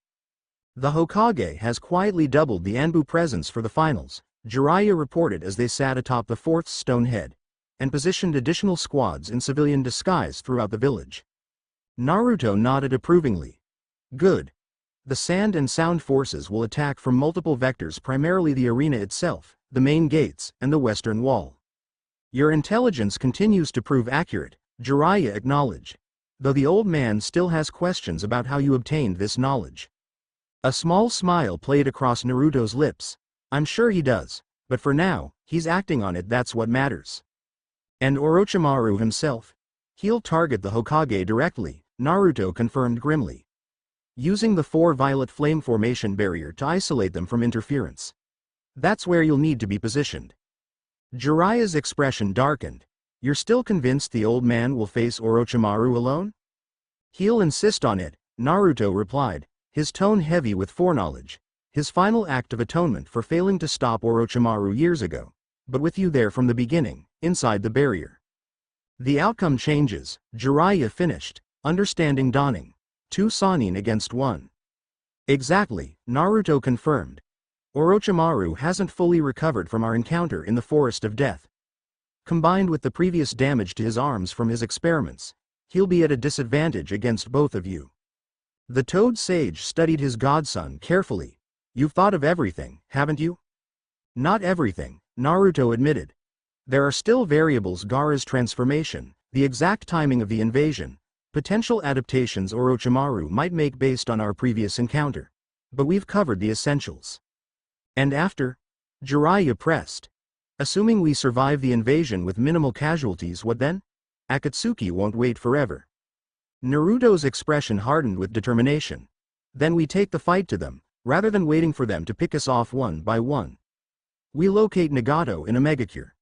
Speaker 1: The Hokage has quietly doubled the Anbu presence for the finals, Jiraiya reported as they sat atop the fourth stone head, and positioned additional squads in civilian disguise throughout the village. Naruto nodded approvingly. Good. The sand and sound forces will attack from multiple vectors, primarily the arena itself, the main gates, and the western wall. Your intelligence continues to prove accurate, Jiraiya acknowledged, though the old man still has questions about how you obtained this knowledge. A small smile played across Naruto's lips. I'm sure he does, but for now, he's acting on it, that's what matters. And Orochimaru himself? He'll target the Hokage directly, Naruto confirmed grimly, using the 4 violet flame formation barrier to isolate them from interference. That's where you'll need to be positioned. Jiraiya's expression darkened. You're still convinced the old man will face Orochimaru alone? He'll insist on it, Naruto replied, his tone heavy with foreknowledge, his final act of atonement for failing to stop Orochimaru years ago, but with you there from the beginning, inside the barrier. The outcome changes, Jiraiya finished, understanding dawning. 2 Sannin against 1. Exactly, Naruto confirmed. Orochimaru hasn't fully recovered from our encounter in the Forest of Death. Combined with the previous damage to his arms from his experiments, he'll be at a disadvantage against both of you. The Toad Sage studied his godson carefully. You've thought of everything, haven't you? Not everything, Naruto admitted. There are still variables: Gaara's transformation, the exact timing of the invasion, Potential adaptations Orochimaru might make based on our previous encounter. But we've covered the essentials. And after? Jiraiya pressed. Assuming we survive the invasion with minimal casualties, what then? Akatsuki won't wait forever. Naruto's expression hardened with determination. Then we take the fight to them, rather than waiting for them to pick us off one by one. We locate Nagato in a megacure.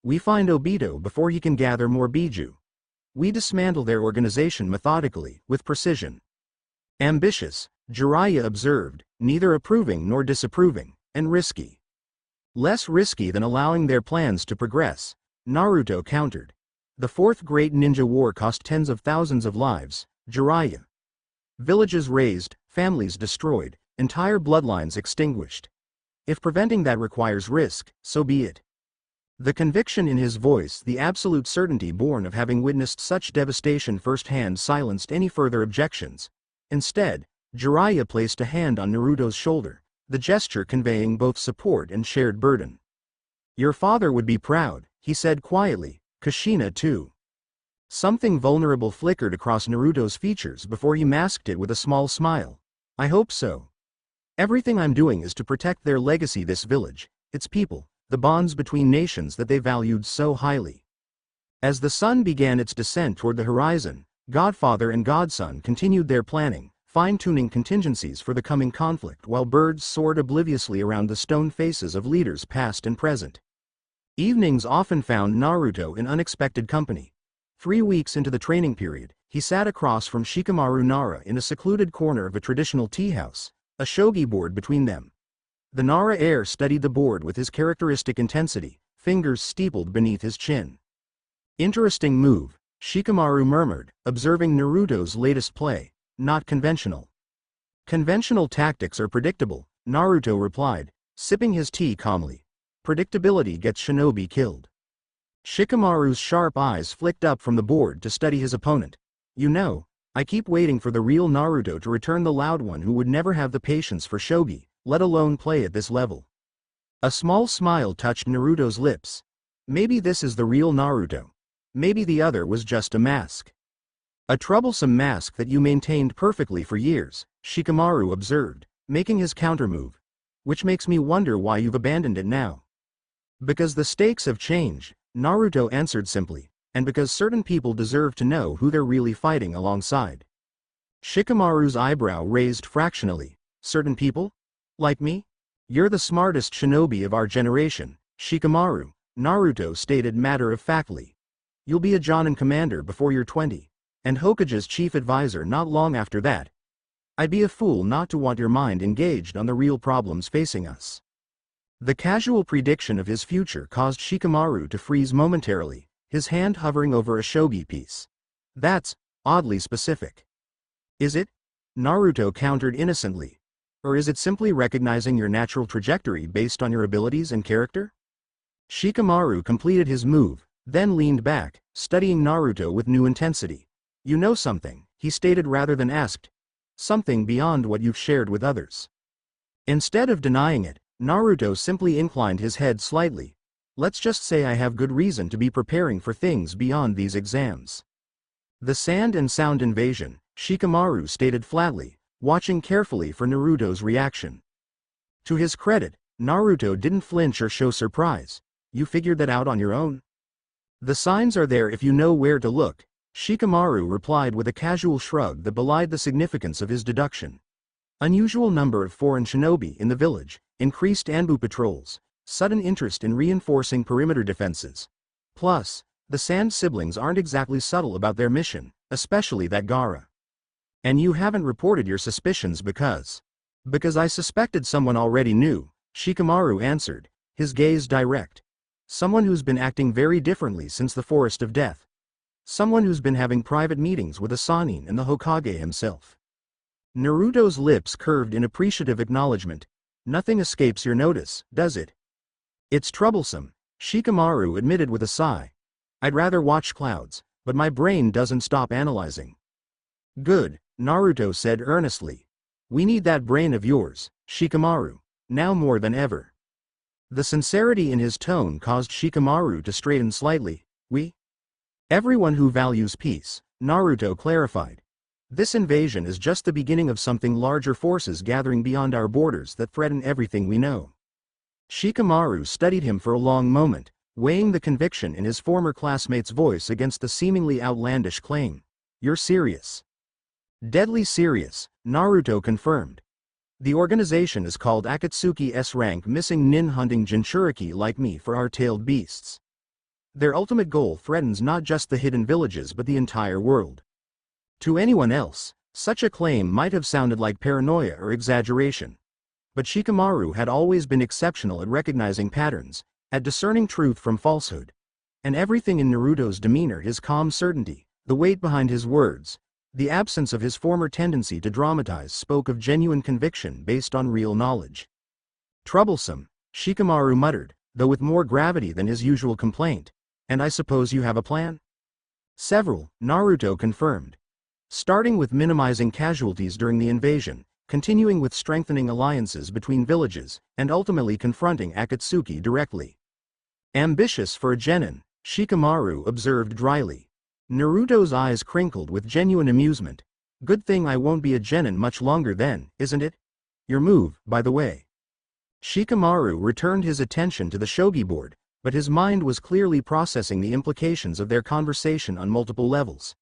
Speaker 1: We find Obito before he can gather more Biju. We dismantle their organization methodically, with precision. Ambitious, Jiraiya observed, neither approving nor disapproving, and risky. Less risky than allowing their plans to progress, Naruto countered. The fourth great ninja war cost tens of thousands of lives, Jiraiya. Villages razed, families destroyed, entire bloodlines extinguished. If preventing that requires risk, so be it. The conviction in his voice, the absolute certainty born of having witnessed such devastation firsthand, silenced any further objections. Instead, Jiraiya placed a hand on Naruto's shoulder, the gesture conveying both support and shared burden. Your father would be proud, he said quietly, Kushina too. Something vulnerable flickered across Naruto's features before he masked it with a small smile. I hope so. Everything I'm doing is to protect their legacy, this village, its people, the bonds between nations that they valued so highly. As the sun began its descent toward the horizon, Godfather and Godson continued their planning, fine-tuning contingencies for the coming conflict while birds soared obliviously around the stone faces of leaders past and present. Evenings often found Naruto in unexpected company. 3 weeks into the training period, he sat across from Shikamaru Nara in a secluded corner of a traditional tea house, a shogi board between them. The Nara heir studied the board with his characteristic intensity, fingers steepled beneath his chin. Interesting move, Shikamaru murmured, observing Naruto's latest play. Not conventional. Conventional tactics are predictable, Naruto replied, sipping his tea calmly. Predictability gets shinobi killed. Shikamaru's sharp eyes flicked up from the board to study his opponent. You know, I keep waiting for the real Naruto to return, the loud one who would never have the patience for shogi, let alone play at this level. A small smile touched Naruto's lips. Maybe this is the real Naruto. Maybe the other was just a mask. A troublesome mask that you maintained perfectly for years, Shikamaru observed, making his countermove. Which makes me wonder why you've abandoned it now. Because the stakes have changed, Naruto answered simply, and because certain people deserve to know who they're really fighting alongside. Shikamaru's eyebrow raised fractionally. Certain people? Like me? You're the smartest shinobi of our generation, Shikamaru, Naruto stated matter-of-factly. You'll be a Jonin commander before you're 20, and Hokage's chief advisor not long after that. I'd be a fool not to want your mind engaged on the real problems facing us. The casual prediction of his future caused Shikamaru to freeze momentarily, his hand hovering over a shogi piece. That's oddly specific. Is it? Naruto countered innocently. Or is it simply recognizing your natural trajectory based on your abilities and character? Shikamaru completed his move, then leaned back, studying Naruto with new intensity. You know something, he stated rather than asked. Something beyond what you've shared with others. Instead of denying it, Naruto simply inclined his head slightly. Let's just say I have good reason to be preparing for things beyond these exams. The sand and sound invasion, Shikamaru stated flatly, watching carefully for Naruto's reaction. To his credit, Naruto didn't flinch or show surprise. You figured that out on your own? The signs are there if you know where to look, Shikamaru replied with a casual shrug that belied the significance of his deduction. Unusual number of foreign shinobi in the village, increased Anbu patrols, sudden interest in reinforcing perimeter defenses. Plus, the Sand siblings aren't exactly subtle about their mission, especially that Gaara. And you haven't reported your suspicions because I suspected someone already knew, Shikamaru answered, his gaze direct. Someone who's been acting very differently since the Forest of Death. Someone who's been having private meetings with a Sannin and the Hokage himself. Naruto's lips curved in appreciative acknowledgement. Nothing escapes your notice, does it? It's troublesome, Shikamaru admitted with a sigh. I'd rather watch clouds, but my brain doesn't stop analyzing. Good, Naruto said earnestly. We need that brain of yours, Shikamaru, now more than ever. The sincerity in his tone caused Shikamaru to straighten slightly. We? Everyone who values peace, Naruto clarified. This invasion is just the beginning of something larger, forces gathering beyond our borders that threaten everything we know. Shikamaru studied him for a long moment, weighing the conviction in his former classmate's voice against the seemingly outlandish claim. You're serious? Deadly serious, Naruto confirmed. The organization is called Akatsuki S-Rank Missing Nin, hunting Jinchuriki like me for our tailed beasts. Their ultimate goal threatens not just the hidden villages but the entire world. To anyone else, such a claim might have sounded like paranoia or exaggeration. But Shikamaru had always been exceptional at recognizing patterns, at discerning truth from falsehood. And everything in Naruto's demeanor, his calm certainty, the weight behind his words, the absence of his former tendency to dramatize, spoke of genuine conviction based on real knowledge. Troublesome, Shikamaru muttered, though with more gravity than his usual complaint. And I suppose you have a plan? Several, Naruto confirmed. Starting with minimizing casualties during the invasion, continuing with strengthening alliances between villages, and ultimately confronting Akatsuki directly. Ambitious for a genin, Shikamaru observed dryly. Naruto's eyes crinkled with genuine amusement. Good thing I won't be a genin much longer then, isn't it? Your move, by the way. Shikamaru returned his attention to the shogi board, but his mind was clearly processing the implications of their conversation on multiple levels.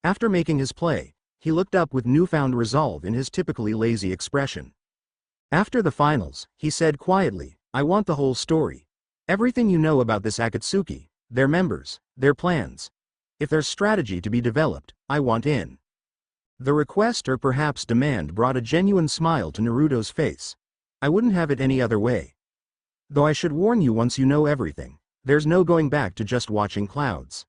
Speaker 1: After making his play, he looked up with newfound resolve in his typically lazy expression. After the finals, he said quietly, I want the whole story. Everything you know about this Akatsuki, their members, their plans. If there's strategy to be developed, I want in. The request, or perhaps demand, brought a genuine smile to Naruto's face. I wouldn't have it any other way. Though I should warn you, once you know everything, there's no going back to just watching clouds.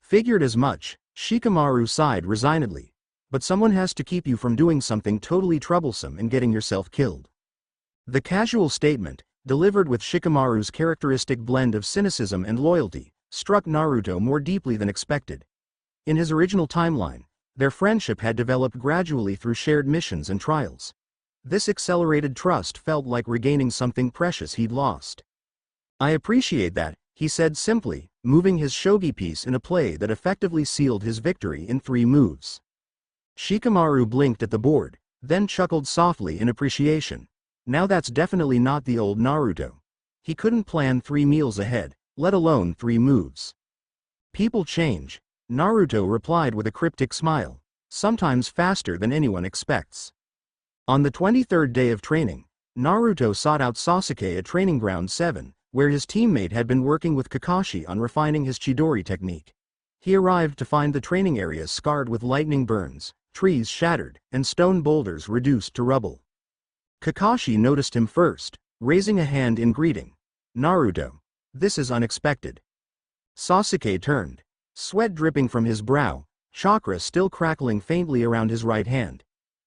Speaker 1: Figured as much, Shikamaru sighed resignedly. But someone has to keep you from doing something totally troublesome and getting yourself killed. The casual statement, delivered with Shikamaru's characteristic blend of cynicism and loyalty, struck Naruto more deeply than expected. In his original timeline, their friendship had developed gradually through shared missions and trials. This accelerated trust felt like regaining something precious he'd lost. I appreciate that, he said simply, moving his shogi piece in a play that effectively sealed his victory in 3 moves. Shikamaru blinked at the board, then chuckled softly in appreciation. Now that's definitely not the old Naruto. He couldn't plan 3 meals ahead, let alone 3 moves. People change, Naruto replied with a cryptic smile, sometimes faster than anyone expects. On the 23rd day of training, Naruto sought out Sasuke at Training Ground 7, where his teammate had been working with Kakashi on refining his Chidori technique. He arrived to find the training area scarred with lightning burns, trees shattered, and stone boulders reduced to rubble. Kakashi noticed him first, raising a hand in greeting. Naruto. This is unexpected. Sasuke turned, sweat dripping from his brow, chakra still crackling faintly around his right hand.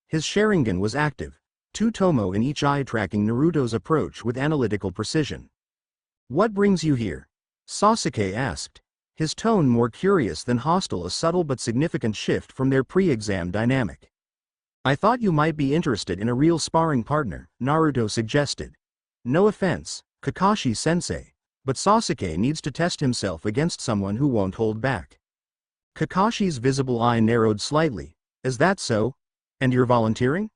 Speaker 1: His Sharingan was active, 2 tomo in each eye, tracking Naruto's approach with analytical precision. What brings you here? Sasuke asked, his tone more curious than hostile, a subtle but significant shift from their pre-exam dynamic. I thought you might be interested in a real sparring partner, Naruto suggested. No offense, Kakashi-sensei, but Sasuke needs to test himself against someone who won't hold back. Kakashi's visible eye narrowed slightly. Is that so? And you're volunteering?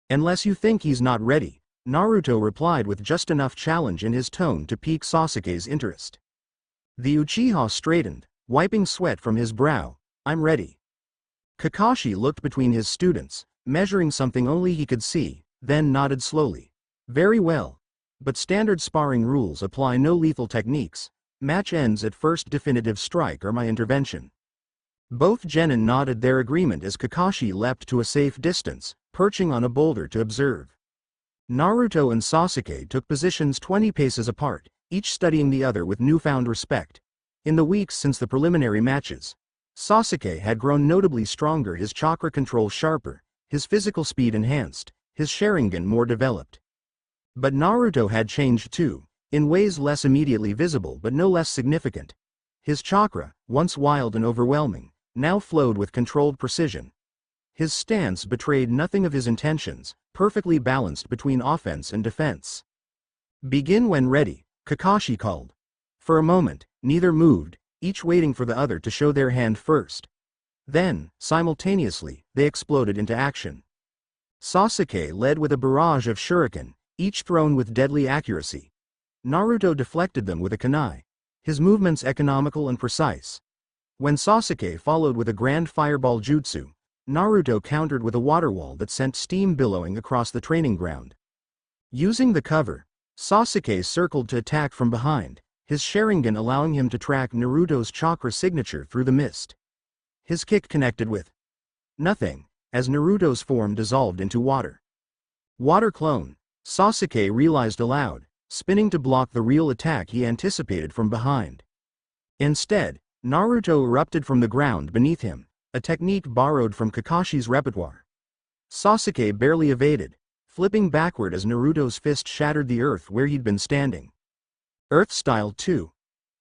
Speaker 1: Unless you think he's not ready, Naruto replied with just enough challenge in his tone to pique Sasuke's interest. The Uchiha straightened, wiping sweat from his brow. I'm ready. Kakashi looked between his students, measuring something only he could see, then nodded slowly. Very well. But standard sparring rules apply. No lethal techniques. Match ends at first definitive strike or my intervention. Both genin nodded their agreement as Kakashi leapt to a safe distance, perching on a boulder to observe. Naruto and Sasuke took positions 20 paces apart, each studying the other with newfound respect. In the weeks since the preliminary matches, Sasuke had grown notably stronger, his chakra control sharper, his physical speed enhanced, his Sharingan more developed. But Naruto had changed too, in ways less immediately visible but no less significant. His chakra, once wild and overwhelming, now flowed with controlled precision. His stance betrayed nothing of his intentions, perfectly balanced between offense and defense. Begin when ready, Kakashi called. For a moment, neither moved, each waiting for the other to show their hand first. Then, simultaneously, they exploded into action. Sasuke led with a barrage of shuriken, each thrown with deadly accuracy. Naruto deflected them with a kunai. His movements economical and precise. When Sasuke followed with a grand fireball jutsu, Naruto countered with a water wall that sent steam billowing across the training ground. Using the cover, Sasuke circled to attack from behind, his Sharingan allowing him to track Naruto's chakra signature through the mist. His kick connected with nothing, as Naruto's form dissolved into water. Water clone, Sasuke realized aloud, spinning to block the real attack he anticipated from behind. Instead, Naruto erupted from the ground beneath him, a technique borrowed from Kakashi's repertoire. Sasuke barely evaded, flipping backward as Naruto's fist shattered the earth where he'd been standing. Earth style too.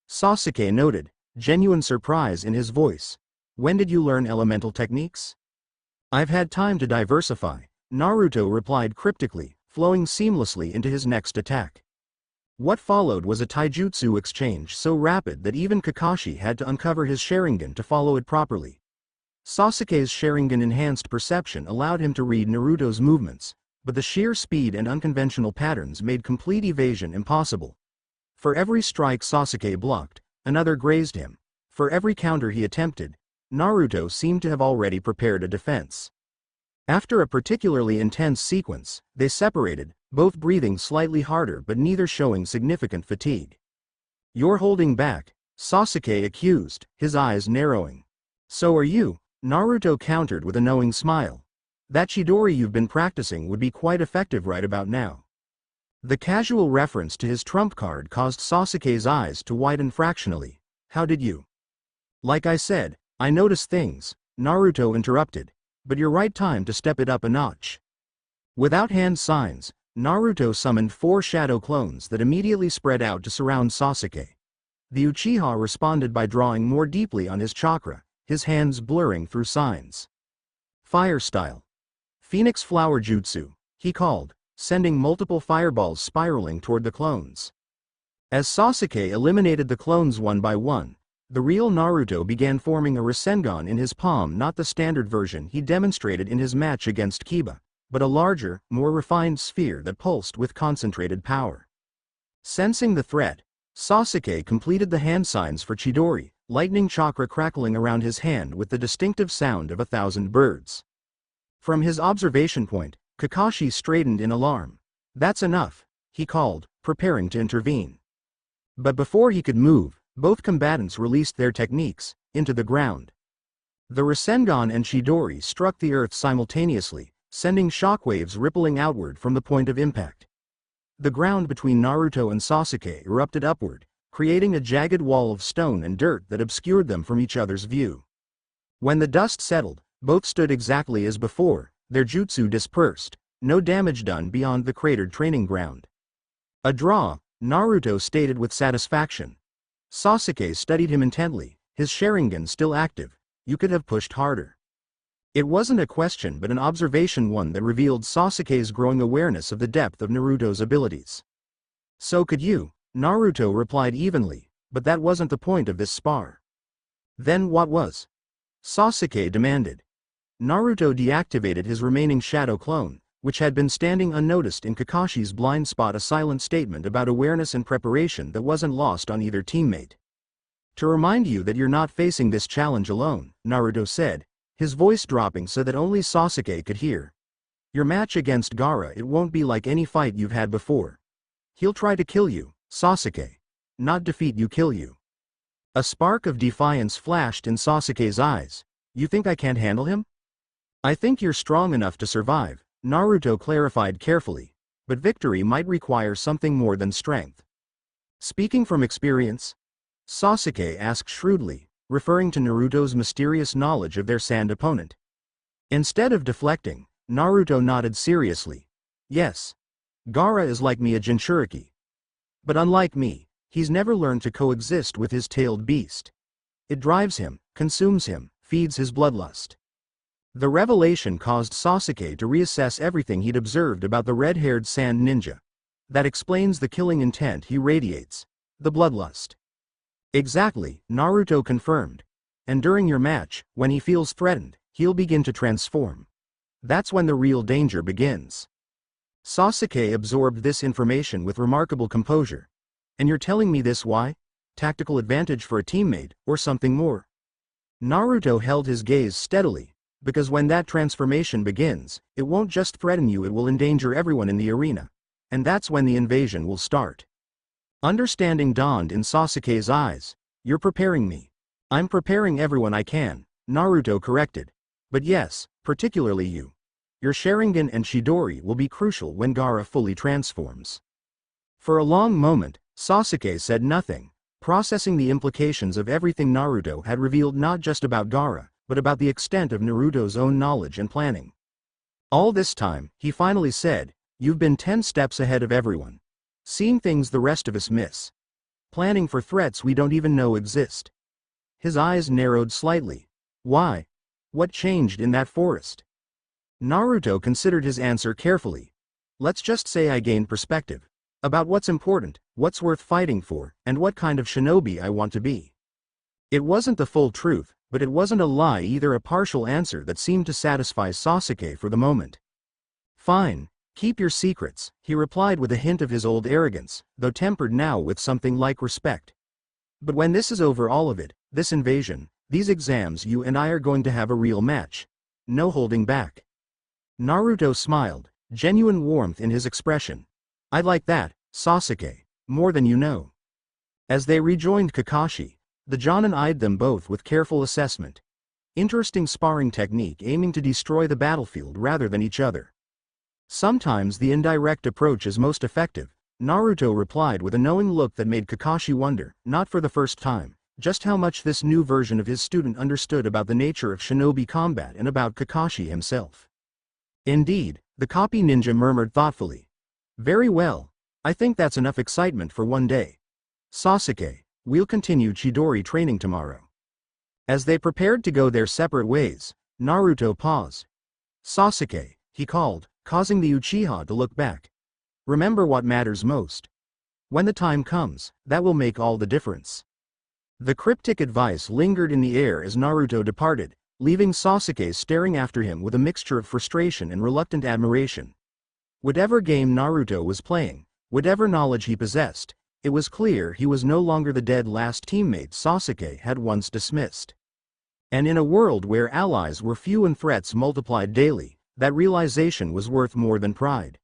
Speaker 1: Sasuke noted, genuine surprise in his voice. When did you learn elemental techniques? I've had time to diversify, Naruto replied cryptically, flowing seamlessly into his next attack. What followed was a taijutsu exchange so rapid that even Kakashi had to uncover his Sharingan to follow it properly. Sasuke's Sharingan enhanced perception allowed him to read Naruto's movements, but the sheer speed and unconventional patterns made complete evasion impossible. For every strike Sasuke blocked, another grazed him. For every counter he attempted, Naruto seemed to have already prepared a defense. After a particularly intense sequence, they separated, both breathing slightly harder but neither showing significant fatigue. You're holding back, Sasuke accused, his eyes narrowing. So are you, Naruto countered with a knowing smile. That Chidori you've been practicing would be quite effective right about now. The casual reference to his trump card caused Sasuke's eyes to widen fractionally. How did you? Like I said, I noticed things, Naruto interrupted, but you're right time to step it up a notch. Without hand signs, Naruto summoned 4 shadow clones that immediately spread out to surround Sasuke. The Uchiha responded by drawing more deeply on his chakra, his hands blurring through signs. Fire style. Phoenix flower jutsu, he called, sending multiple fireballs spiraling toward the clones. As Sasuke eliminated the clones one by one, the real Naruto began forming a Rasengan in his palm, not the standard version he demonstrated in his match against Kiba, but a larger, more refined sphere that pulsed with concentrated power. Sensing the threat, Sasuke completed the hand signs for Chidori, lightning chakra crackling around his hand with the distinctive sound of 1,000 birds. From his observation point, Kakashi straightened in alarm. That's enough, he called, preparing to intervene. But before he could move, both combatants released their techniques, into the ground. The Rasengan and Chidori struck the earth simultaneously, sending shockwaves rippling outward from the point of impact. The ground between Naruto and Sasuke erupted upward, creating a jagged wall of stone and dirt that obscured them from each other's view. When the dust settled, both stood exactly as before, their jutsu dispersed, no damage done beyond the cratered training ground. A draw, Naruto stated with satisfaction. Sasuke studied him intently, his Sharingan still active. You could have pushed harder. It wasn't a question but an observation, one that revealed Sasuke's growing awareness of the depth of Naruto's abilities. So could you, Naruto replied evenly, but that wasn't the point of this spar. Then what was? Sasuke demanded. Naruto deactivated his remaining shadow clone, which had been standing unnoticed in Kakashi's blind spot, a silent statement about awareness and preparation that wasn't lost on either teammate. To remind you that you're not facing this challenge alone, Naruto said, his voice dropping so that only Sasuke could hear. Your match against Gaara, it won't be like any fight you've had before. He'll try to kill you, Sasuke. Not defeat you, kill you. A spark of defiance flashed in Sasuke's eyes. You think I can't handle him? I think you're strong enough to survive, Naruto clarified carefully, but victory might require something more than strength. Speaking from experience? Sasuke asked shrewdly, referring to Naruto's mysterious knowledge of their sand opponent. Instead of deflecting, Naruto nodded seriously. Yes. Gaara is like me, a Jinchuriki. But unlike me, he's never learned to coexist with his tailed beast. It drives him, consumes him, feeds his bloodlust. The revelation caused Sasuke to reassess everything he'd observed about the red-haired sand ninja. That explains the killing intent he radiates. The bloodlust. Exactly, Naruto confirmed. And during your match, when he feels threatened, he'll begin to transform. That's when the real danger begins. Sasuke absorbed this information with remarkable composure. And you're telling me this why? Tactical advantage for a teammate, or something more? Naruto held his gaze steadily, because when that transformation begins, it won't just threaten you, it will endanger everyone in the arena. And that's when the invasion will start. Understanding dawned in Sasuke's eyes. You're preparing me. I'm preparing everyone I can, Naruto corrected. But yes, particularly you. Your Sharingan and Chidori will be crucial when Gaara fully transforms. For a long moment, Sasuke said nothing, processing the implications of everything Naruto had revealed, not just about Gaara, but about the extent of Naruto's own knowledge and planning. All this time, he finally said, "You've been 10 steps ahead of everyone. Seeing things the rest of us miss. Planning for threats we don't even know exist." His eyes narrowed slightly. Why? What changed in that forest? Naruto considered his answer carefully. Let's just say I gained perspective. About what's important, what's worth fighting for, and what kind of shinobi I want to be. It wasn't the full truth, but it wasn't a lie either, a partial answer that seemed to satisfy Sasuke for the moment. Fine, keep your secrets, he replied with a hint of his old arrogance, though tempered now with something like respect. But when this is over, all of it, this invasion, these exams, you and I are going to have a real match. No holding back. Naruto smiled, genuine warmth in his expression. I like that, Sasuke, more than you know. As they rejoined Kakashi, the Jonin eyed them both with careful assessment. Interesting sparring technique, aiming to destroy the battlefield rather than each other. Sometimes the indirect approach is most effective, Naruto replied with a knowing look that made Kakashi wonder, not for the first time, just how much this new version of his student understood about the nature of shinobi combat and about Kakashi himself. Indeed, the copy ninja murmured thoughtfully. Very well. I think that's enough excitement for one day. Sasuke, we'll continue Chidori training tomorrow. As they prepared to go their separate ways, Naruto paused. Sasuke, he called, causing the Uchiha to look back. Remember what matters most. When the time comes, that will make all the difference. The cryptic advice lingered in the air as Naruto departed, leaving Sasuke staring after him with a mixture of frustration and reluctant admiration. Whatever game Naruto was playing, whatever knowledge he possessed, it was clear he was no longer the dead last teammate Sasuke had once dismissed. And in a world where allies were few and threats multiplied daily, that realization was worth more than pride.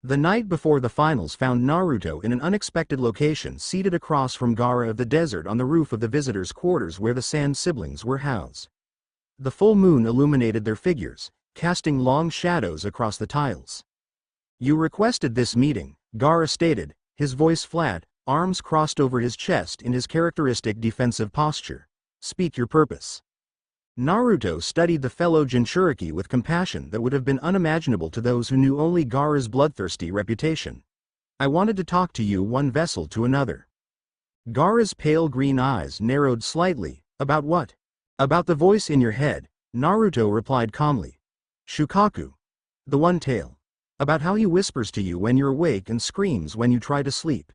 Speaker 1: The night before the finals found Naruto in an unexpected location, seated across from Gaara of the desert on the roof of the visitors' quarters where the Sand siblings were housed. The full moon illuminated their figures, casting long shadows across the tiles. You requested this meeting, Gaara stated, his voice flat, arms crossed over his chest in his characteristic defensive posture. Speak your purpose. Naruto studied the fellow Jinchuriki with compassion that would have been unimaginable to those who knew only Gaara's bloodthirsty reputation. I wanted to talk to you, one vessel to another. Gaara's pale green eyes narrowed slightly. About what? About the voice in your head, Naruto replied calmly. Shukaku. The one tail. About how he whispers to you when you're awake and screams when you try to sleep.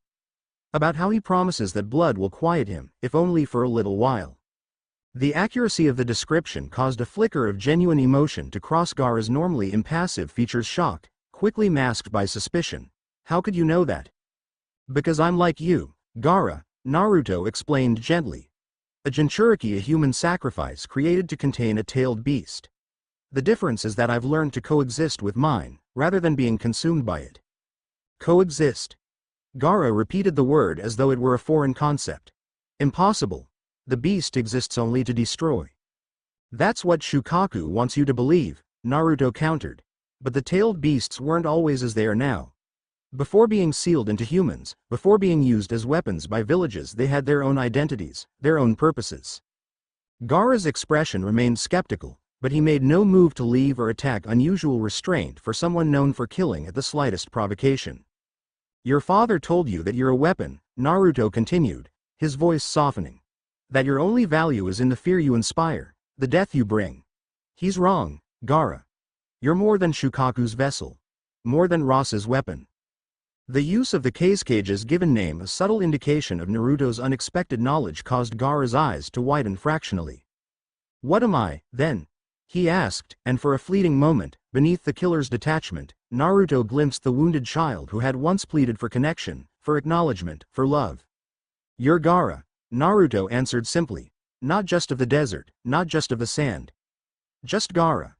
Speaker 1: About how he promises that blood will quiet him, if only for a little while. The accuracy of the description caused a flicker of genuine emotion to cross Gaara's normally impassive features, shocked, quickly masked by suspicion. How could you know that? Because I'm like you, Gaara, Naruto explained gently. A Jinchuriki, a human sacrifice created to contain a tailed beast. The difference is that I've learned to coexist with mine, rather than being consumed by it. Coexist. Gaara repeated the word as though it were a foreign concept. Impossible. The beast exists only to destroy. That's what Shukaku wants you to believe, Naruto countered. But the tailed beasts weren't always as they are now. Before being sealed into humans, before being used as weapons by villages, they had their own identities, their own purposes. Gaara's expression remained skeptical, but he made no move to leave or attack, unusual restraint for someone known for killing at the slightest provocation. Your father told you that you're a weapon, Naruto continued, his voice softening. That your only value is in the fear you inspire, the death you bring. He's wrong, Gaara. You're more than Shukaku's vessel. More than Ross's weapon. The use of the Kazesage's given name, a subtle indication of Naruto's unexpected knowledge, caused Gaara's eyes to widen fractionally. What am I, then? He asked, and for a fleeting moment, beneath the killer's detachment, Naruto glimpsed the wounded child who had once pleaded for connection, for acknowledgement, for love. You're Gaara, Naruto answered simply. Not just of the desert, not just of the sand. Just Gaara.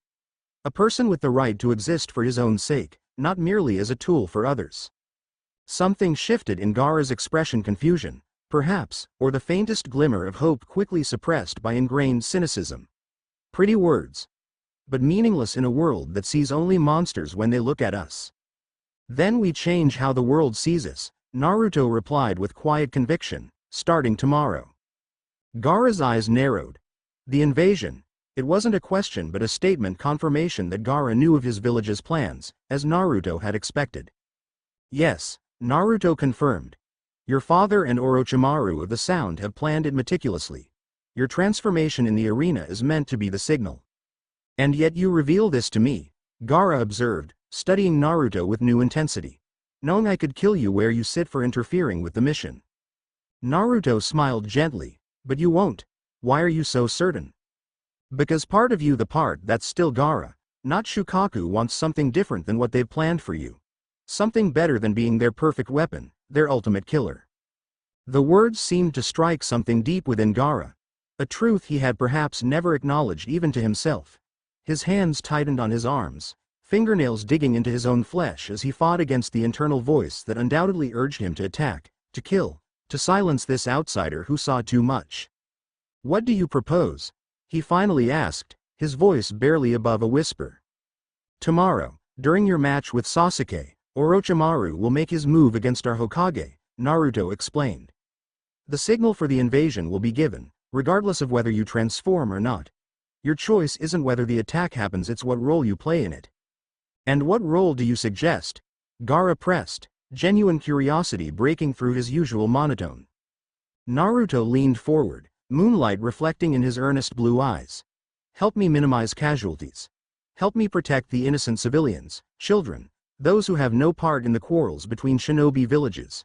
Speaker 1: A person with the right to exist for his own sake, not merely as a tool for others. Something shifted in Gaara's expression, confusion, perhaps, or the faintest glimmer of hope quickly suppressed by ingrained cynicism. Pretty words. But meaningless in a world that sees only monsters when they look at us. Then we change how the world sees us, Naruto replied with quiet conviction, starting tomorrow. Gaara's eyes narrowed. The invasion. It wasn't a question but a statement, confirmation that Gaara knew of his village's plans, as Naruto had expected. Yes, Naruto confirmed. Your father and Orochimaru of the Sound have planned it meticulously. Your transformation in the arena is meant to be the signal. And yet you reveal this to me, Gaara observed, studying Naruto with new intensity. Knowing I could kill you where you sit for interfering with the mission. Naruto smiled gently. But you won't. Why are you so certain? Because part of you, the part that's still Gaara, not Shukaku, wants something different than what they've planned for you. Something better than being their perfect weapon, their ultimate killer. The words seemed to strike something deep within Gaara. A truth he had perhaps never acknowledged even to himself. His hands tightened on his arms, fingernails digging into his own flesh as he fought against the internal voice that undoubtedly urged him to attack, to kill, to silence this outsider who saw too much. What do you propose? He finally asked, his voice barely above a whisper. Tomorrow, during your match with Sasuke, Orochimaru will make his move against our Hokage, Naruto explained. The signal for the invasion will be given, regardless of whether you transform or not. Your choice isn't whether the attack happens, it's what role you play in it. And what role do you suggest? Gaara pressed, genuine curiosity breaking through his usual monotone. Naruto leaned forward, moonlight reflecting in his earnest blue eyes. Help me minimize casualties. Help me protect the innocent civilians, children, those who have no part in the quarrels between shinobi villages.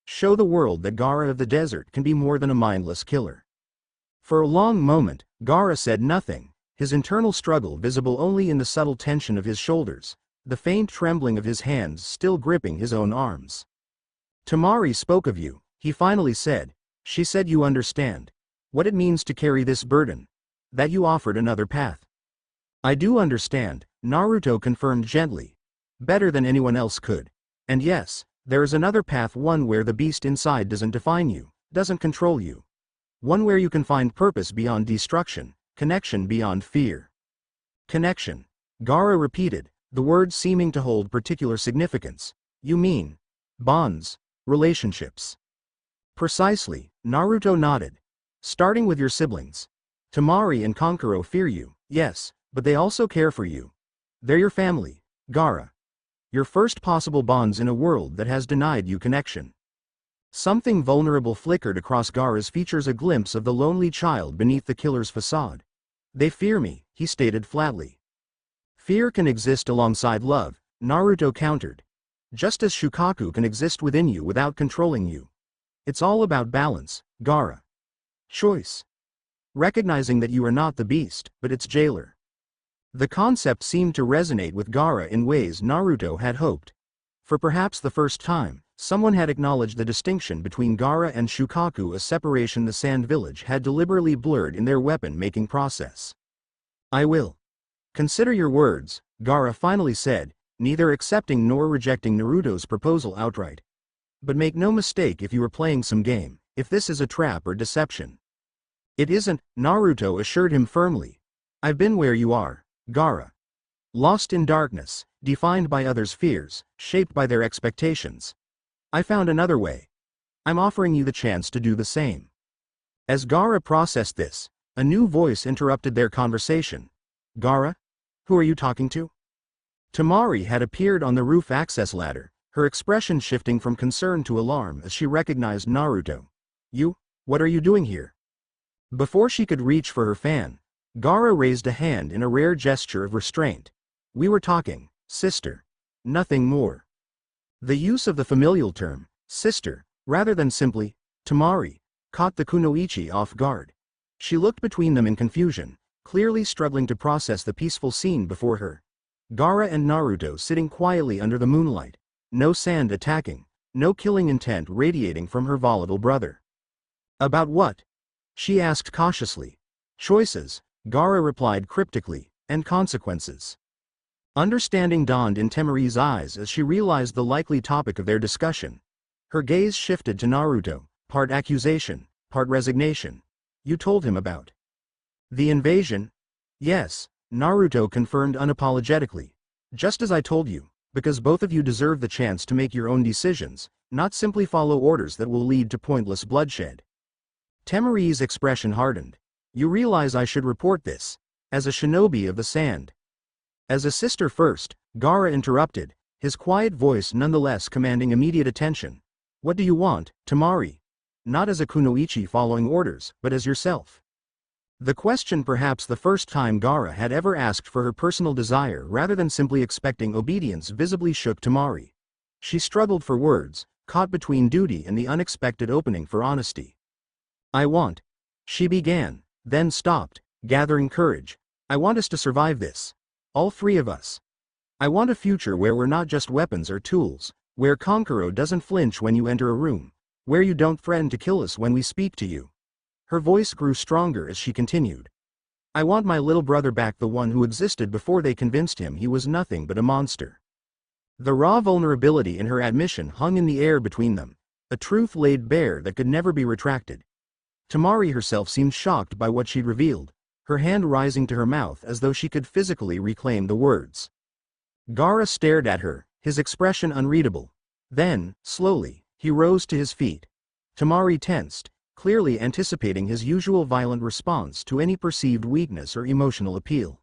Speaker 1: Show the world that Gaara of the desert can be more than a mindless killer. For a long moment, Gaara said nothing, his internal struggle visible only in the subtle tension of his shoulders, the faint trembling of his hands still gripping his own arms. Tamari spoke of you, he finally said. She said you understand what it means to carry this burden, that you offered another path. I do understand, Naruto confirmed gently. Better than anyone else could. And yes, there is another path, one where the beast inside doesn't define you, doesn't control you. One where you can find purpose beyond destruction, connection beyond fear. Connection. Gaara repeated, the word seeming to hold particular significance. You mean bonds, relationships. Precisely, Naruto nodded. Starting with your siblings. Tamari and Kankuro fear you, yes, but they also care for you. They're your family, Gaara. Your first possible bonds in a world that has denied you connection. Something vulnerable flickered across Gaara's features, a glimpse of the lonely child beneath the killer's facade. They fear me, he stated flatly. Fear can exist alongside love, Naruto countered. Just as Shukaku can exist within you without controlling you. It's all about balance, Gaara. Choice. Recognizing that you are not the beast, but its jailer. The concept seemed to resonate with Gaara in ways Naruto had hoped. For perhaps the first time, someone had acknowledged the distinction between Gaara and Shukaku, a separation the Sand Village had deliberately blurred in their weapon-making process. I will consider your words, Gaara finally said, neither accepting nor rejecting Naruto's proposal outright. But make no mistake, if you are playing some game, if this is a trap or deception. It isn't, Naruto assured him firmly. I've been where you are, Gaara. Lost in darkness, defined by others' fears, shaped by their expectations. I found another way. I'm offering you the chance to do the same. As Gaara processed this, a new voice interrupted their conversation. Gaara? Who are you talking to? Tamari had appeared on the roof access ladder, her expression shifting from concern to alarm as she recognized Naruto. You? What are you doing here? Before she could reach for her fan, Gaara raised a hand in a rare gesture of restraint. We were talking, sister. Nothing more. The use of the familial term, sister, rather than simply, Tamari, caught the kunoichi off guard. She looked between them in confusion, clearly struggling to process the peaceful scene before her. Gaara and Naruto sitting quietly under the moonlight, no sand attacking, no killing intent radiating from her volatile brother. About what? She asked cautiously. Choices, Gaara replied cryptically, and consequences. Understanding dawned in Temari's eyes as she realized the likely topic of their discussion. Her gaze shifted to Naruto, part accusation, part resignation. You told him about the invasion? Yes, Naruto confirmed unapologetically. Just as I told you, because both of you deserve the chance to make your own decisions, not simply follow orders that will lead to pointless bloodshed. Temari's expression hardened. You realize I should report this, as a shinobi of the sand. As a sister first, Gaara interrupted, his quiet voice nonetheless commanding immediate attention. What do you want, Temari? Not as a kunoichi following orders, but as yourself. The question, perhaps the first time Gaara had ever asked for her personal desire rather than simply expecting obedience, visibly shook Temari. She struggled for words, caught between duty and the unexpected opening for honesty. I want. She began, then stopped, gathering courage. I want us to survive this. All three of us. I want a future where we're not just weapons or tools, where Kankuro doesn't flinch when you enter a room, where you don't threaten to kill us when we speak to you. Her voice grew stronger as she continued. I want my little brother back, the one who existed before they convinced him he was nothing but a monster. The raw vulnerability in her admission hung in the air between them, a truth laid bare that could never be retracted. Temari herself seemed shocked by what she'd revealed, her hand rising to her mouth as though she could physically reclaim the words. Gaara stared at her, his expression unreadable. Then, slowly, he rose to his feet. Temari tensed, clearly anticipating his usual violent response to any perceived weakness or emotional appeal.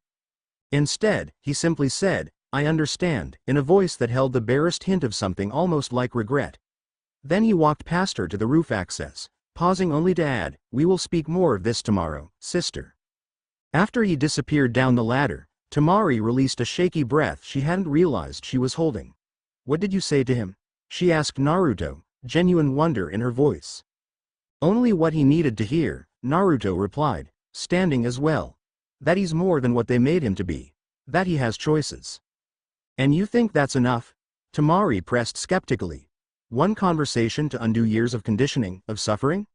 Speaker 1: Instead, he simply said, I understand, in a voice that held the barest hint of something almost like regret. Then he walked past her to the roof access, pausing only to add, we will speak more of this tomorrow, sister. After he disappeared down the ladder, Temari released a shaky breath she hadn't realized she was holding. What did you say to him? She asked Naruto, genuine wonder in her voice. Only what he needed to hear, Naruto replied, standing as well. That he's more than what they made him to be. That he has choices. And you think that's enough? Temari pressed skeptically. One conversation to undo years of conditioning, of suffering?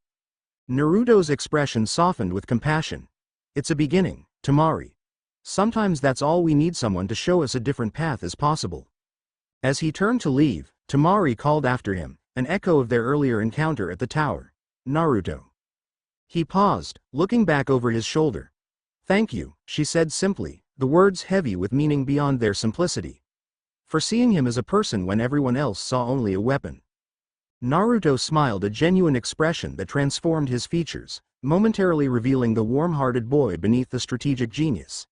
Speaker 1: Naruto's expression softened with compassion. It's a beginning, Temari. Sometimes that's all we need, someone to show us a different path is possible. As he turned to leave, Temari called after him, an echo of their earlier encounter at the tower. Naruto. He paused, looking back over his shoulder. Thank you, she said simply, the words heavy with meaning beyond their simplicity. For seeing him as a person when everyone else saw only a weapon. Naruto smiled, a genuine expression that transformed his features, momentarily revealing the warm-hearted boy beneath the strategic genius.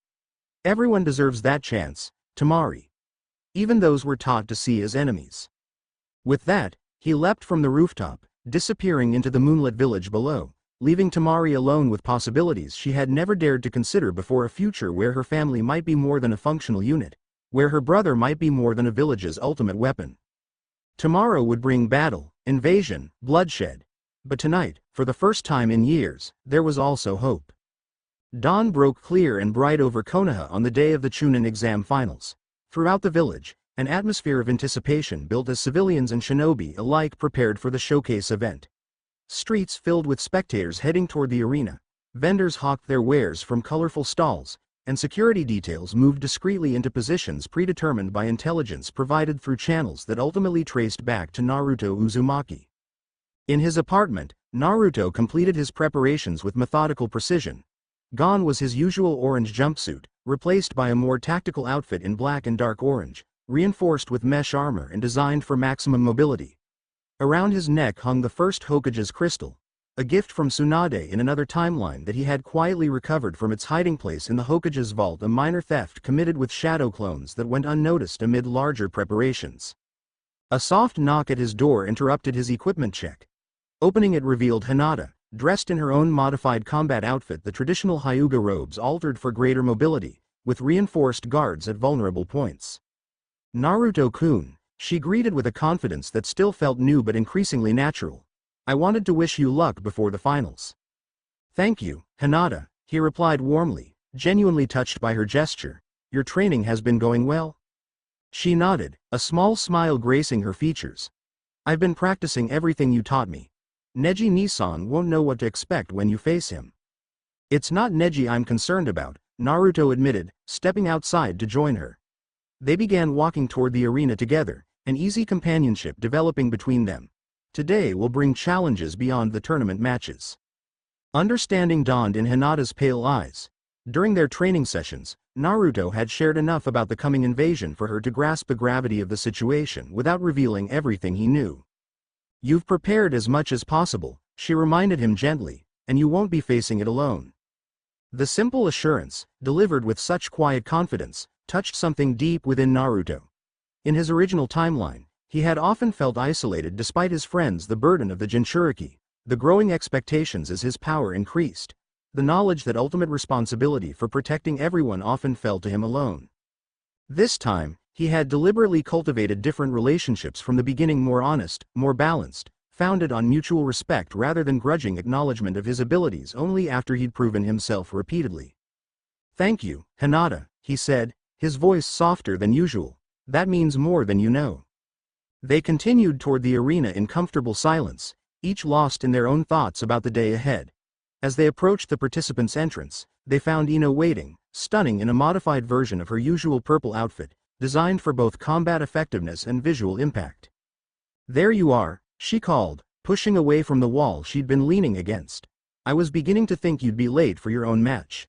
Speaker 1: Everyone deserves that chance, Temari. Even those we're taught to see as enemies. With that, he leapt from the rooftop, disappearing into the moonlit village below, leaving Temari alone with possibilities she had never dared to consider before, a future where her family might be more than a functional unit, where her brother might be more than a village's ultimate weapon. Tomorrow would bring battle, invasion, bloodshed. But tonight, for the first time in years, there was also hope. Dawn broke clear and bright over Konoha on the day of the chunnin exam finals. Throughout the village, an atmosphere of anticipation built as civilians and shinobi alike prepared for the showcase event. Streets filled with spectators heading toward the arena, vendors hawked their wares from colorful stalls, and security details moved discreetly into positions predetermined by intelligence provided through channels that ultimately traced back to Naruto Uzumaki. In his apartment, Naruto completed his preparations with methodical precision. Gone was his usual orange jumpsuit, replaced by a more tactical outfit in black and dark orange, reinforced with mesh armor and designed for maximum mobility. Around his neck hung the first Hokage's crystal, a gift from Tsunade in another timeline that he had quietly recovered from its hiding place in the Hokage's vault, a minor theft committed with shadow clones that went unnoticed amid larger preparations. A soft knock at his door interrupted his equipment check. Opening it revealed Hinata, dressed in her own modified combat outfit, the traditional Hyuga robes altered for greater mobility, with reinforced guards at vulnerable points. Naruto-kun, she greeted with a confidence that still felt new but increasingly natural. I wanted to wish you luck before the finals. Thank you, Hinata, he replied warmly, genuinely touched by her gesture. "Your training has been going well?" She nodded, a small smile gracing her features. "I've been practicing everything you taught me. Neji-Nisan won't know what to expect when you face him." "It's not Neji I'm concerned about," Naruto admitted, stepping outside to join her. They began walking toward the arena together, an easy companionship developing between them. Today will bring challenges beyond the tournament matches. Understanding dawned in Hinata's pale eyes. During their training sessions, Naruto had shared enough about the coming invasion for her to grasp the gravity of the situation without revealing everything he knew. "You've prepared as much as possible," she reminded him gently, "and you won't be facing it alone." The simple assurance, delivered with such quiet confidence, touched something deep within Naruto. In his original timeline, he had often felt isolated despite his friends, the burden of the Jinchuriki, the growing expectations as his power increased, the knowledge that ultimate responsibility for protecting everyone often fell to him alone. This time, he had deliberately cultivated different relationships from the beginning, more honest, more balanced, founded on mutual respect rather than grudging acknowledgement of his abilities only after he'd proven himself repeatedly. "Thank you, Hinata," he said, his voice softer than usual. "That means more than you know." They continued toward the arena in comfortable silence, each lost in their own thoughts about the day ahead. As they approached the participants' entrance, they found Ino waiting, stunning in a modified version of her usual purple outfit, designed for both combat effectiveness and visual impact. "There you are," she called, pushing away from the wall she'd been leaning against. "I was beginning to think you'd be late for your own match."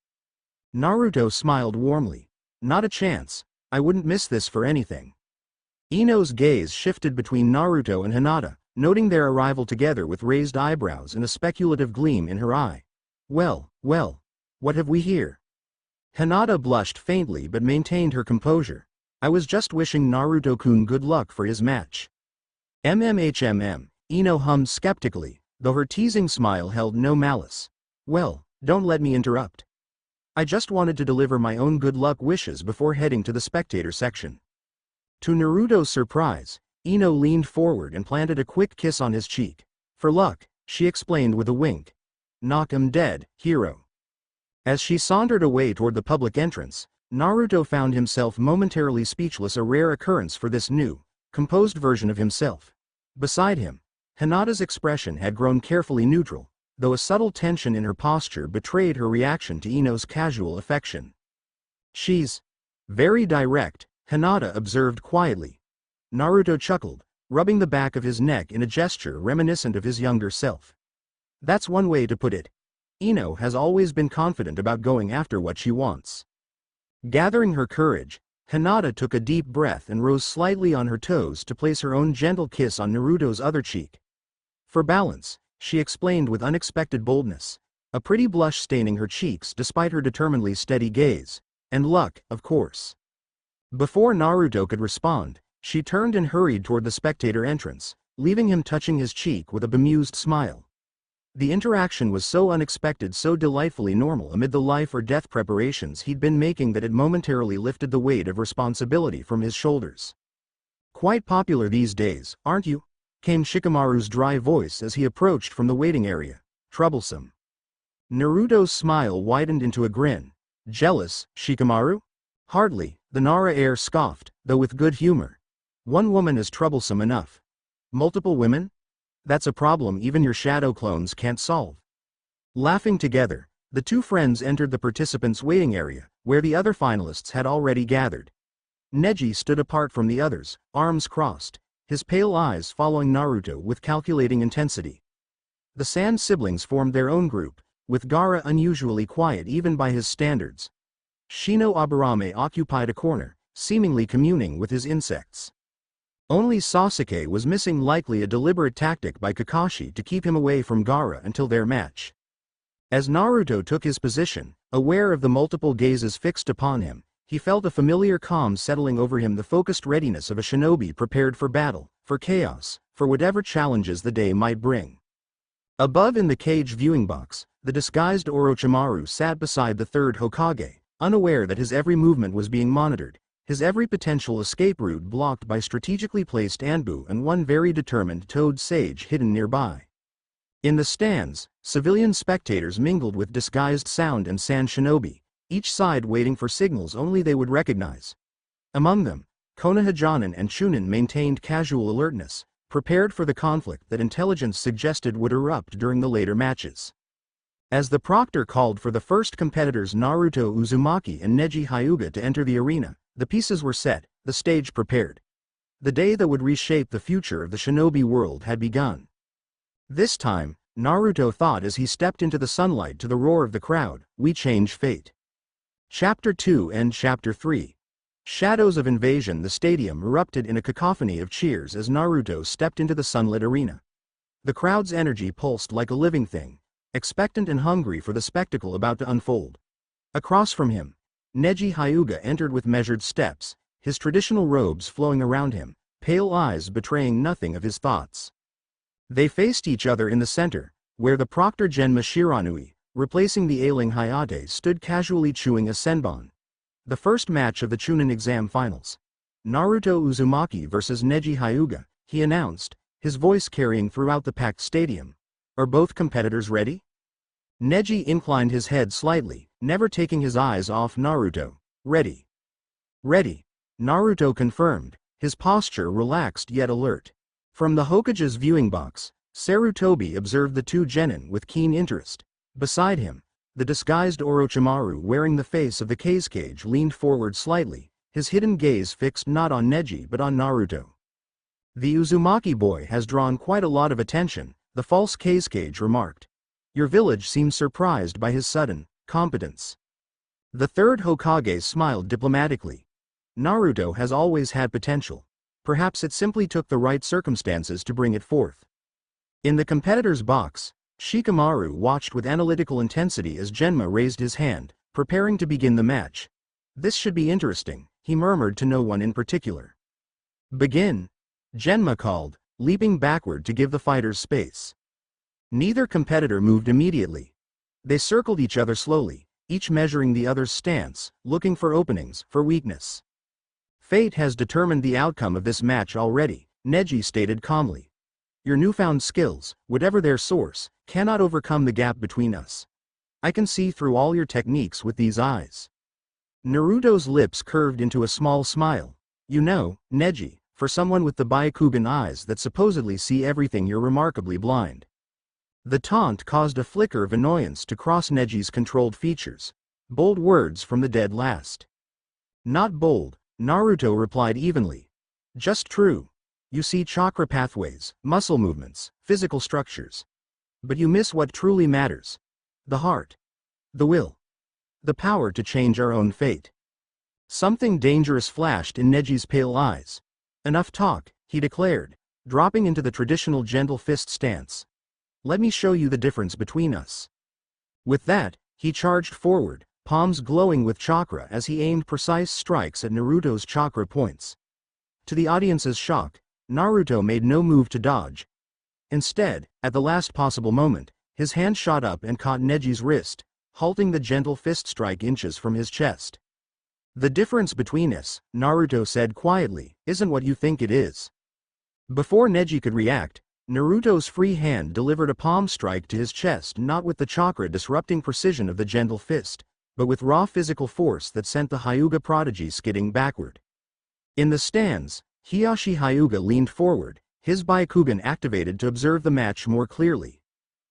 Speaker 1: Naruto smiled warmly. "Not a chance, I wouldn't miss this for anything." Ino's gaze shifted between Naruto and Hinata, noting their arrival together with raised eyebrows and a speculative gleam in her eye. Well, what have we here?" Hinata blushed faintly but maintained her composure. "I was just wishing Naruto-kun good luck for his match." Ino hummed skeptically, though her teasing smile held no malice. "Well, don't let me interrupt. I just wanted to deliver my own good luck wishes before heading to the spectator section." To Naruto's surprise, Ino leaned forward and planted a quick kiss on his cheek. "For luck," she explained with a wink. "Knock 'em dead, hero." As she sauntered away toward the public entrance, Naruto found himself momentarily speechless, a rare occurrence for this new, composed version of himself. Beside him, Hinata's expression had grown carefully neutral, though a subtle tension in her posture betrayed her reaction to Ino's casual affection. "She's very direct," Hinata observed quietly. Naruto chuckled, rubbing the back of his neck in a gesture reminiscent of his younger self. "That's one way to put it. Ino has always been confident about going after what she wants." Gathering her courage, Hinata took a deep breath and rose slightly on her toes to place her own gentle kiss on Naruto's other cheek. "For balance," she explained with unexpected boldness, a pretty blush staining her cheeks despite her determinedly steady gaze. "And luck, of course." Before Naruto could respond, she turned and hurried toward the spectator entrance, leaving him touching his cheek with a bemused smile. The interaction was so unexpected, so delightfully normal amid the life or death preparations he'd been making, that it momentarily lifted the weight of responsibility from his shoulders. "Quite popular these days, aren't you?" came Shikamaru's dry voice as he approached from the waiting area. "Troublesome." Naruto's smile widened into a grin. "Jealous, Shikamaru?" "Hardly," the Nara heir scoffed, though with good humor. "One woman is troublesome enough. Multiple women? That's a problem even your shadow clones can't solve." Laughing together, the two friends entered the participants' waiting area, where the other finalists had already gathered. Neji stood apart from the others, arms crossed, his pale eyes following Naruto with calculating intensity. The Sand siblings formed their own group, with Gaara unusually quiet even by his standards. Shino Aburame occupied a corner, seemingly communing with his insects. Only Sasuke was missing, likely a deliberate tactic by Kakashi to keep him away from Gaara until their match. As Naruto took his position, aware of the multiple gazes fixed upon him, he felt a familiar calm settling over him, the focused readiness of a shinobi prepared for battle, for chaos, for whatever challenges the day might bring. Above in the cage viewing box, the disguised Orochimaru sat beside the third Hokage, unaware that his every movement was being monitored, his every potential escape route blocked by strategically placed Anbu and one very determined Toad Sage hidden nearby. In the stands, civilian spectators mingled with disguised Sound and Sand shinobi, each side waiting for signals only they would recognize. Among them, Konoha and Chunnin maintained casual alertness, prepared for the conflict that intelligence suggested would erupt during the later matches. As the proctor called for the first competitors Naruto Uzumaki and Neji Hyuga to enter the arena, the pieces were set, the stage prepared. The day that would reshape the future of the shinobi world had begun. This time, Naruto thought as he stepped into the sunlight to the roar of the crowd, "We change fate." Chapter 2 and Chapter 3. Shadows of Invasion. The stadium erupted in a cacophony of cheers as Naruto stepped into the sunlit arena. The crowd's energy pulsed like a living thing, expectant and hungry for the spectacle about to unfold. Across from him, Neji Hyuga entered with measured steps, his traditional robes flowing around him, pale eyes betraying nothing of his thoughts. They faced each other in the center, where the proctor Genma Shiranui, replacing the ailing Hayate, stood casually chewing a senbon. The first match of the Chunin exam finals. Naruto Uzumaki versus Neji Hyuga, he announced, his voice carrying throughout the packed stadium. Are both competitors ready? Neji inclined his head slightly, never taking his eyes off Naruto. Ready. Ready. Naruto confirmed, his posture relaxed yet alert. From the Hokage's viewing box, Sarutobi observed the two genin with keen interest. Beside him, the disguised Orochimaru wearing the face of the Kazekage leaned forward slightly, his hidden gaze fixed not on Neji but on Naruto. The Uzumaki boy has drawn quite a lot of attention, the false Kazekage remarked. Your village seems surprised by his sudden competence. The third Hokage smiled diplomatically. Naruto has always had potential. Perhaps it simply took the right circumstances to bring it forth. In the competitor's box, Shikamaru watched with analytical intensity as Genma raised his hand, preparing to begin the match. This should be interesting, he murmured to no one in particular. Begin, Genma called, leaping backward to give the fighters space. Neither competitor moved immediately. They circled each other slowly, each measuring the other's stance, looking for openings, for weakness. Fate has determined the outcome of this match already, Neji stated calmly. Your newfound skills, whatever their source, cannot overcome the gap between us. I can see through all your techniques with these eyes. Naruto's lips curved into a small smile. You know, Neji, for someone with the Byakugan eyes that supposedly see everything, you're remarkably blind. The taunt caused a flicker of annoyance to cross Neji's controlled features. Bold words from the dead last. Not bold, Naruto replied evenly. Just true. You see chakra pathways, muscle movements, physical structures. But you miss what truly matters. The heart. The will. The power to change our own fate. Something dangerous flashed in Neji's pale eyes. Enough talk, he declared, dropping into the traditional gentle fist stance. Let me show you the difference between us. With that, he charged forward, palms glowing with chakra as he aimed precise strikes at Naruto's chakra points. To the audience's shock, Naruto made no move to dodge. Instead, at the last possible moment, his hand shot up and caught Neji's wrist, halting the gentle fist strike inches from his chest. The difference between us, Naruto said quietly, isn't what you think it is. Before Neji could react, Naruto's free hand delivered a palm strike to his chest, not with the chakra-disrupting precision of the gentle fist, but with raw physical force that sent the Hyuga prodigy skidding backward. In the stands, Hiyashi Hyuga leaned forward, his Byakugan activated to observe the match more clearly.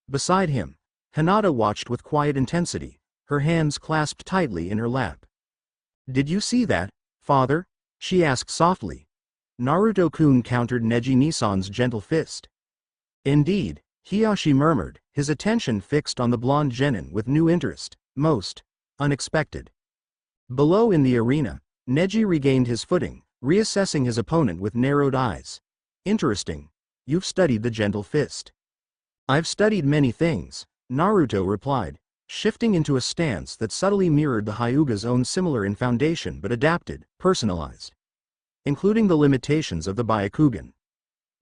Speaker 1: Beside him, Hinata watched with quiet intensity, her hands clasped tightly in her lap. Did you see that, father? She asked softly. Naruto-kun countered Neji Nisan's gentle fist. Indeed, Hiyashi murmured, his attention fixed on the blonde genin with new interest, most unexpected. Below in the arena, Neji regained his footing, reassessing his opponent with narrowed eyes. Interesting. You've studied the gentle fist. I've studied many things, Naruto replied, shifting into a stance that subtly mirrored the Hyuga's own, similar in foundation but adapted, personalized. Including the limitations of the Byakugan.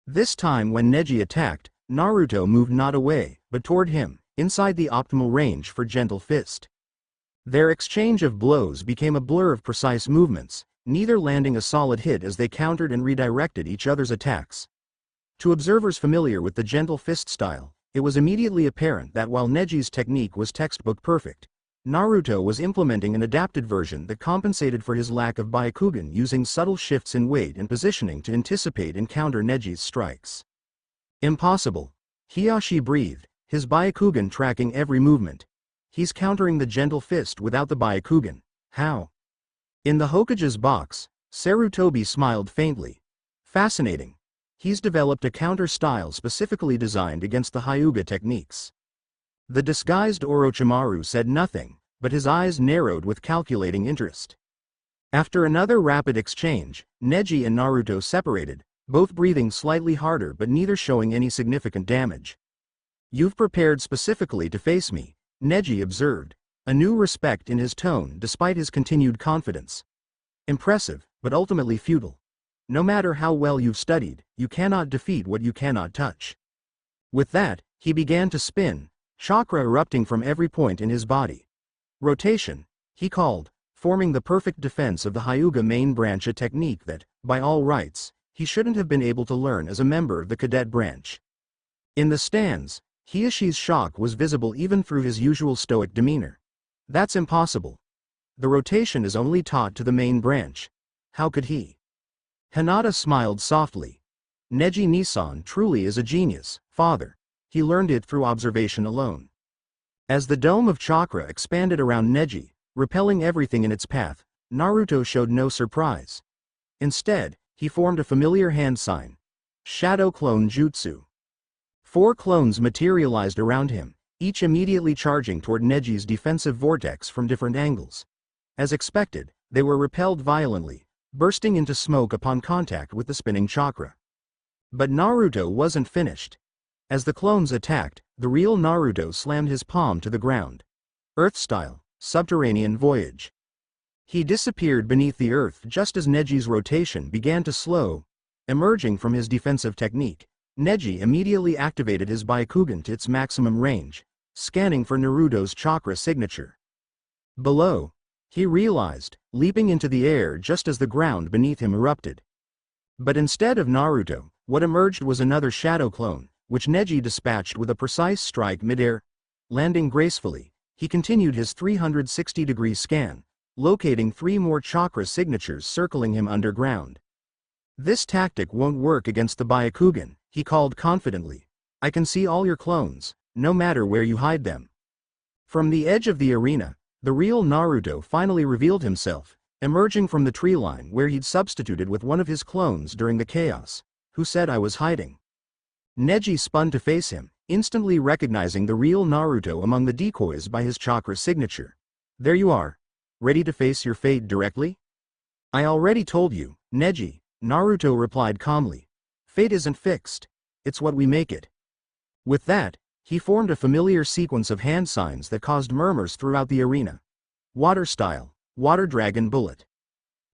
Speaker 1: This time when Neji attacked, Naruto moved not away, but toward him, inside the optimal range for gentle fist. Their exchange of blows became a blur of precise movements, neither landing a solid hit as they countered and redirected each other's attacks. To observers familiar with the gentle fist style, it was immediately apparent that while Neji's technique was textbook perfect, Naruto was implementing an adapted version that compensated for his lack of Byakugan, using subtle shifts in weight and positioning to anticipate and counter Neji's strikes. Impossible. Hiyashi breathed, his Byakugan tracking every movement. He's countering the gentle fist without the Byakugan. How? In the Hokage's box, Sarutobi smiled faintly. Fascinating. He's developed a counter style specifically designed against the Hyuga techniques. The disguised Orochimaru said nothing, but his eyes narrowed with calculating interest. After another rapid exchange, Neji and Naruto separated, both breathing slightly harder but neither showing any significant damage. You've prepared specifically to face me, Neji observed, a new respect in his tone despite his continued confidence. Impressive, but ultimately futile. No matter how well you've studied, you cannot defeat what you cannot touch. With that, he began to spin, chakra erupting from every point in his body. Rotation, he called, forming the perfect defense of the Hyuga main branch, a technique that, by all rights, he shouldn't have been able to learn as a member of the cadet branch. In the stands, Hiyashi's shock was visible even through his usual stoic demeanor. That's impossible. The rotation is only taught to the main branch. How could he? Hinata smiled softly. Neji Nisan truly is a genius, father. He learned it through observation alone. As the dome of chakra expanded around Neji, repelling everything in its path, Naruto showed no surprise. Instead, he formed a familiar hand sign. Shadow Clone Jutsu. 4 clones materialized around him, each immediately charging toward Neji's defensive vortex from different angles. As expected, they were repelled violently, bursting into smoke upon contact with the spinning chakra. But Naruto wasn't finished. As the clones attacked, the real Naruto slammed his palm to the ground. Earth-style, subterranean voyage. He disappeared beneath the earth just as Neji's rotation began to slow. Emerging from his defensive technique, Neji immediately activated his Byakugan to its maximum range, scanning for Naruto's chakra signature. Below, he realized, leaping into the air just as the ground beneath him erupted. But instead of Naruto, what emerged was another shadow clone, which Neji dispatched with a precise strike midair. Landing gracefully, he continued his 360-degree scan, locating 3 more chakra signatures circling him underground. This tactic won't work against the Byakugan, he called confidently. I can see all your clones, no matter where you hide them. From the edge of the arena, the real Naruto finally revealed himself, emerging from the tree line where he'd substituted with one of his clones during the chaos. Who said I was hiding? Neji spun to face him, instantly recognizing the real Naruto among the decoys by his chakra signature. There you are. Ready to face your fate directly? I already told you, Neji, Naruto replied calmly. Fate isn't fixed. It's what we make it. With that, he formed a familiar sequence of hand signs that caused murmurs throughout the arena. Water style, water dragon bullet.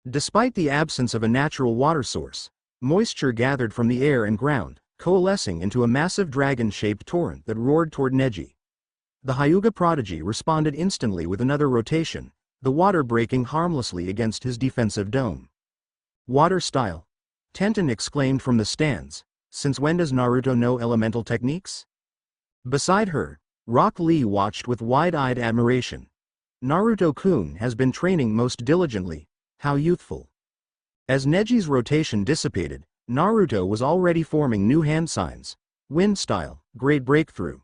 Speaker 1: Despite the absence of a natural water source, moisture gathered from the air and ground, coalescing into a massive dragon-shaped torrent that roared toward Neji. The Hyuga prodigy responded instantly with another rotation, the water breaking harmlessly against his defensive dome. Water style. Tenten exclaimed from the stands. Since when does Naruto know elemental techniques? Beside her, Rock Lee watched with wide-eyed admiration. Naruto-kun has been training most diligently. How youthful. As Neji's rotation dissipated, Naruto was already forming new hand signs. Wind style, great breakthrough.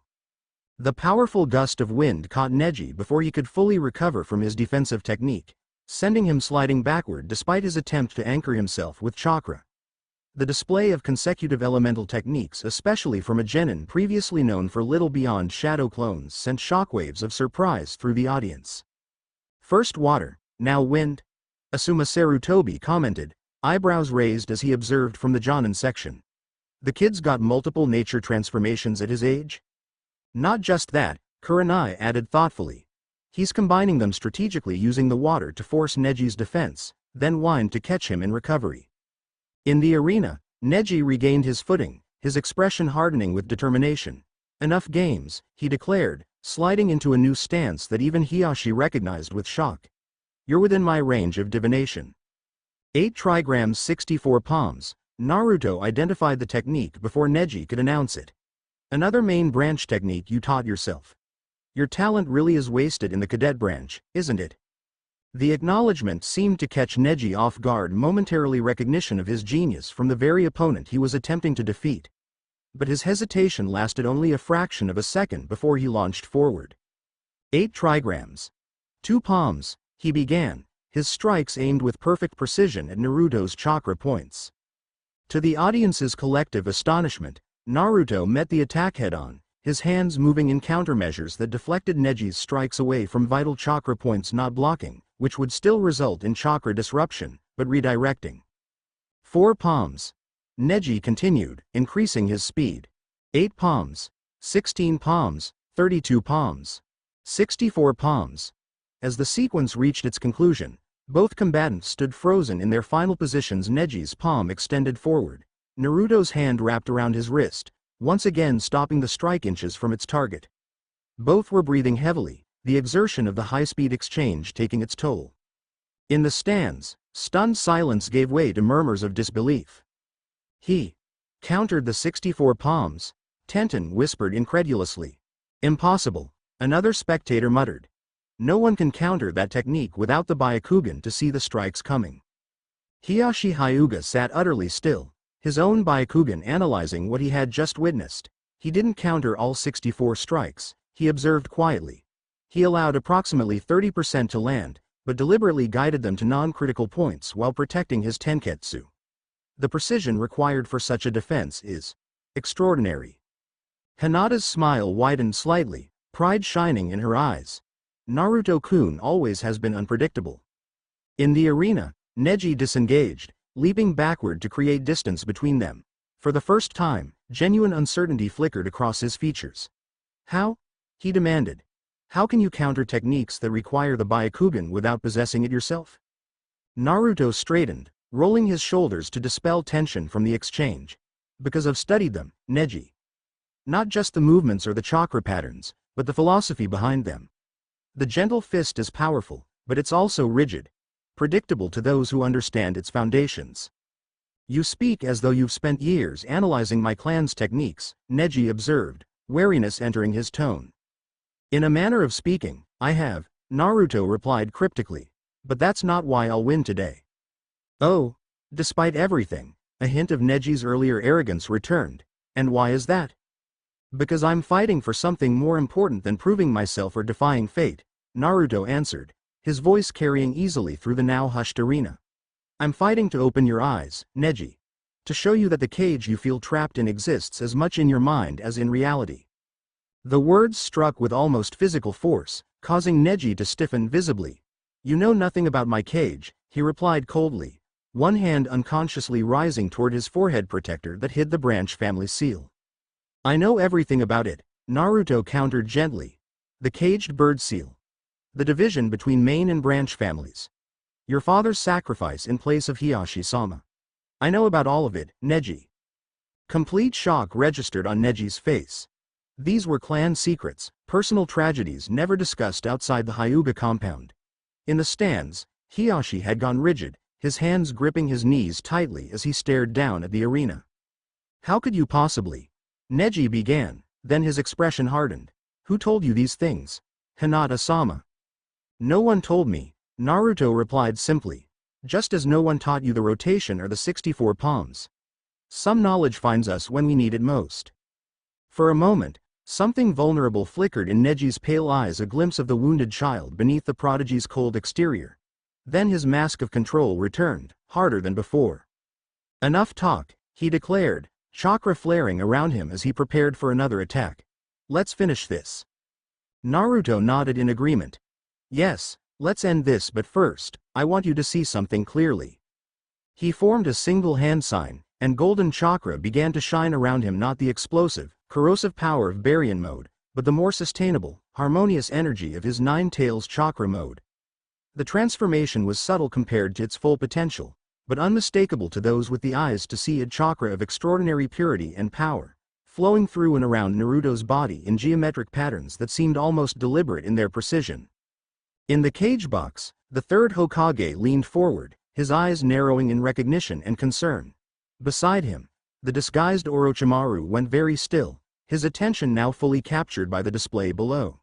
Speaker 1: The powerful gust of wind caught Neji before he could fully recover from his defensive technique, sending him sliding backward despite his attempt to anchor himself with chakra. The display of consecutive elemental techniques, especially from a genin previously known for little beyond shadow clones, sent shockwaves of surprise through the audience. First water, now wind? Asuma Sarutobi commented, eyebrows raised as he observed from the Jonin section. The kid's got multiple nature transformations at his age? Not just that, Kurenai added thoughtfully. He's combining them strategically, using the water to force Neji's defense, then wind to catch him in recovery. In the arena, Neji regained his footing, his expression hardening with determination. Enough games, he declared, sliding into a new stance that even Hiyashi recognized with shock. You're within my range of divination. 8 trigrams 64 palms. Naruto identified the technique before Neji could announce it. Another main branch technique you taught yourself. Your talent really is wasted in the cadet branch, isn't it? The acknowledgement seemed to catch Neji off guard, momentarily recognition of his genius from the very opponent he was attempting to defeat. But his hesitation lasted only a fraction of a second before he launched forward. 8 trigrams. 2 palms, he began, his strikes aimed with perfect precision at Naruto's chakra points. To the audience's collective astonishment, Naruto met the attack head-on, his hands moving in countermeasures that deflected Neji's strikes away from vital chakra points, not blocking, which would still result in chakra disruption, but redirecting. 4 palms. Neji continued, increasing his speed. 8 palms. 16 palms. 32 palms. 64 palms. As the sequence reached its conclusion, both combatants stood frozen in their final positions. Neji's palm extended forward. Naruto's hand wrapped around his wrist, once again stopping the strike inches from its target. Both were breathing heavily, the exertion of the high-speed exchange taking its toll. In the stands, stunned silence gave way to murmurs of disbelief. He countered the 64 palms, Tenten whispered incredulously. Impossible, another spectator muttered. No one can counter that technique without the Byakugan to see the strikes coming. Hiyashi Hyuga sat utterly still, his own Byakugan analyzing what he had just witnessed. He didn't counter all 64 strikes, he observed quietly. He allowed approximately 30% to land, but deliberately guided them to non-critical points while protecting his tenketsu. The precision required for such a defense is extraordinary. Hinata's smile widened slightly, pride shining in her eyes. Naruto-kun always has been unpredictable. In the arena, Neji disengaged, leaping backward to create distance between them. For the first time, genuine uncertainty flickered across his features. How? He demanded. How can you counter techniques that require the Byakugan without possessing it yourself? Naruto straightened, rolling his shoulders to dispel tension from the exchange. Because I've studied them, Neji. Not just the movements or the chakra patterns, but the philosophy behind them. The gentle fist is powerful, but it's also rigid. Predictable to those who understand its foundations. You speak as though you've spent years analyzing my clan's techniques, Neji observed, wariness entering his tone. In a manner of speaking, I have, Naruto replied cryptically, but that's not why I'll win today. Oh, despite everything, a hint of Neji's earlier arrogance returned, and why is that? Because I'm fighting for something more important than proving myself or defying fate, Naruto answered, his voice carrying easily through the now hushed arena. I'm fighting to open your eyes, Neji. To show you that the cage you feel trapped in exists as much in your mind as in reality. The words struck with almost physical force, causing Neji to stiffen visibly. You know nothing about my cage, he replied coldly, one hand unconsciously rising toward his forehead protector that hid the branch family seal. I know everything about it, Naruto countered gently. The caged bird seal. The division between main and branch families. Your father's sacrifice in place of Hiyashi-sama. I know about all of it, Neji. Complete shock registered on Neji's face. These were clan secrets, personal tragedies never discussed outside the Hyuga compound. In the stands, Hiyashi had gone rigid, his hands gripping his knees tightly as he stared down at the arena. How could you possibly? Neji began, then his expression hardened. Who told you these things? Hinata-sama. No one told me, Naruto replied simply. Just as no one taught you the rotation or the 64 palms. Some knowledge finds us when we need it most. For a moment, something vulnerable flickered in Neji's pale eyes, a glimpse of the wounded child beneath the prodigy's cold exterior. Then his mask of control returned, harder than before. Enough talk, he declared, chakra flaring around him as he prepared for another attack. Let's finish this. Naruto nodded in agreement. Yes, let's end this, but first, I want you to see something clearly. He formed a single hand sign, and golden chakra began to shine around him, not the explosive, corrosive power of Baryon mode, but the more sustainable, harmonious energy of his Nine Tails chakra mode. The transformation was subtle compared to its full potential, but unmistakable to those with the eyes to see, a chakra of extraordinary purity and power, flowing through and around Naruto's body in geometric patterns that seemed almost deliberate in their precision. In the cage box, the third Hokage leaned forward, his eyes narrowing in recognition and concern. Beside him, the disguised Orochimaru went very still, his attention now fully captured by the display below.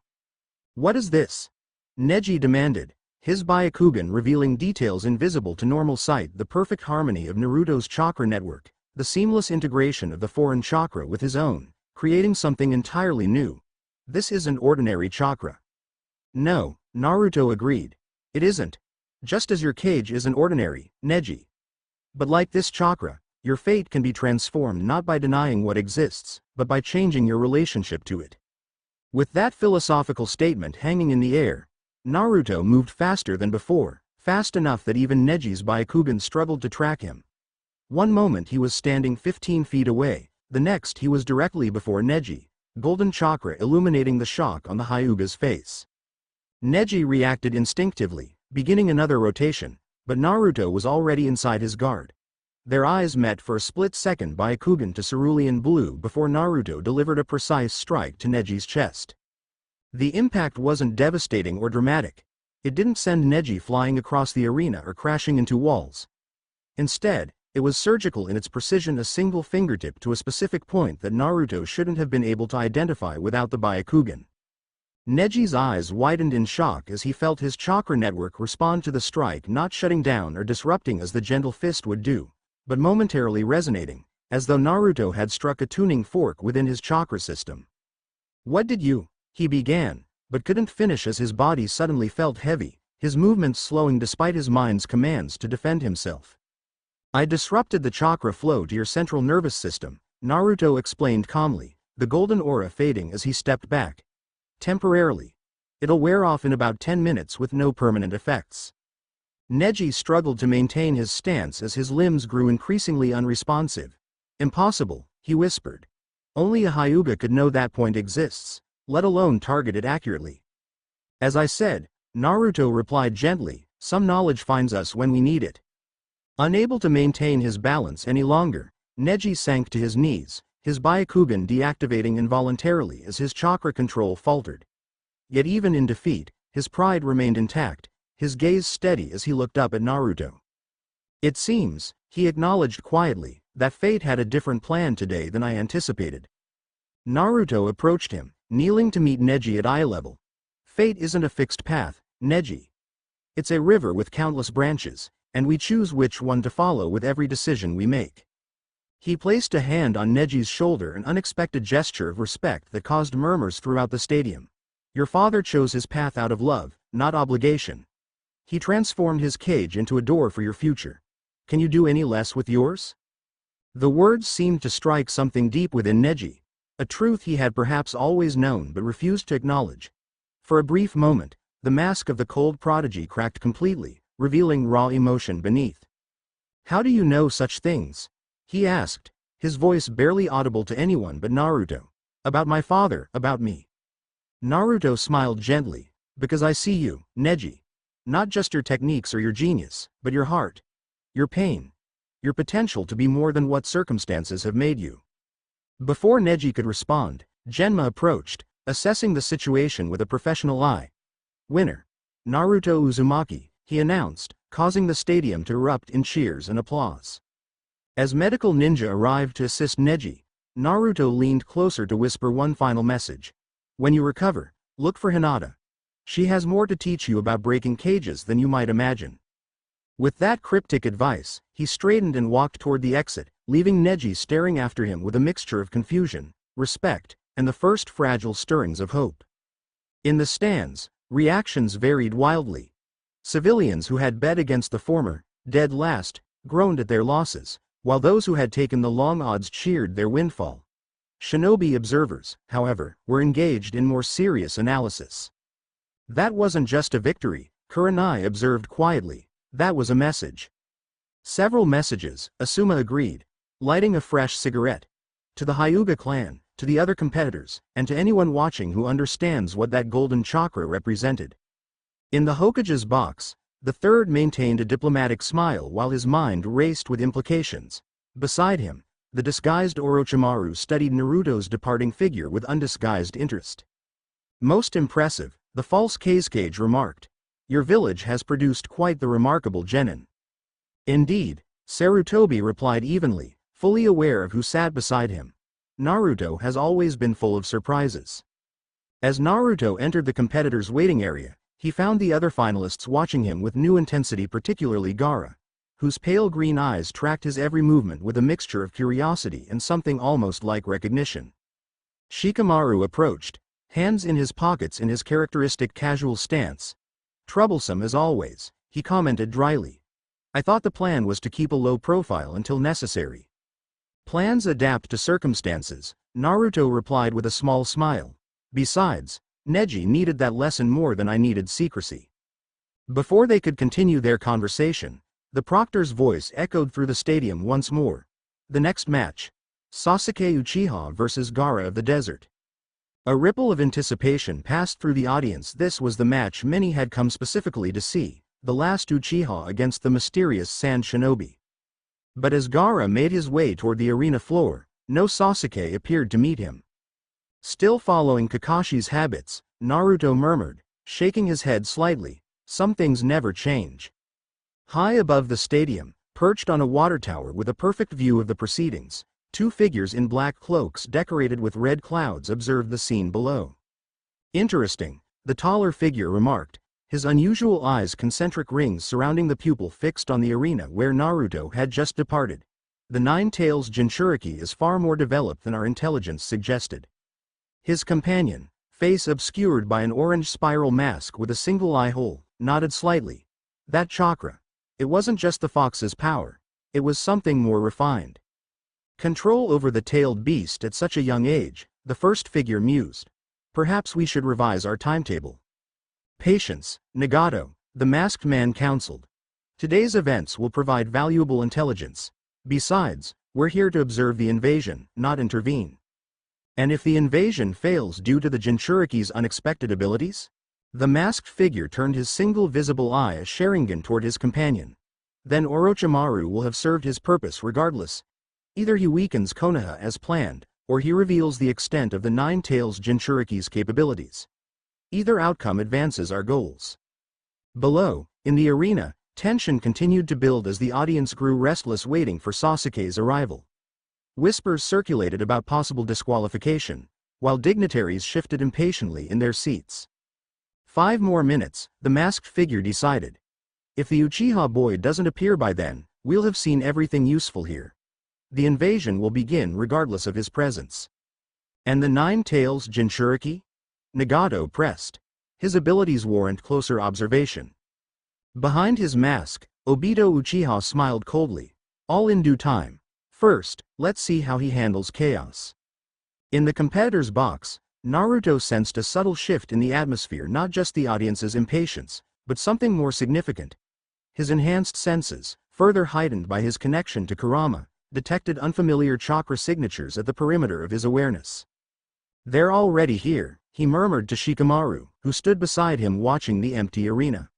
Speaker 1: What is this? Neji demanded, his Byakugan revealing details invisible to normal sight: the perfect harmony of Naruto's chakra network, the seamless integration of the foreign chakra with his own, creating something entirely new. This isn't ordinary chakra. No, Naruto agreed. It isn't. Just as your cage isn't ordinary, Neji. But like this chakra, your fate can be transformed not by denying what exists, but by changing your relationship to it. With that philosophical statement hanging in the air, Naruto moved faster than before, fast enough that even Neji's Byakugan struggled to track him. One moment he was standing 15 feet away, the next he was directly before Neji, golden chakra illuminating the shock on the Hyuga's face. Neji reacted instinctively, beginning another rotation, but Naruto was already inside his guard. Their eyes met for a split second, Byakugan to cerulean blue, before Naruto delivered a precise strike to Neji's chest. The impact wasn't devastating or dramatic. It didn't send Neji flying across the arena or crashing into walls. Instead, it was surgical in its precision, a single fingertip to a specific point that Naruto shouldn't have been able to identify without the Byakugan. Neji's eyes widened in shock as he felt his chakra network respond to the strike, not shutting down or disrupting as the gentle fist would do, but momentarily resonating, as though Naruto had struck a tuning fork within his chakra system. What did you? He began, but couldn't finish as his body suddenly felt heavy, his movements slowing despite his mind's commands to defend himself. I disrupted the chakra flow to your central nervous system, Naruto explained calmly, the golden aura fading as he stepped back. Temporarily. It'll wear off in about 10 minutes with no permanent effects. Neji struggled to maintain his stance as his limbs grew increasingly unresponsive. Impossible, he whispered. Only a Hyuga could know that point exists, let alone target it accurately. As I said, Naruto replied gently, some knowledge finds us when we need it. Unable to maintain his balance any longer, Neji sank to his knees, his Byakugan deactivating involuntarily as his chakra control faltered. Yet even in defeat, his pride remained intact, his gaze steady as he looked up at Naruto. It seems, he acknowledged quietly, that fate had a different plan today than I anticipated. Naruto approached him, kneeling to meet Neji at eye level. Fate isn't a fixed path, Neji. It's a river with countless branches, and we choose which one to follow with every decision we make. He placed a hand on Neji's shoulder, an unexpected gesture of respect that caused murmurs throughout the stadium. Your father chose his path out of love, not obligation. He transformed his cage into a door for your future. Can you do any less with yours? The words seemed to strike something deep within Neji, a truth he had perhaps always known but refused to acknowledge. For a brief moment, the mask of the cold prodigy cracked completely, revealing raw emotion beneath. How do you know such things? He asked, his voice barely audible to anyone but Naruto. About my father, about me. Naruto smiled gently, because I see you, Neji. Not just your techniques or your genius, but your heart. Your pain. Your potential to be more than what circumstances have made you. Before Neji could respond, Genma approached, assessing the situation with a professional eye. Winner. Naruto Uzumaki, he announced, causing the stadium to erupt in cheers and applause. As medical ninja arrived to assist Neji, Naruto leaned closer to whisper one final message. When you recover, look for Hinata. She has more to teach you about breaking cages than you might imagine. With that cryptic advice, he straightened and walked toward the exit, leaving Neji staring after him with a mixture of confusion, respect, and the first fragile stirrings of hope. In the stands, reactions varied wildly. Civilians who had bet against the former, dead last, groaned at their losses, while those who had taken the long odds cheered their windfall. Shinobi observers, however, were engaged in more serious analysis. That wasn't just a victory, Kurenai observed quietly, that was a message. Several messages, Asuma agreed, lighting a fresh cigarette. To the Hyuga clan, to the other competitors, and to anyone watching who understands what that golden chakra represented. In the Hokage's box, the third maintained a diplomatic smile while his mind raced with implications. Beside him, the disguised Orochimaru studied Naruto's departing figure with undisguised interest. Most impressive, the false Kazekage remarked. Your village has produced quite the remarkable genin. Indeed, Sarutobi replied evenly, fully aware of who sat beside him. Naruto has always been full of surprises. As Naruto entered the competitor's waiting area, he found the other finalists watching him with new intensity, particularly Gaara, whose pale green eyes tracked his every movement with a mixture of curiosity and something almost like recognition. Shikamaru approached, hands in his pockets in his characteristic casual stance. "Troublesome as always," he commented dryly. "I thought the plan was to keep a low profile until necessary." "Plans adapt to circumstances," Naruto replied with a small smile. "Besides, Neji needed that lesson more than I needed secrecy." Before they could continue their conversation, the proctor's voice echoed through the stadium once more. "The next match. Sasuke Uchiha vs. Gaara of the Desert." A ripple of anticipation passed through the audience. This was the match many had come specifically to see, the last Uchiha against the mysterious Sand Shinobi. But as Gaara made his way toward the arena floor, no Sasuke appeared to meet him. Still following Kakashi's habits, Naruto murmured, shaking his head slightly, "Some things never change." High above the stadium, perched on a water tower with a perfect view of the proceedings, two figures in black cloaks decorated with red clouds observed the scene below. "Interesting," the taller figure remarked, his unusual eyes concentric rings surrounding the pupil fixed on the arena where Naruto had just departed. "The Nine Tails Jinchuriki is far more developed than our intelligence suggested." His companion, face obscured by an orange spiral mask with a single eye hole, nodded slightly. "That chakra. It wasn't just the fox's power. It was something more refined." "Control over the tailed beast at such a young age," the first figure mused. "Perhaps we should revise our timetable." "Patience, Nagato," the masked man counseled. "Today's events will provide valuable intelligence. Besides, we're here to observe the invasion, not intervene." "And if the invasion fails due to the Jinchuriki's unexpected abilities?" The masked figure turned his single visible eye a Sharingan toward his companion. "Then Orochimaru will have served his purpose regardless. Either he weakens Konoha as planned, or he reveals the extent of the Nine Tails Jinchuriki's capabilities. Either outcome advances our goals." Below, in the arena, tension continued to build as the audience grew restless waiting for Sasuke's arrival. Whispers circulated about possible disqualification, while dignitaries shifted impatiently in their seats. 5 more minutes, the masked figure decided. "If the Uchiha boy doesn't appear by then, we'll have seen everything useful here. The invasion will begin regardless of his presence." "And the Nine Tails Jinchuriki?" Nagato pressed. "His abilities warrant closer observation." Behind his mask, Obito Uchiha smiled coldly. "All in due time. First, let's see how he handles chaos." In the competitor's box, Naruto sensed a subtle shift in the atmosphere, not just the audience's impatience, but something more significant. His enhanced senses, further heightened by his connection to Kurama, detected unfamiliar chakra signatures at the perimeter of his awareness. "They're already here," he murmured to Shikamaru, who stood beside him watching the empty arena.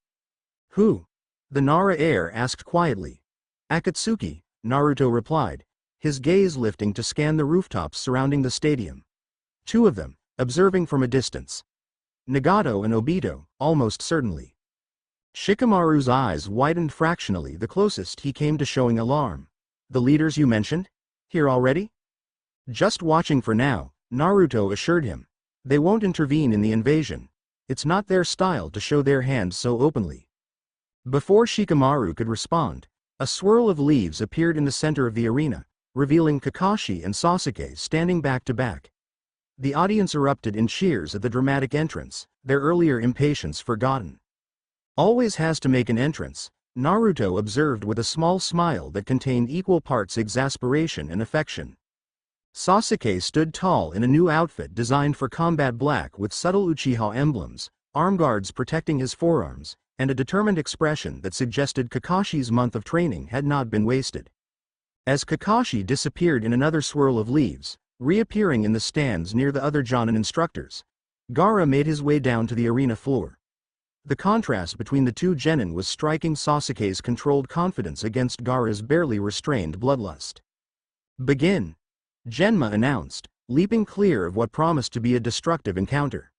Speaker 1: "Who?" the Nara heir asked quietly. "Akatsuki," Naruto replied, his gaze lifting to scan the rooftops surrounding the stadium. "Two of them, observing from a distance. Nagato and Obito, almost certainly." Shikamaru's eyes widened fractionally. "The closest he came to showing alarm. The leaders you mentioned? Here already?" "Just watching for now," Naruto assured him. "They won't intervene in the invasion. It's not their style to show their hand so openly." Before Shikamaru could respond, a swirl of leaves appeared in the center of the arena, revealing Kakashi and Sasuke standing back to back. The audience erupted in cheers at the dramatic entrance, their earlier impatience forgotten. "Always has to make an entrance," Naruto observed with a small smile that contained equal parts exasperation and affection. Sasuke stood tall in a new outfit designed for combat, black with subtle Uchiha emblems, arm guards protecting his forearms, and a determined expression that suggested Kakashi's month of training had not been wasted. As Kakashi disappeared in another swirl of leaves, reappearing in the stands near the other Jonin instructors, Gaara made his way down to the arena floor. The contrast between the two genin was striking. Sasuke's controlled confidence against Gaara's barely restrained bloodlust. "Begin," Genma announced, leaping clear of what promised to be a destructive encounter.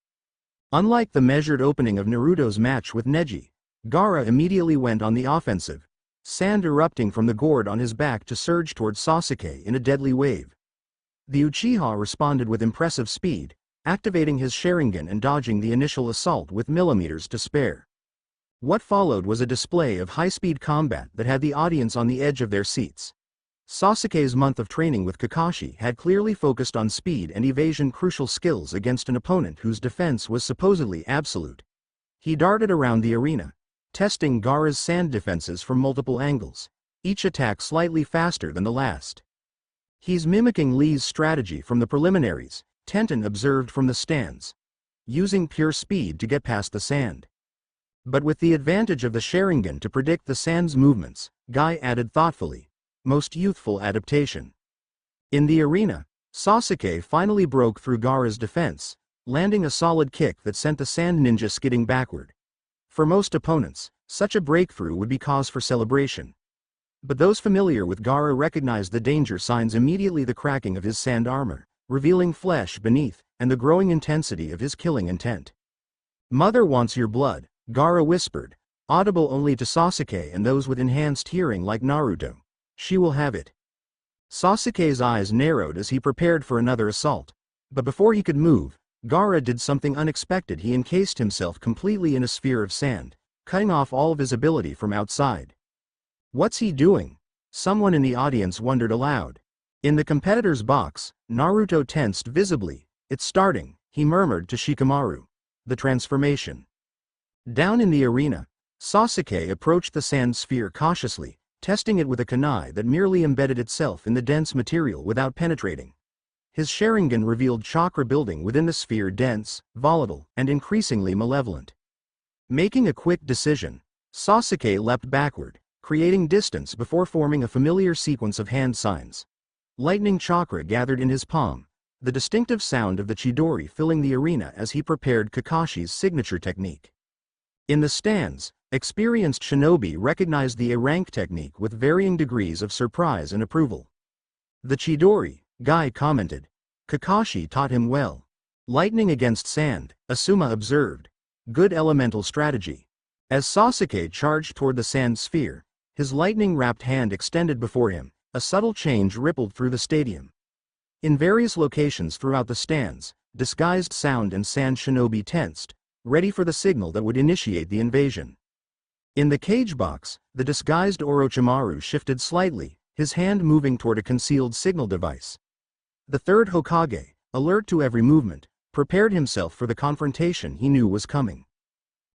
Speaker 1: Unlike the measured opening of Naruto's match with Neji, Gaara immediately went on the offensive, sand erupting from the gourd on his back to surge towards Sasuke in a deadly wave. The Uchiha responded with impressive speed, activating his Sharingan and dodging the initial assault with millimeters to spare. What followed was a display of high-speed combat that had the audience on the edge of their seats. Sasuke's month of training with Kakashi had clearly focused on speed and evasion, crucial skills against an opponent whose defense was supposedly absolute. He darted around the arena, testing Gaara's sand defenses from multiple angles, each attack slightly faster than the last. He's mimicking Lee's strategy from the preliminaries, Tenten observed from the stands, using pure speed to get past the sand. But with the advantage of the Sharingan to predict the sand's movements, Guy added thoughtfully, most youthful adaptation. In the arena, Sasuke finally broke through Gaara's defense, landing a solid kick that sent the sand ninja skidding backward. For most opponents, such a breakthrough would be cause for celebration. But those familiar with Gaara recognized the danger signs immediately: the cracking of his sand armor, revealing flesh beneath, and the growing intensity of his killing intent. "Mother wants your blood," Gaara whispered, audible only to Sasuke and those with enhanced hearing like Naruto. "She will have it." Sasuke's eyes narrowed as he prepared for another assault. But before he could move, Gaara did something unexpected. He encased himself completely in a sphere of sand, cutting off all visibility from outside. "What's he doing?" someone in the audience wondered aloud. In the competitor's box, Naruto tensed visibly. "It's starting," he murmured to Shikamaru. "The transformation." Down in the arena, Sasuke approached the sand sphere cautiously, testing it with a kunai that merely embedded itself in the dense material without penetrating. His Sharingan revealed chakra building within the sphere, dense, volatile, and increasingly malevolent. Making a quick decision, Sasuke leapt backward, creating distance before forming a familiar sequence of hand signs. Lightning chakra gathered in his palm, the distinctive sound of the Chidori filling the arena as he prepared Kakashi's signature technique. In the stands, experienced shinobi recognized the A-rank technique with varying degrees of surprise and approval. "The Chidori," Guy commented. "Kakashi taught him well." "Lightning against sand," Asuma observed. "Good elemental strategy." As Sasuke charged toward the sand sphere, his lightning-wrapped hand extended before him. A subtle change rippled through the stadium. In various locations throughout the stands, disguised sound and sand shinobi tensed, ready for the signal that would initiate the invasion. In the cage box, the disguised Orochimaru shifted slightly, his hand moving toward a concealed signal device. The third Hokage, alert to every movement, prepared himself for the confrontation he knew was coming.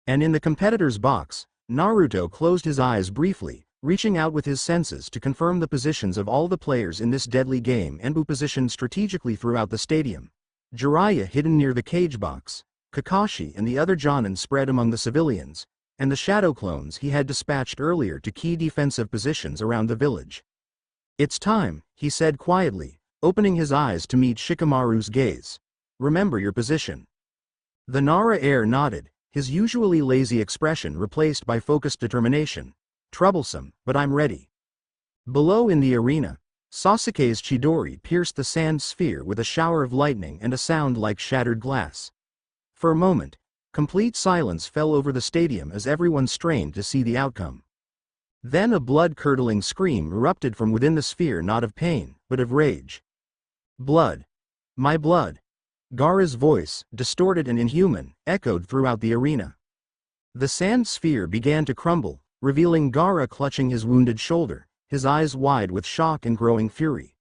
Speaker 1: And in the competitor's box, Naruto closed his eyes briefly, reaching out with his senses to confirm the positions of all the players in this deadly game and who positioned strategically throughout the stadium. Jiraiya hidden near the cage box, Kakashi and the other Jonin spread among the civilians, and the shadow clones he had dispatched earlier to key defensive positions around the village. "It's time," he said quietly, opening his eyes to meet Shikamaru's gaze. "Remember your position." The Nara heir nodded, his usually lazy expression replaced by focused determination. "Troublesome, but I'm ready." Below in the arena, Sasuke's Chidori pierced the sand sphere with a shower of lightning and a sound like shattered glass. For a moment, complete silence fell over the stadium as everyone strained to see the outcome. Then a blood-curdling scream erupted from within the sphere, not of pain, but of rage. "Blood! My blood!" Gaara's voice, distorted and inhuman, echoed throughout the arena. The sand sphere began to crumble, revealing Gaara clutching his wounded shoulder, his eyes wide with shock and growing fury.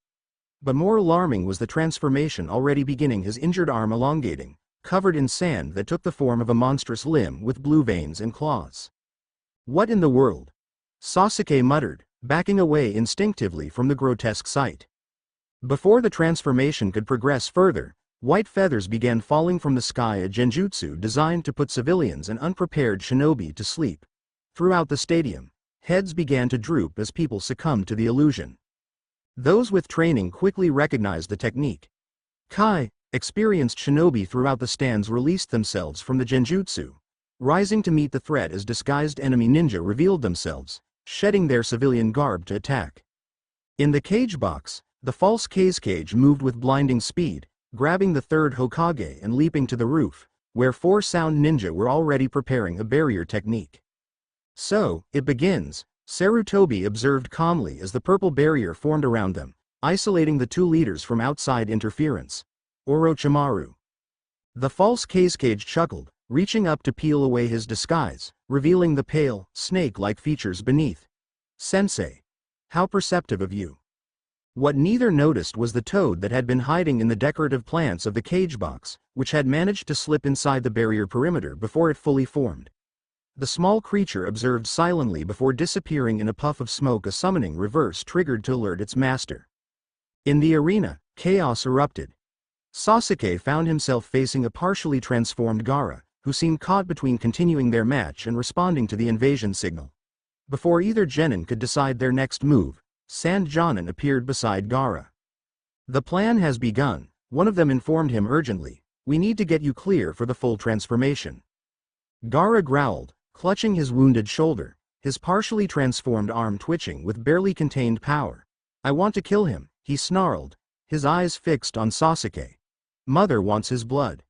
Speaker 1: But more alarming was the transformation already beginning, his injured arm elongating, covered in sand that took the form of a monstrous limb with blue veins and claws. "What in the world?" Sasuke muttered, backing away instinctively from the grotesque sight. Before the transformation could progress further, white feathers began falling from the sky, a genjutsu designed to put civilians and unprepared shinobi to sleep. Throughout the stadium, heads began to droop as people succumbed to the illusion. Those with training quickly recognized the technique. Experienced shinobi throughout the stands released themselves from the genjutsu, rising to meet the threat as disguised enemy ninja revealed themselves, shedding their civilian garb to attack. In the cage box, the false cage moved with blinding speed, grabbing the third Hokage and leaping to the roof, where 4 sound ninja were already preparing a barrier technique. "So, it begins," Sarutobi observed calmly as the purple barrier formed around them, isolating the 2 leaders from outside interference. Orochimaru. The false Kazekage chuckled, reaching up to peel away his disguise, revealing the pale, snake-like features beneath. Sensei. How perceptive of you. What neither noticed was the toad that had been hiding in the decorative plants of the cage box, which had managed to slip inside the barrier perimeter before it fully formed. The small creature observed silently before disappearing in a puff of smoke, a summoning reverse triggered to alert its master. In the arena, chaos erupted. Sasuke found himself facing a partially transformed Gaara, who seemed caught between continuing their match and responding to the invasion signal. Before either genin could decide their next move, Sand Jonin appeared beside Gaara. The plan has begun, one of them informed him urgently. We need to get you clear for the full transformation. Gaara growled, clutching his wounded shoulder, his partially transformed arm twitching with barely contained power. I want to kill him, he snarled, his eyes fixed on Sasuke. Mother wants his blood.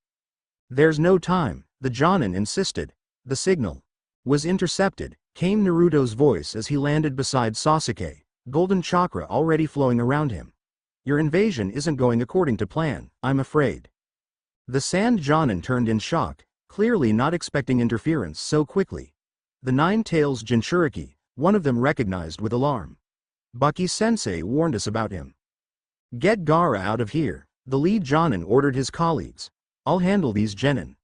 Speaker 1: There's no time, the Jonin insisted. The signal was intercepted, came Naruto's voice as he landed beside Sasuke, golden chakra already flowing around him. Your invasion isn't going according to plan, I'm afraid. The Sand Jonin turned in shock, clearly not expecting interference so quickly. The Nine Tails Jinchuriki, one of them recognized with alarm. Baki-sensei warned us about him. Get Gaara out of here, the lead Jonin ordered his colleagues. I'll handle these genin.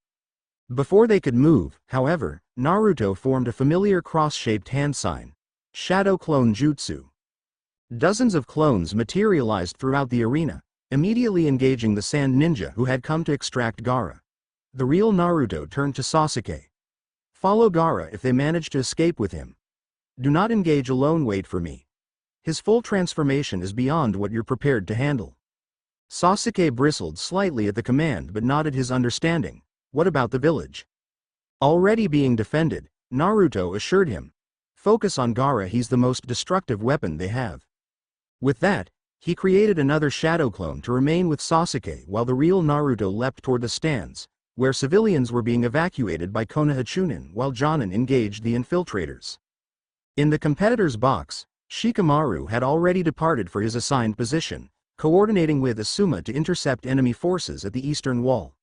Speaker 1: Before they could move, however, Naruto formed a familiar cross-shaped hand sign. Shadow Clone Jutsu. Dozens of clones materialized throughout the arena, immediately engaging the sand ninja who had come to extract Gaara. The real Naruto turned to Sasuke. Follow Gaara if they manage to escape with him. Do not engage alone, wait for me. His full transformation is beyond what you're prepared to handle. Sasuke bristled slightly at the command but nodded his understanding. What about the village? Already being defended, Naruto assured him. Focus on Gaara, he's the most destructive weapon they have. With that, he created another shadow clone to remain with Sasuke while the real Naruto leapt toward the stands, where civilians were being evacuated by Konoha chunnin while Jonin engaged the infiltrators. In the competitor's box, Shikamaru had already departed for his assigned position, coordinating with Asuma to intercept enemy forces at the eastern wall.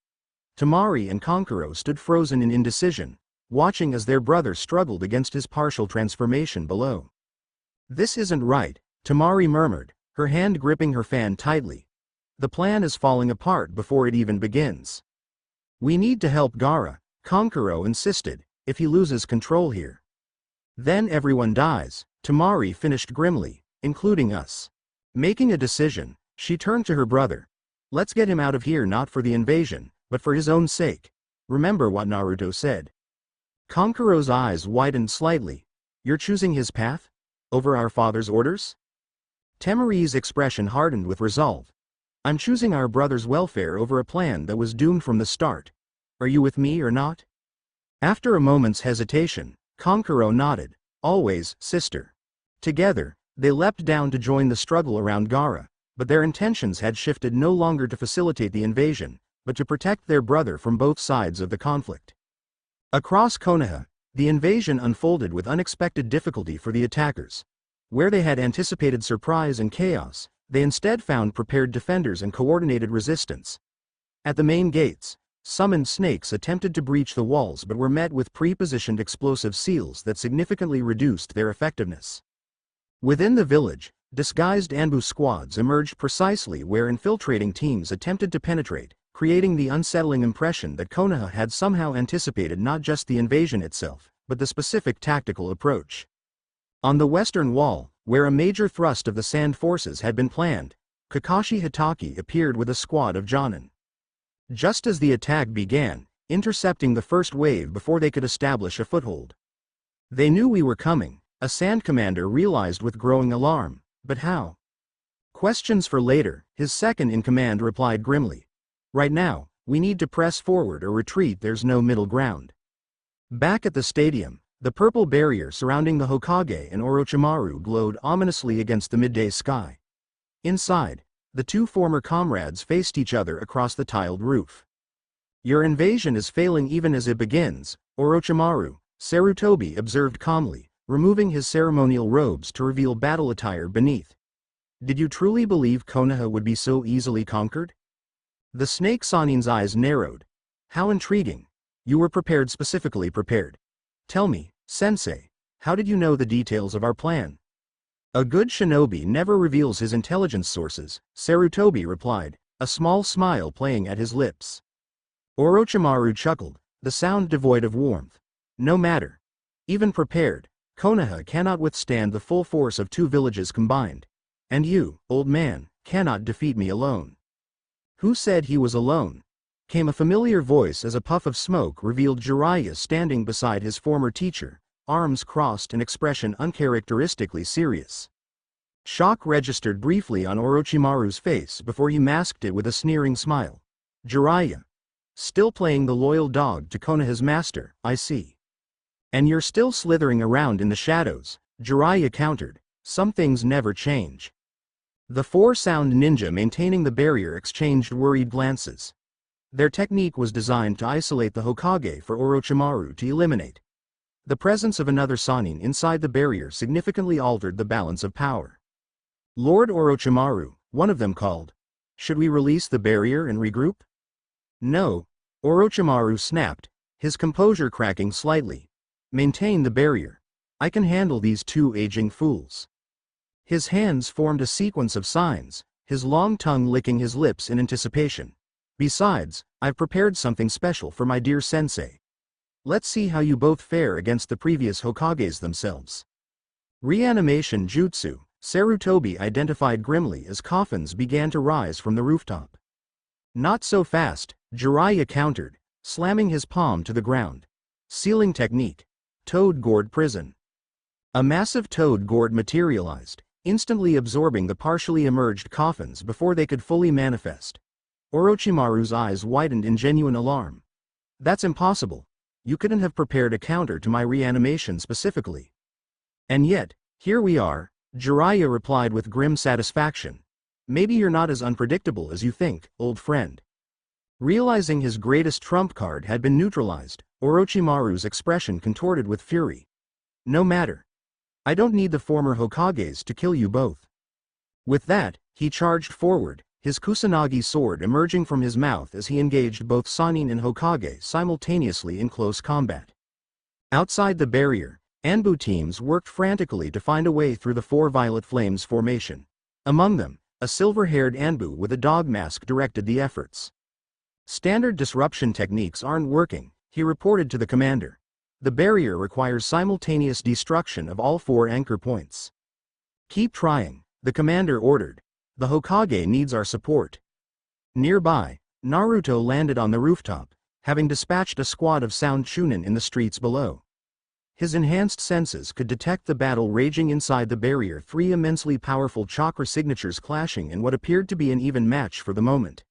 Speaker 1: Temari and Kankuro stood frozen in indecision, watching as their brother struggled against his partial transformation below. This isn't right, Temari murmured, her hand gripping her fan tightly. The plan is falling apart before it even begins. We need to help Gaara, Kankuro insisted, if he loses control here. Then everyone dies, Temari finished grimly, including us. Making a decision, she turned to her brother. Let's get him out of here, not for the invasion, but for his own sake. Remember what Naruto said. Kankuro's eyes widened slightly. You're choosing his path? Over our father's orders? Temari's expression hardened with resolve. I'm choosing our brother's welfare over a plan that was doomed from the start. Are you with me or not? After a moment's hesitation, Kankuro nodded. Always, sister. Together, they leapt down to join the struggle around Gaara, but their intentions had shifted, no longer to facilitate the invasion, but to protect their brother from both sides of the conflict. Across Konoha, the invasion unfolded with unexpected difficulty for the attackers. Where they had anticipated surprise and chaos, they instead found prepared defenders and coordinated resistance. At the main gates, summoned snakes attempted to breach the walls but were met with pre-positioned explosive seals that significantly reduced their effectiveness. Within the village, disguised ambush squads emerged precisely where infiltrating teams attempted to penetrate, creating the unsettling impression that Konoha had somehow anticipated not just the invasion itself, but the specific tactical approach. On the western wall, where a major thrust of the sand forces had been planned, Kakashi Hatake appeared with a squad of Jonin. Just as the attack began, intercepting the first wave before they could establish a foothold. They knew we were coming, a sand commander realized with growing alarm, but how? Questions for later, his second-in-command replied grimly. Right now, we need to press forward or retreat, there's no middle ground. Back at the stadium, the purple barrier surrounding the Hokage and Orochimaru glowed ominously against the midday sky. Inside, the two former comrades faced each other across the tiled roof. Your invasion is failing even as it begins, Orochimaru, Sarutobi observed calmly, removing his ceremonial robes to reveal battle attire beneath. Did you truly believe Konoha would be so easily conquered? The snake Sanin's eyes narrowed. How intriguing. You were prepared, specifically prepared. Tell me, Sensei, how did you know the details of our plan? A good shinobi never reveals his intelligence sources, Sarutobi replied, a small smile playing at his lips. Orochimaru chuckled, the sound devoid of warmth. No matter. Even prepared, Konoha cannot withstand the full force of 2 villages combined. And you, old man, cannot defeat me alone. Who said he was alone? Came a familiar voice as a puff of smoke revealed Jiraiya standing beside his former teacher, arms crossed, an expression uncharacteristically serious. Shock registered briefly on Orochimaru's face before he masked it with a sneering smile. Jiraiya. Still playing the loyal dog to Konoha's master, I see. And you're still slithering around in the shadows, Jiraiya countered. Some things never change. The 4 sound ninja maintaining the barrier exchanged worried glances. Their technique was designed to isolate the Hokage for Orochimaru to eliminate. The presence of another Sannin inside the barrier significantly altered the balance of power. Lord Orochimaru, one of them called. Should we release the barrier and regroup? No, Orochimaru snapped, his composure cracking slightly. Maintain the barrier. I can handle these 2 aging fools. His hands formed a sequence of signs, his long tongue licking his lips in anticipation. Besides, I've prepared something special for my dear sensei. Let's see how you both fare against the previous Hokages themselves. Reanimation Jutsu, Sarutobi identified grimly as coffins began to rise from the rooftop. Not so fast, Jiraiya countered, slamming his palm to the ground. Sealing technique. Toad gourd prison. A massive toad gourd materialized, instantly absorbing the partially emerged coffins before they could fully manifest. Orochimaru's eyes widened in genuine alarm. That's impossible. You couldn't have prepared a counter to my reanimation specifically. And yet, here we are, Jiraiya replied with grim satisfaction. Maybe you're not as unpredictable as you think, old friend. Realizing his greatest trump card had been neutralized, Orochimaru's expression contorted with fury. No matter. I don't need the former Hokages to kill you both. With that, he charged forward, his Kusanagi sword emerging from his mouth as he engaged both Sannin and Hokage simultaneously in close combat. Outside the barrier, Anbu teams worked frantically to find a way through the 4 violet flames formation. Among them, a silver-haired Anbu with a dog mask directed the efforts. Standard disruption techniques aren't working, he reported to the commander. The barrier requires simultaneous destruction of all 4 anchor points. Keep trying, the commander ordered. The Hokage needs our support. Nearby, Naruto landed on the rooftop, having dispatched a squad of sound chunnin in the streets below. His enhanced senses could detect the battle raging inside the barrier, 3 immensely powerful chakra signatures clashing in what appeared to be an even match for the moment.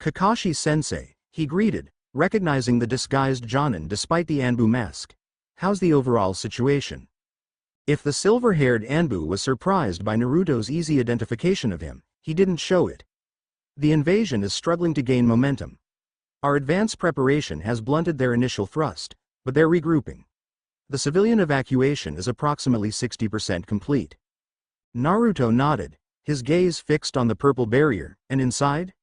Speaker 1: Kakashi-sensei, he greeted, recognizing the disguised Jonin despite the Anbu mask. How's the overall situation? If the silver-haired Anbu was surprised by Naruto's easy identification of him, he didn't show it. The invasion is struggling to gain momentum. Our advance preparation has blunted their initial thrust, but they're regrouping. The civilian evacuation is approximately 60% complete. Naruto nodded, his gaze fixed on the purple barrier, and inside?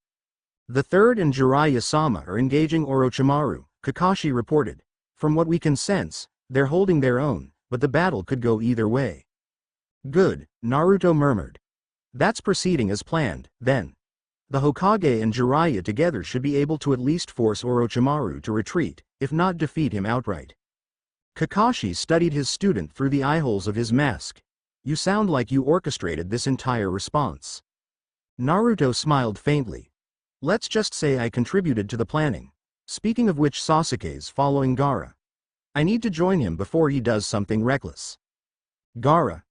Speaker 1: The third and Jiraiya-sama are engaging Orochimaru, Kakashi reported. From what we can sense, they're holding their own, but the battle could go either way. Good, Naruto murmured. That's proceeding as planned, then. The Hokage and Jiraiya together should be able to at least force Orochimaru to retreat, if not defeat him outright. Kakashi studied his student through the eyeholes of his mask. You sound like you orchestrated this entire response. Naruto smiled faintly. Let's just say I contributed to the planning. Speaking of which, Sasuke's following Gaara. I need to join him before he does something reckless. Gaara.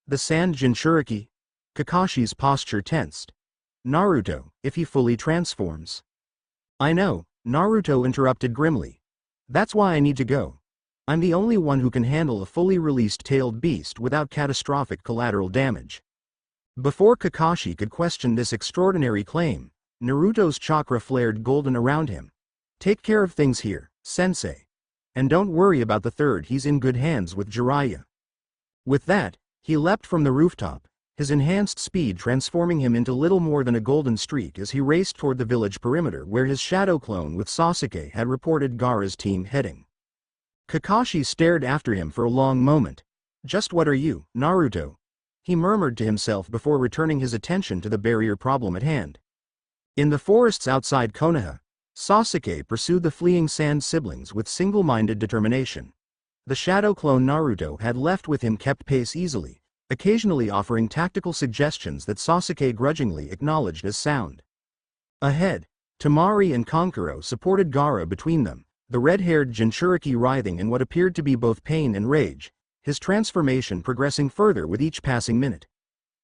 Speaker 1: The sand Jinchuriki? Kakashi's posture tensed. Naruto, if he fully transforms. I know, Naruto interrupted grimly. That's why I need to go. I'm the only one who can handle a fully released tailed beast without catastrophic collateral damage. Before Kakashi could question this extraordinary claim, Naruto's chakra flared golden around him. Take care of things here, sensei. And don't worry about the third, he's in good hands with Jiraiya. With that, he leapt from the rooftop, his enhanced speed transforming him into little more than a golden streak as he raced toward the village perimeter where his shadow clone with Sasuke had reported Gaara's team heading. Kakashi stared after him for a long moment. "Just what are you, Naruto?" he murmured to himself before returning his attention to the barrier problem at hand. In the forests outside Konoha, Sasuke pursued the fleeing Sand siblings with single-minded determination. The shadow clone Naruto had left with him kept pace easily, occasionally offering tactical suggestions that Sasuke grudgingly acknowledged as sound. Ahead, Temari and Kankuro supported Gaara between them, the red-haired Jinchuriki writhing in what appeared to be both pain and rage, his transformation progressing further with each passing minute.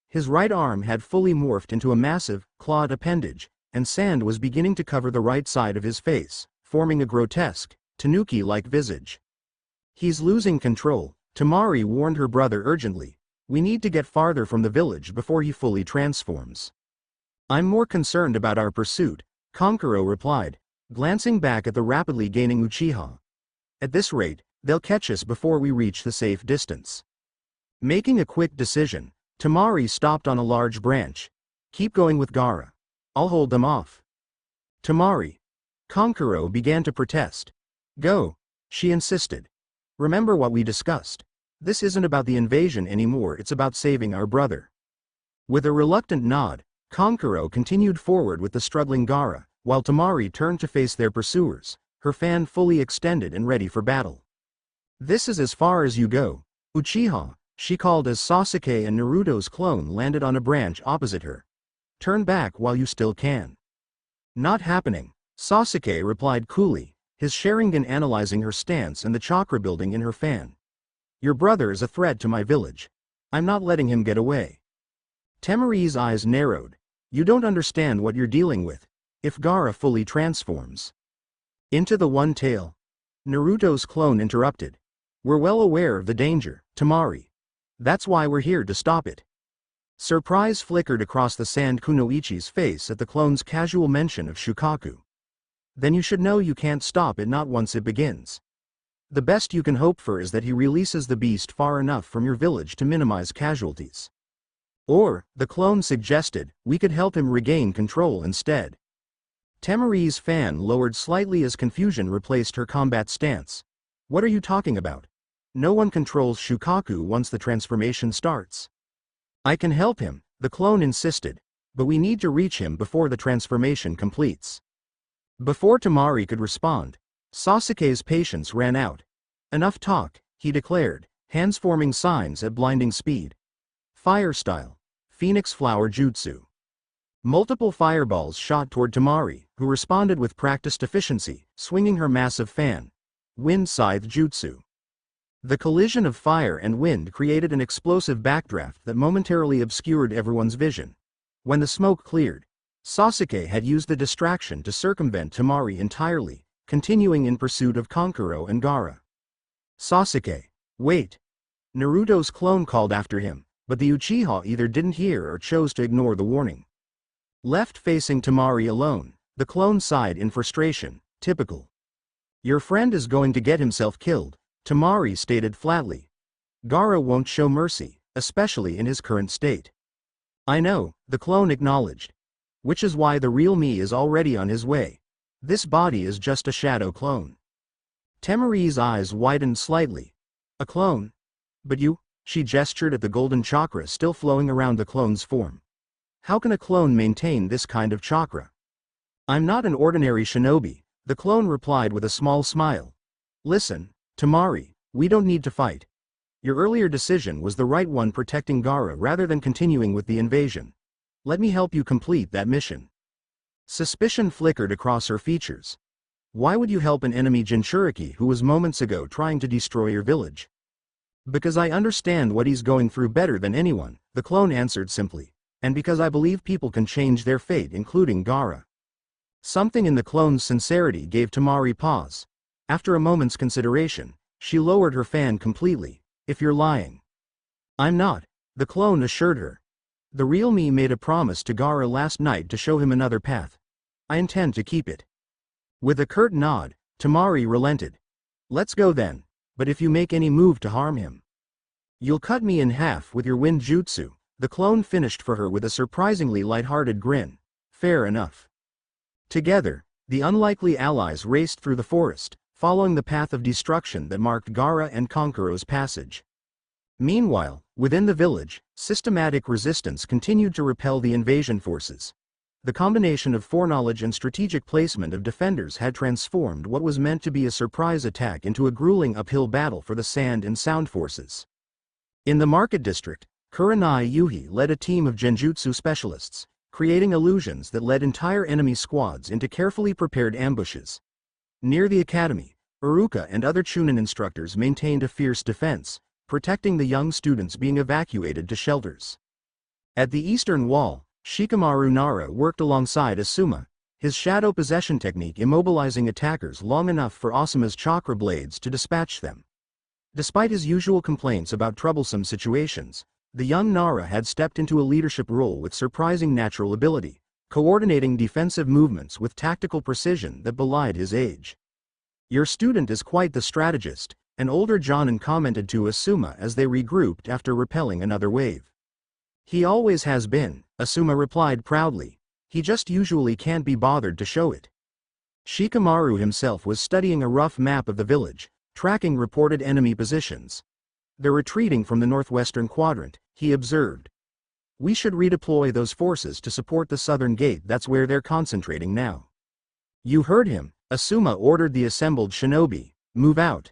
Speaker 1: His right arm had fully morphed into a massive, clawed appendage, and sand was beginning to cover the right side of his face, forming a grotesque, tanuki-like visage. "He's losing control," Temari warned her brother urgently. "We need to get farther from the village before he fully transforms." "I'm more concerned about our pursuit," Kankuro replied, glancing back at the rapidly gaining Uchiha. "At this rate, they'll catch us before we reach the safe distance." Making a quick decision, Temari stopped on a large branch. "Keep going with Gaara. I'll hold them off." "Temari." Kankuro began to protest. "Go," she insisted. "Remember what we discussed. This isn't about the invasion anymore, it's about saving our brother." With a reluctant nod, Kankuro continued forward with the struggling Gaara, while Temari turned to face their pursuers, her fan fully extended and ready for battle. "This is as far as you go, Uchiha," she called as Sasuke and Naruto's clone landed on a branch opposite her. "Turn back while you still can." "Not happening," Sasuke replied coolly, his Sharingan analyzing her stance and the chakra building in her fan. "Your brother is a threat to my village. I'm not letting him get away." Temari's eyes narrowed. "You don't understand what you're dealing with. If Gaara fully transforms into the One Tail," Naruto's clone interrupted. "We're well aware of the danger, Temari. That's why we're here to stop it." Surprise flickered across the Sand Kunoichi's face at the clone's casual mention of Shukaku. "Then you should know you can't stop it not once it begins. The best you can hope for is that he releases the beast far enough from your village to minimize casualties. Or, the clone suggested, we could help him regain control instead." Temari's fan lowered slightly as confusion replaced her combat stance. "What are you talking about? No one controls Shukaku once the transformation starts." "I can help him," the clone insisted, "but we need to reach him before the transformation completes." Before Temari could respond, Sasuke's patience ran out. "Enough talk," he declared, hands forming signs at blinding speed. "Fire style. Phoenix flower jutsu." Multiple fireballs shot toward Temari, who responded with practiced efficiency, swinging her massive fan. Wind scythe jutsu. The collision of fire and wind created an explosive backdraft that momentarily obscured everyone's vision. When the smoke cleared, Sasuke had used the distraction to circumvent Temari entirely, continuing in pursuit of Kankuro and Gaara. "Sasuke, wait!" Naruto's clone called after him, but the Uchiha either didn't hear or chose to ignore the warning. Left facing Temari alone, the clone sighed in frustration. "Typical. Your friend is going to get himself killed," Temari stated flatly. "Gaara won't show mercy, especially in his current state." "I know," the clone acknowledged. "Which is why the real me is already on his way. This body is just a shadow clone." Temari's eyes widened slightly. "A clone? But you?" She gestured at the golden chakra still flowing around the clone's form. "How can a clone maintain this kind of chakra?" "I'm not an ordinary shinobi," the clone replied with a small smile. "Listen, Temari, we don't need to fight. Your earlier decision was the right one, protecting Gaara rather than continuing with the invasion. Let me help you complete that mission." Suspicion flickered across her features. "Why would you help an enemy Jinchuriki who was moments ago trying to destroy your village?" "Because I understand what he's going through better than anyone," the clone answered simply. "And because I believe people can change their fate, including Gaara." Something in the clone's sincerity gave Temari pause. After a moment's consideration, she lowered her fan completely. "If you're lying." "I'm not," the clone assured her. "The real me made a promise to Gaara last night to show him another path. I intend to keep it." With a curt nod, Temari relented. "Let's go then, but if you make any move to harm him, you'll cut me in half with your wind jutsu," The clone finished for her with a surprisingly lighthearted grin. Fair enough. Together, the unlikely allies raced through the forest, following the path of destruction that marked Gaara and Konkuro's passage. Meanwhile, within the village, systematic resistance continued to repel the invasion forces. The combination of foreknowledge and strategic placement of defenders had transformed what was meant to be a surprise attack into a grueling uphill battle for the sand and sound forces. In the market district, Kurenai Yuhi led a team of genjutsu specialists, creating illusions that led entire enemy squads into carefully prepared ambushes. Near the academy, Uruka and other chunnin instructors maintained a fierce defense, protecting the young students being evacuated to shelters. At the eastern wall, Shikamaru Nara worked alongside Asuma, his shadow possession technique immobilizing attackers long enough for Asuma's chakra blades to dispatch them. Despite his usual complaints about troublesome situations, the young Nara had stepped into a leadership role with surprising natural ability, coordinating defensive movements with tactical precision that belied his age. "Your student is quite the strategist," an older Jonin commented to Asuma as they regrouped after repelling another wave. "He always has been," Asuma replied proudly. "He just usually can't be bothered to show it." Shikamaru himself was studying a rough map of the village, tracking reported enemy positions. "They're retreating from the northwestern quadrant," he observed. "We should redeploy those forces to support the southern gate. That's where they're concentrating now." "You heard him," Asuma ordered the assembled shinobi. "Move out."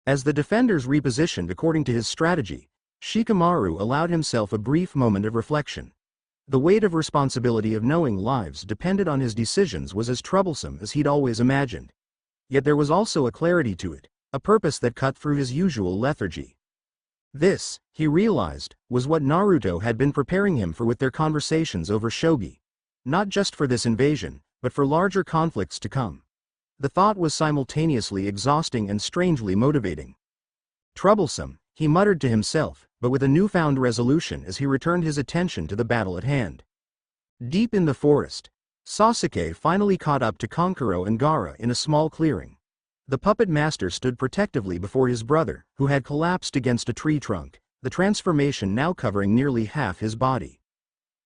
Speaker 1: As the defenders repositioned according to his strategy, Shikamaru allowed himself a brief moment of reflection. The weight of responsibility of knowing lives depended on his decisions was as troublesome as he'd always imagined. Yet there was also a clarity to it, a purpose that cut through his usual lethargy. This, he realized, was what Naruto had been preparing him for with their conversations over shogi. Not just for this invasion, but for larger conflicts to come. The thought was simultaneously exhausting and strangely motivating. Troublesome, he muttered to himself, but with a newfound resolution as he returned his attention to the battle at hand. Deep in the forest, Sasuke finally caught up to Konkuro and Gaara in a small clearing. The puppet master stood protectively before his brother, who had collapsed against a tree trunk, the transformation now covering nearly half his body.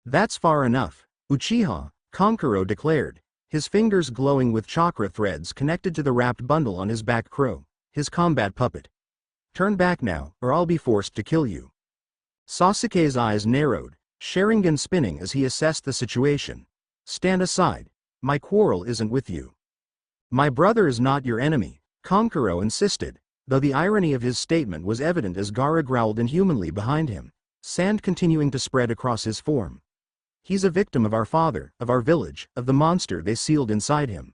Speaker 1: "That's far enough, Uchiha," Konkuro declared, his fingers glowing with chakra threads connected to the wrapped bundle on his back crow, his combat puppet. "Turn back now, or I'll be forced to kill you." Sasuke's eyes narrowed, Sharingan spinning as he assessed the situation. "Stand aside. My quarrel isn't with you." "My brother is not your enemy," Konkuro insisted, though the irony of his statement was evident as Gaara growled inhumanly behind him, sand continuing to spread across his form. "He's a victim of our father, of our village, of the monster they sealed inside him."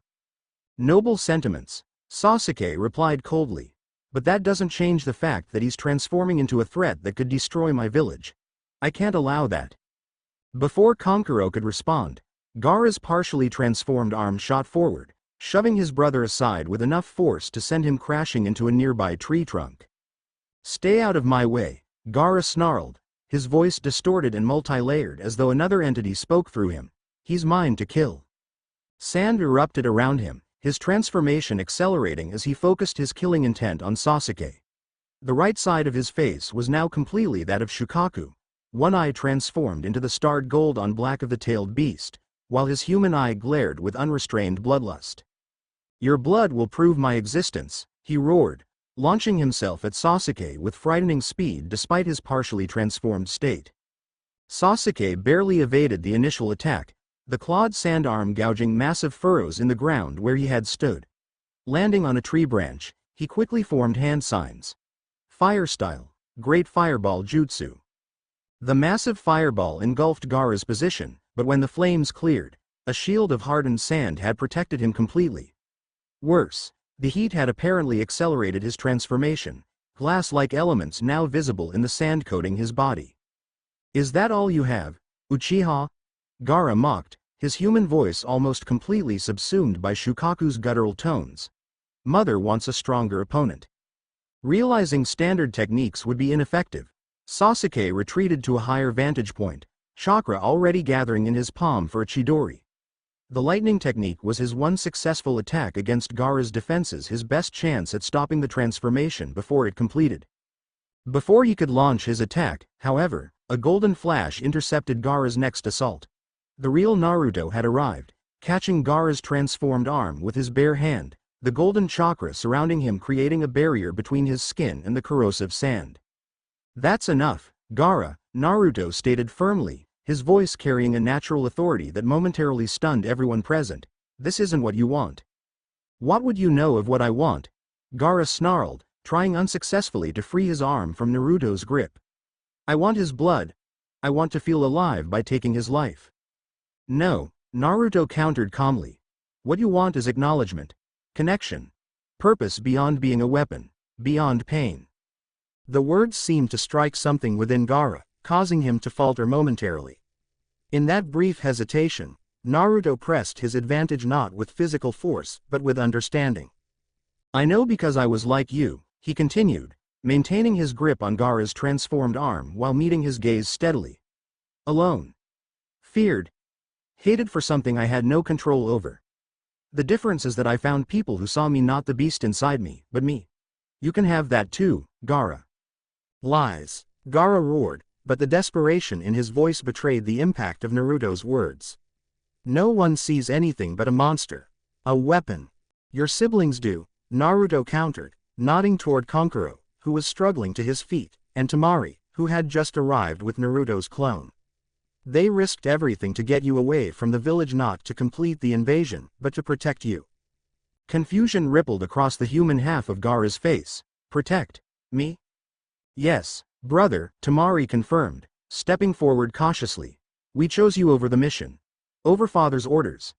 Speaker 1: "Noble sentiments," Sasuke replied coldly. "But that doesn't change the fact that he's transforming into a threat that could destroy my village. I can't allow that." Before Konkuro could respond, Gaara's partially transformed arm shot forward, shoving his brother aside with enough force to send him crashing into a nearby tree trunk. "Stay out of my way," Gaara snarled, his voice distorted and multi-layered as though another entity spoke through him. "He's mine to kill." Sand erupted around him, his transformation accelerating as he focused his killing intent on Sasuke. The right side of his face was now completely that of Shukaku, one eye transformed into the starred gold on black of the tailed beast, while his human eye glared with unrestrained bloodlust. "Your blood will prove my existence," he roared, launching himself at Sasuke with frightening speed despite his partially transformed state. Sasuke barely evaded the initial attack, the clawed sand arm gouging massive furrows in the ground where he had stood. Landing on a tree branch, he quickly formed hand signs. "Fire style, Great Fireball Jutsu." The massive fireball engulfed Gaara's position, but when the flames cleared, a shield of hardened sand had protected him completely. Worse, the heat had apparently accelerated his transformation, glass-like elements now visible in the sand coating his body. "Is that all you have, Uchiha?" Gaara mocked, his human voice almost completely subsumed by Shukaku's guttural tones. "Mother wants a stronger opponent." Realizing standard techniques would be ineffective, Sasuke retreated to a higher vantage point, chakra already gathering in his palm for a chidori. The lightning technique was his one successful attack against Gaara's defenses, his best chance at stopping the transformation before it completed. Before he could launch his attack, however, a golden flash intercepted Gaara's next assault. The real Naruto had arrived, catching Gaara's transformed arm with his bare hand, the golden chakra surrounding him creating a barrier between his skin and the corrosive sand. "That's enough, Gaara," Naruto stated firmly, his voice carrying a natural authority that momentarily stunned everyone present. "This isn't what you want." "What would you know of what I want?" Gaara snarled, trying unsuccessfully to free his arm from Naruto's grip. "I want his blood. I want to feel alive by taking his life." "No," Naruto countered calmly. "What you want is acknowledgement, connection, purpose beyond being a weapon, beyond pain." The words seemed to strike something within Gaara, causing him to falter momentarily. In that brief hesitation, Naruto pressed his advantage not with physical force but with understanding. "I know because I was like you," he continued, maintaining his grip on Gaara's transformed arm while meeting his gaze steadily. "Alone. Feared. Hated for something I had no control over. The difference is that I found people who saw me, not the beast inside me, but me. You can have that too, Gaara." "Lies," Gaara roared, but the desperation in his voice betrayed the impact of Naruto's words. "No one sees anything but a monster. A weapon. Your siblings do," Naruto countered, nodding toward Kankuro, who was struggling to his feet, and Temari, who had just arrived with Naruto's clone. "They risked everything to get you away from the village, not to complete the invasion, but to protect you." Confusion rippled across the human half of Gaara's face. "Protect me?" "Yes, brother," Temari confirmed, stepping forward cautiously. "We chose you over the mission. Over father's orders.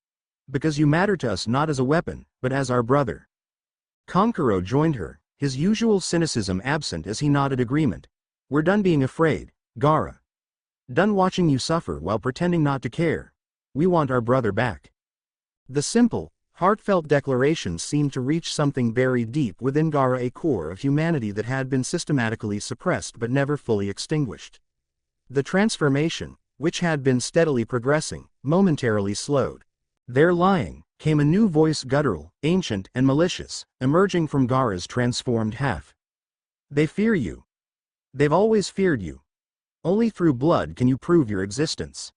Speaker 1: Because you matter to us not as a weapon, but as our brother." Kankuro joined her, his usual cynicism absent as he nodded agreement. "We're done being afraid, Gaara. Done watching you suffer while pretending not to care. We want our brother back." The simple, heartfelt declaration seemed to reach something buried deep within Gaara, a core of humanity that had been systematically suppressed but never fully extinguished. The transformation, which had been steadily progressing, momentarily slowed. "They're lying," came a new voice, guttural, ancient, and malicious, emerging from Gaara's transformed half. "They fear you. They've always feared you. Only through blood can you prove your existence."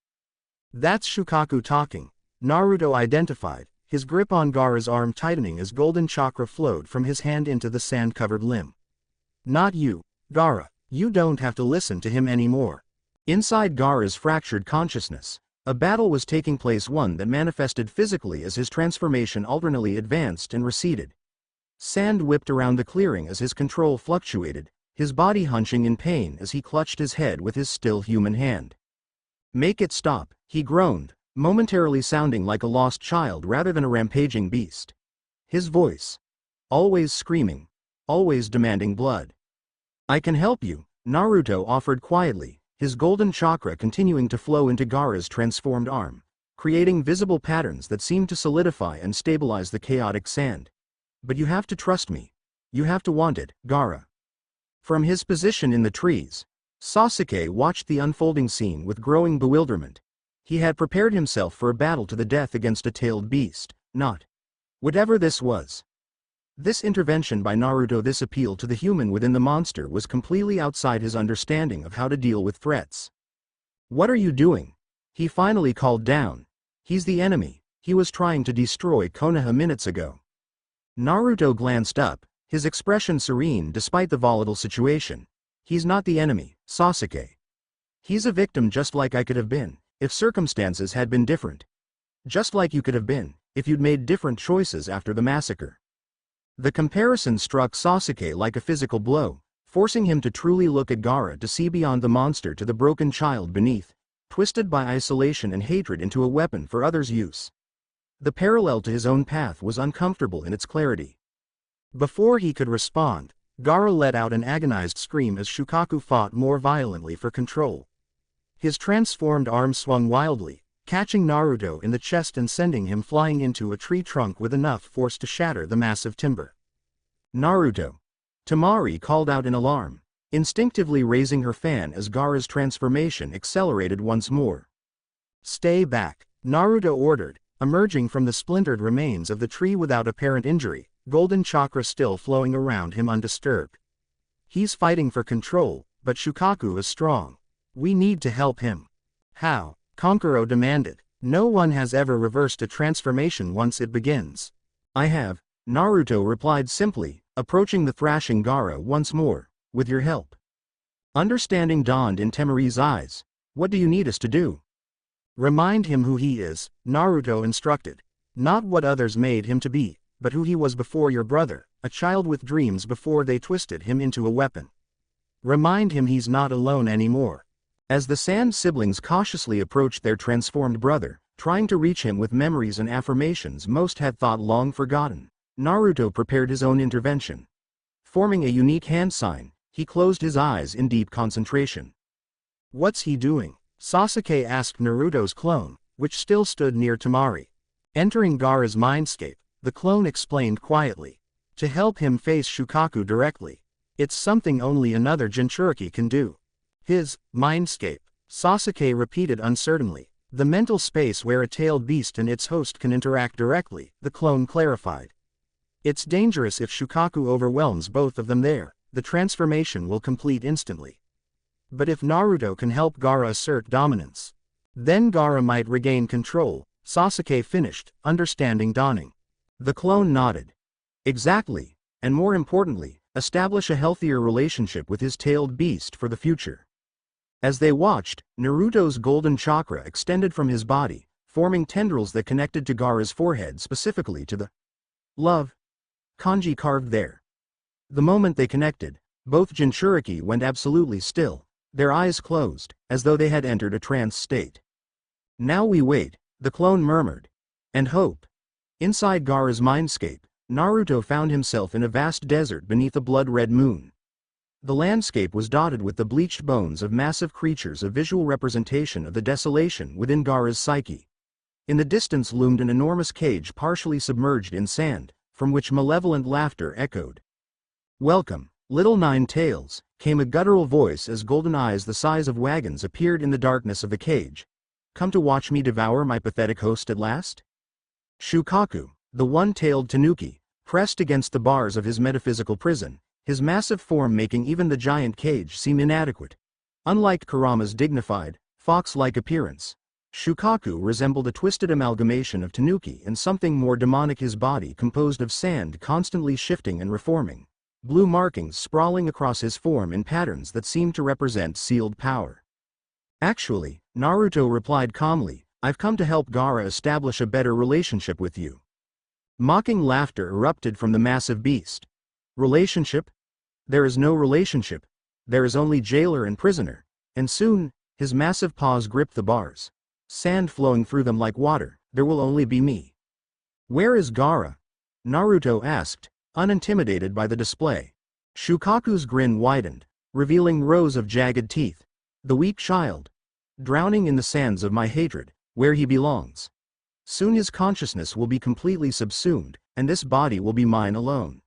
Speaker 1: "That's Shukaku talking," Naruto identified, his grip on Gaara's arm tightening as golden chakra flowed from his hand into the sand-covered limb. "Not you, Gaara. You don't have to listen to him anymore." Inside Gaara's fractured consciousness, a battle was taking place, one that manifested physically as his transformation alternately advanced and receded. Sand whipped around the clearing as his control fluctuated, his body hunching in pain as he clutched his head with his still human hand. "Make it stop," he groaned, momentarily sounding like a lost child rather than a rampaging beast. His voice, always screaming, always demanding blood. "I can help you," Naruto offered quietly, his golden chakra continuing to flow into Gaara's transformed arm, creating visible patterns that seemed to solidify and stabilize the chaotic sand. "But you have to trust me. You have to want it, Gaara." From his position in the trees, Sasuke watched the unfolding scene with growing bewilderment. He had prepared himself for a battle to the death against a tailed beast, not whatever this was. This intervention by Naruto, this appeal to the human within the monster, was completely outside his understanding of how to deal with threats. "What are you doing?" he finally called down. "He's the enemy. He was trying to destroy Konoha minutes ago." Naruto glanced up, his expression serene despite the volatile situation. "He's not the enemy, Sasuke. He's a victim, just like I could have been, if circumstances had been different. Just like you could have been, if you'd made different choices after the massacre." The comparison struck Sasuke like a physical blow, forcing him to truly look at Gaara, to see beyond the monster to the broken child beneath, twisted by isolation and hatred into a weapon for others' use. The parallel to his own path was uncomfortable in its clarity. Before he could respond, Gaara let out an agonized scream as Shukaku fought more violently for control. His transformed arm swung wildly, catching Naruto in the chest and sending him flying into a tree trunk with enough force to shatter the massive timber. "Naruto!" Temari called out in alarm, instinctively raising her fan as Gaara's transformation accelerated once more. "Stay back," Naruto ordered, emerging from the splintered remains of the tree without apparent injury, golden chakra still flowing around him undisturbed. He's fighting for control, but Shukaku is strong. We need to help him. How? Konkuro demanded. No one has ever reversed a transformation once it begins. I have, Naruto replied simply, approaching the thrashing Gaara once more, with your help. Understanding dawned in Temari's eyes. What do you need us to do? Remind him who he is, Naruto instructed. Not what others made him to be, but who he was before your brother, a child with dreams before they twisted him into a weapon. Remind him he's not alone anymore. As the Sand siblings cautiously approached their transformed brother, trying to reach him with memories and affirmations most had thought long forgotten, Naruto prepared his own intervention. Forming a unique hand sign, he closed his eyes in deep concentration. What's he doing? Sasuke asked Naruto's clone, which still stood near Temari. Entering Gaara's mindscape, the clone explained quietly. To help him face Shukaku directly. It's something only another Jinchuriki can do. His mindscape, Sasuke repeated uncertainly. The mental space where a tailed beast and its host can interact directly, the clone clarified. It's dangerous if Shukaku overwhelms both of them there, the transformation will complete instantly. But if Naruto can help Gaara assert dominance, then Gaara might regain control, Sasuke finished, understanding dawning. The clone nodded. Exactly, and more importantly, establish a healthier relationship with his tailed beast for the future. As they watched, Naruto's golden chakra extended from his body, forming tendrils that connected to Gaara's forehead specifically to the love kanji carved there. The moment they connected, both Jinchuriki went absolutely still, their eyes closed, as though they had entered a trance state. Now we wait, the clone murmured. And hope. Inside Gaara's mindscape, Naruto found himself in a vast desert beneath a blood-red moon. The landscape was dotted with the bleached bones of massive creatures, a visual representation of the desolation within Gaara's psyche. In the distance loomed an enormous cage partially submerged in sand, from which malevolent laughter echoed. Welcome, little Nine Tails, came a guttural voice as golden eyes the size of wagons appeared in the darkness of the cage. Come to watch me devour my pathetic host at last? Shukaku, the one-tailed tanuki, pressed against the bars of his metaphysical prison, his massive form making even the giant cage seem inadequate. Unlike Kurama's dignified, fox-like appearance, Shukaku resembled a twisted amalgamation of tanuki and something more demonic, his body composed of sand constantly shifting and reforming, blue markings sprawling across his form in patterns that seemed to represent sealed power. Actually, Naruto replied calmly, I've come to help Gaara establish a better relationship with you. Mocking laughter erupted from the massive beast. Relationship? There is no relationship. There is only jailer and prisoner. And soon, his massive paws gripped the bars. Sand flowing through them like water, there will only be me. Where is Gaara? Naruto asked, unintimidated by the display. Shukaku's grin widened, revealing rows of jagged teeth. The weak child. Drowning in the sands of my hatred, where he belongs. Soon his consciousness will be completely subsumed, and this body will be mine alone.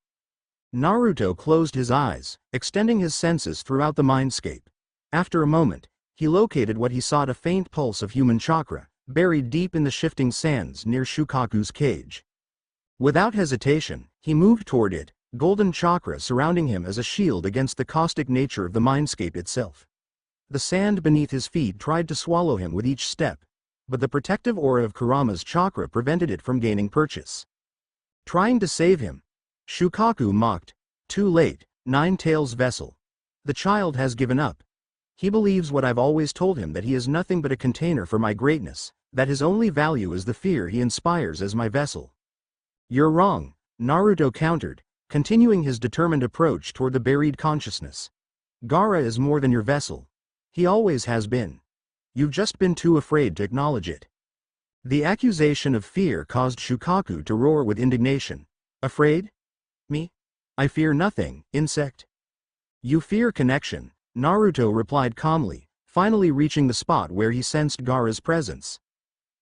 Speaker 1: Naruto closed his eyes, extending his senses throughout the mindscape. After a moment, he located what he sought, a faint pulse of human chakra, buried deep in the shifting sands near Shukaku's cage. Without hesitation, he moved toward it, golden chakra surrounding him as a shield against the caustic nature of the mindscape itself. The sand beneath his feet tried to swallow him with each step, but the protective aura of Kurama's chakra prevented it from gaining purchase. Trying to save him, Shukaku mocked. Too late, Nine Tails' vessel. The child has given up. He believes what I've always told him, that he is nothing but a container for my greatness, that his only value is the fear he inspires as my vessel. You're wrong, Naruto countered, continuing his determined approach toward the buried consciousness. Gaara is more than your vessel. He always has been. You've just been too afraid to acknowledge it. The accusation of fear caused Shukaku to roar with indignation. Afraid? Me? I fear nothing, insect. You fear connection, Naruto replied calmly, finally reaching the spot where he sensed Gaara's presence.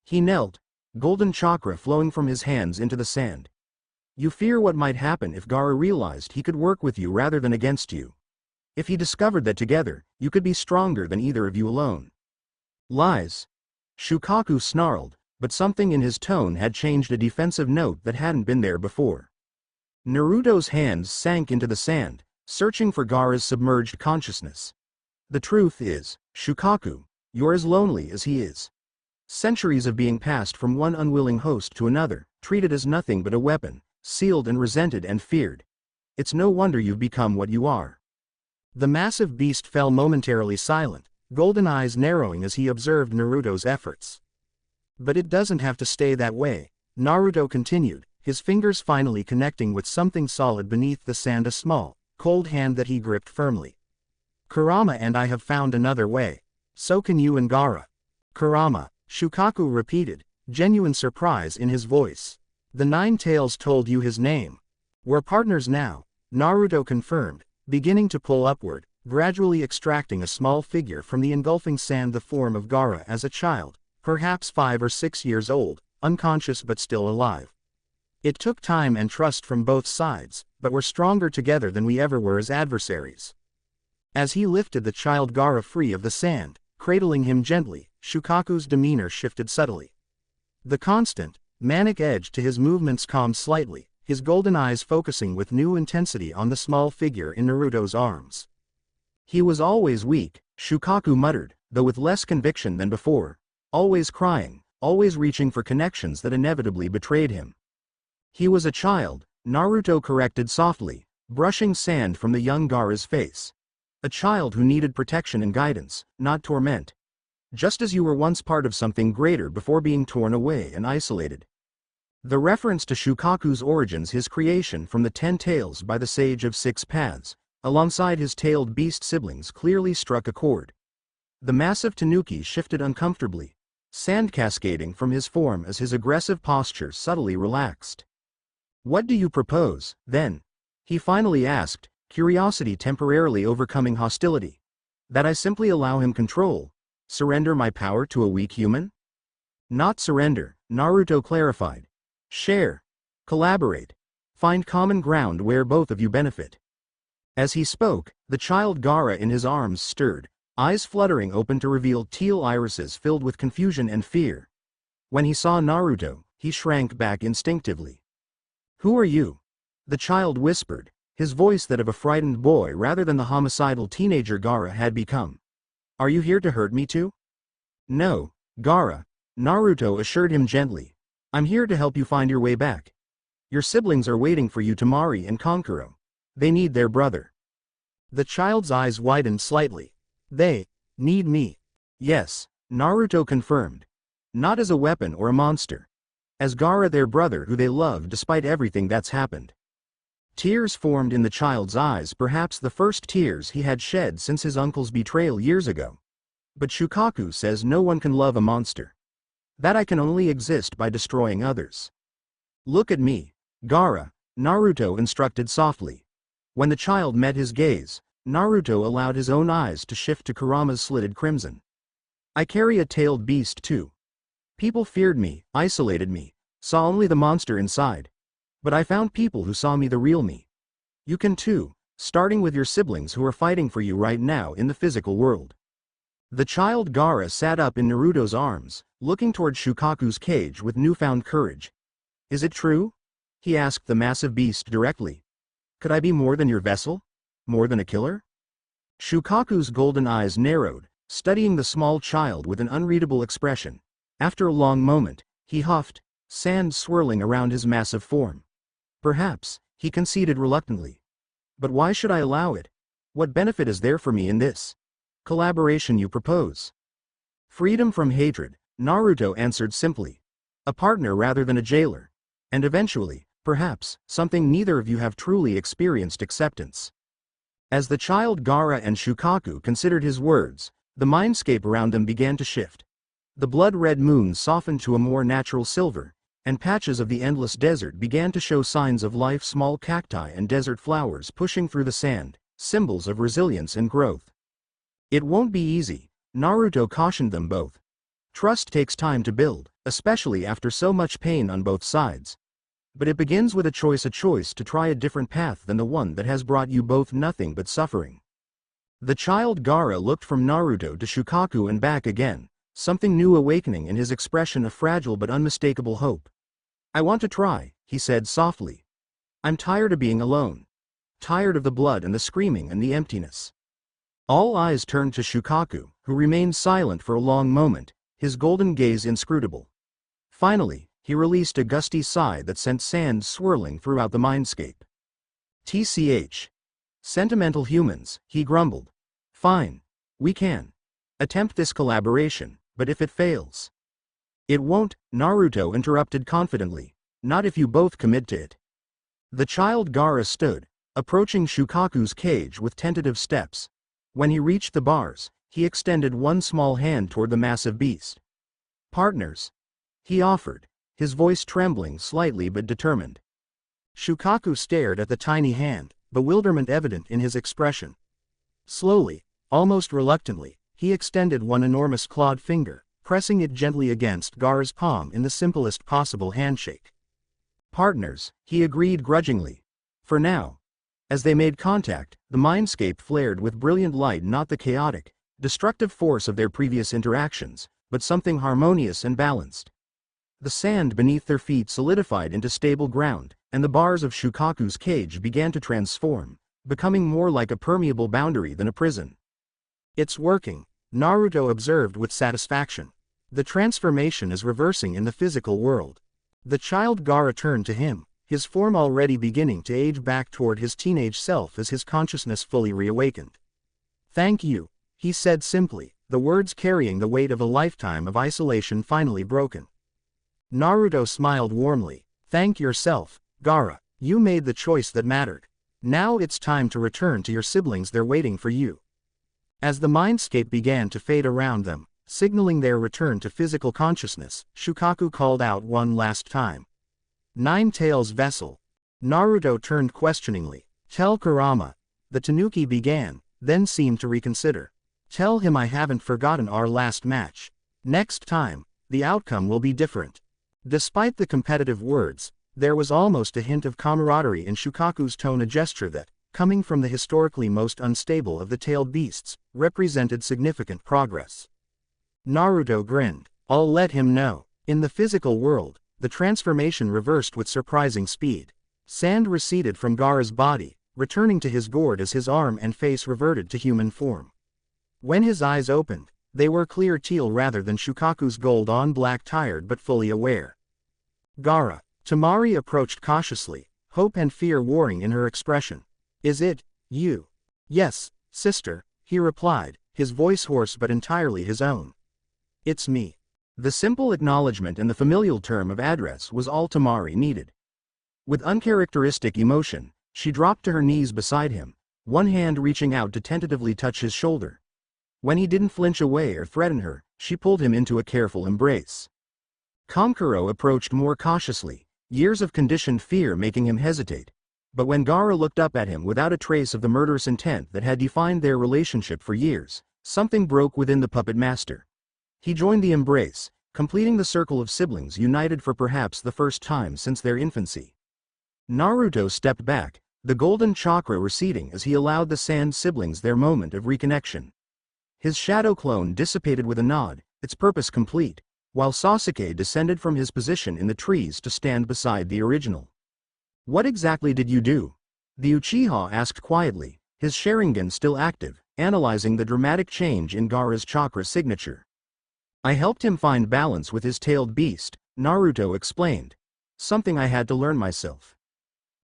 Speaker 1: He knelt, golden chakra flowing from his hands into the sand. You fear what might happen if Gaara realized he could work with you rather than against you. If he discovered that together, you could be stronger than either of you alone. Lies. Shukaku snarled, but something in his tone had changed, a defensive note that hadn't been there before. Naruto's hands sank into the sand, searching for Gaara's submerged consciousness. The truth is, Shukaku, you're as lonely as he is. Centuries of being passed from one unwilling host to another, treated as nothing but a weapon, sealed and resented and feared. It's no wonder you've become what you are. The massive beast fell momentarily silent, golden eyes narrowing as he observed Naruto's efforts. But it doesn't have to stay that way, Naruto continued, his fingers finally connecting with something solid beneath the sand, a small, cold hand that he gripped firmly. Kurama and I have found another way. So can you and Gaara. Kurama, Shukaku repeated, genuine surprise in his voice. The Nine Tails told you his name. We're partners now, Naruto confirmed, beginning to pull upward, gradually extracting a small figure from the engulfing sand, the form of Gaara as a child, perhaps 5 or 6 years old, unconscious but still alive. It took time and trust from both sides, but we're stronger together than we ever were as adversaries. As he lifted the child Gaara free of the sand, cradling him gently, Shukaku's demeanor shifted subtly. The constant, manic edge to his movements calmed slightly, his golden eyes focusing with new intensity on the small figure in Naruto's arms. He was always weak, Shukaku muttered, though with less conviction than before. Always crying, always reaching for connections that inevitably betrayed him. He was a child, Naruto corrected softly, brushing sand from the young Gaara's face. A child who needed protection and guidance, not torment. Just as you were once part of something greater before being torn away and isolated. The reference to Shukaku's origins, his creation from the 10 tails by the Sage of 6 Paths, alongside his tailed beast siblings, clearly struck a chord. The massive tanuki shifted uncomfortably, sand cascading from his form as his aggressive posture subtly relaxed. What do you propose, then? He finally asked, curiosity temporarily overcoming hostility. That I simply allow him control? Surrender my power to a weak human? Not surrender, Naruto clarified. Share. Collaborate. Find common ground where both of you benefit. As he spoke, the child Gaara in his arms stirred, eyes fluttering open to reveal teal irises filled with confusion and fear. When he saw Naruto, he shrank back instinctively. Who are you? The child whispered, his voice that of a frightened boy rather than the homicidal teenager Gaara had become. Are you here to hurt me too? No, Gaara, Naruto assured him gently. I'm here to help you find your way back. Your siblings are waiting for you to Mari and Kankuro. They need their brother. The child's eyes widened slightly. They need me. Yes, Naruto confirmed. Not as a weapon or a monster. As Gaara, their brother who they love despite everything that's happened. Tears formed in the child's eyes, perhaps the first tears he had shed since his uncle's betrayal years ago. But Shukaku says no one can love a monster. That I can only exist by destroying others. Look at me, Gaara, Naruto instructed softly. When the child met his gaze, Naruto allowed his own eyes to shift to Kurama's slitted crimson. I carry a tailed beast too. People feared me, isolated me, saw only the monster inside. But I found people who saw me, the real me. You can too, starting with your siblings who are fighting for you right now in the physical world. The child Gaara sat up in Naruto's arms, looking toward Shukaku's cage with newfound courage. Is it true? He asked the massive beast directly. Could I be more than your vessel? More than a killer? Shukaku's golden eyes narrowed, studying the small child with an unreadable expression. After a long moment, he huffed, sand swirling around his massive form. Perhaps, he conceded reluctantly. But why should I allow it? What benefit is there for me in this collaboration you propose? Freedom from hatred, Naruto answered simply. A partner rather than a jailer. And eventually, perhaps, something neither of you have truly experienced: acceptance. As the child Gaara and Shukaku considered his words, the mindscape around them began to shift. The blood-red moon softened to a more natural silver, and patches of the endless desert began to show signs of life: small cacti and desert flowers pushing through the sand, symbols of resilience and growth. It won't be easy, Naruto cautioned them both. Trust takes time to build, especially after so much pain on both sides. But it begins with a choice to try a different path than the one that has brought you both nothing but suffering. The child Gaara looked from Naruto to Shukaku and back again, something new awakening in his expression, a fragile but unmistakable hope. I want to try, he said softly. I'm tired of being alone. tired of the blood and the screaming and the emptiness. All eyes turned to Shukaku, who remained silent for a long moment, his golden gaze inscrutable. Finally, he released a gusty sigh that sent sand swirling throughout the mindscape. TCH. Sentimental humans, he grumbled. Fine. We can attempt this collaboration, but if it fails. It won't, Naruto interrupted confidently. Not if you both commit to it. The child Gaara stood, approaching Shukaku's cage with tentative steps. When he reached the bars, he extended one small hand toward the massive beast. Partners. He offered, his voice trembling slightly but determined. Shukaku stared at the tiny hand, bewilderment evident in his expression. Slowly, almost reluctantly, he extended one enormous clawed finger, pressing it gently against Gaara's palm in the simplest possible handshake. Partners, he agreed grudgingly. For now. As they made contact, the mindscape flared with brilliant light, not the chaotic, destructive force of their previous interactions, but something harmonious and balanced. The sand beneath their feet solidified into stable ground, and the bars of Shukaku's cage began to transform, becoming more like a permeable boundary than a prison. It's working, Naruto observed with satisfaction. The transformation is reversing in the physical world. The child Gaara turned to him, his form already beginning to age back toward his teenage self as his consciousness fully reawakened. Thank you, he said simply, the words carrying the weight of a lifetime of isolation finally broken. Naruto smiled warmly. Thank yourself, Gaara, you made the choice that mattered. Now it's time to return to your siblings, they're waiting for you. As the mindscape began to fade around them, signaling their return to physical consciousness, Shukaku called out one last time. Nine-Tails vessel. Naruto turned questioningly. Tell Kurama. The Tanuki began, then seemed to reconsider. Tell him I haven't forgotten our last match. Next time, the outcome will be different. Despite the competitive words, there was almost a hint of camaraderie in Shukaku's tone, a gesture that, coming from the historically most unstable of the tailed beasts, represented significant progress. Naruto grinned. I'll let him know. In the physical world, the transformation reversed with surprising speed. Sand receded from Gaara's body, returning to his gourd as his arm and face reverted to human form. When his eyes opened, they were clear teal rather than Shukaku's gold-on black, tired but fully aware. Gaara. Temari approached cautiously, hope and fear warring in her expression. Is it you? Yes, sister, he replied, his voice hoarse but entirely his own. It's me. The simple acknowledgement and the familial term of address was all Temari needed. With uncharacteristic emotion, she dropped to her knees beside him, one hand reaching out to tentatively touch his shoulder. When he didn't flinch away or threaten her, she pulled him into a careful embrace. Kankuro approached more cautiously, years of conditioned fear making him hesitate. But when Gaara looked up at him without a trace of the murderous intent that had defined their relationship for years, something broke within the puppet master. He joined the embrace, completing the circle of siblings united for perhaps the first time since their infancy. Naruto stepped back, the golden chakra receding as he allowed the sand siblings their moment of reconnection. His shadow clone dissipated with a nod, its purpose complete, while Sasuke descended from his position in the trees to stand beside the original. What exactly did you do? The Uchiha asked quietly, his Sharingan still active, analyzing the dramatic change in Gaara's chakra signature. I helped him find balance with his tailed beast, Naruto explained. Something I had to learn myself.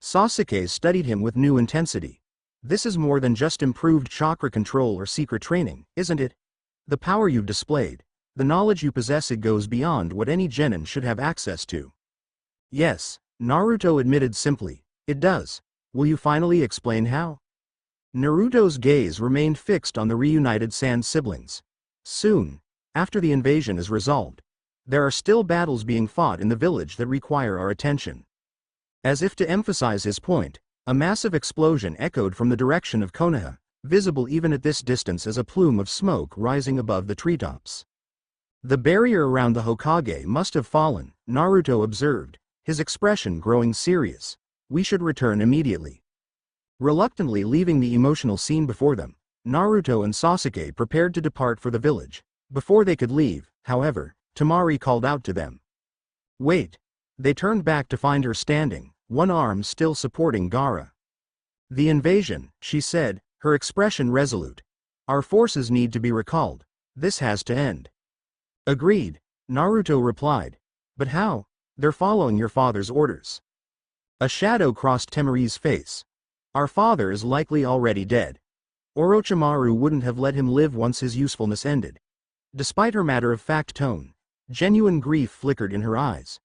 Speaker 1: Sasuke studied him with new intensity. This is more than just improved chakra control or secret training, isn't it? The power you've displayed, the knowledge you possess, it goes beyond what any genin should have access to. Yes, Naruto admitted simply, it does. Will you finally explain how? Naruto's gaze remained fixed on the reunited Sand siblings. Soon, after the invasion is resolved, there are still battles being fought in the village that require our attention. As if to emphasize his point, a massive explosion echoed from the direction of Konoha, visible even at this distance as a plume of smoke rising above the treetops. The barrier around the Hokage must have fallen, Naruto observed, his expression growing serious. We should return immediately. Reluctantly leaving the emotional scene before them, Naruto and Sasuke prepared to depart for the village. Before they could leave, however, Temari called out to them. Wait. They turned back to find her standing, one arm still supporting Gaara. The invasion, she said, her expression resolute. Our forces need to be recalled. This has to end. Agreed, Naruto replied. But how? They're following your father's orders. A shadow crossed Temari's face. Our father is likely already dead. Orochimaru wouldn't have let him live once his usefulness ended. Despite her matter-of-fact tone, genuine grief flickered in her eyes.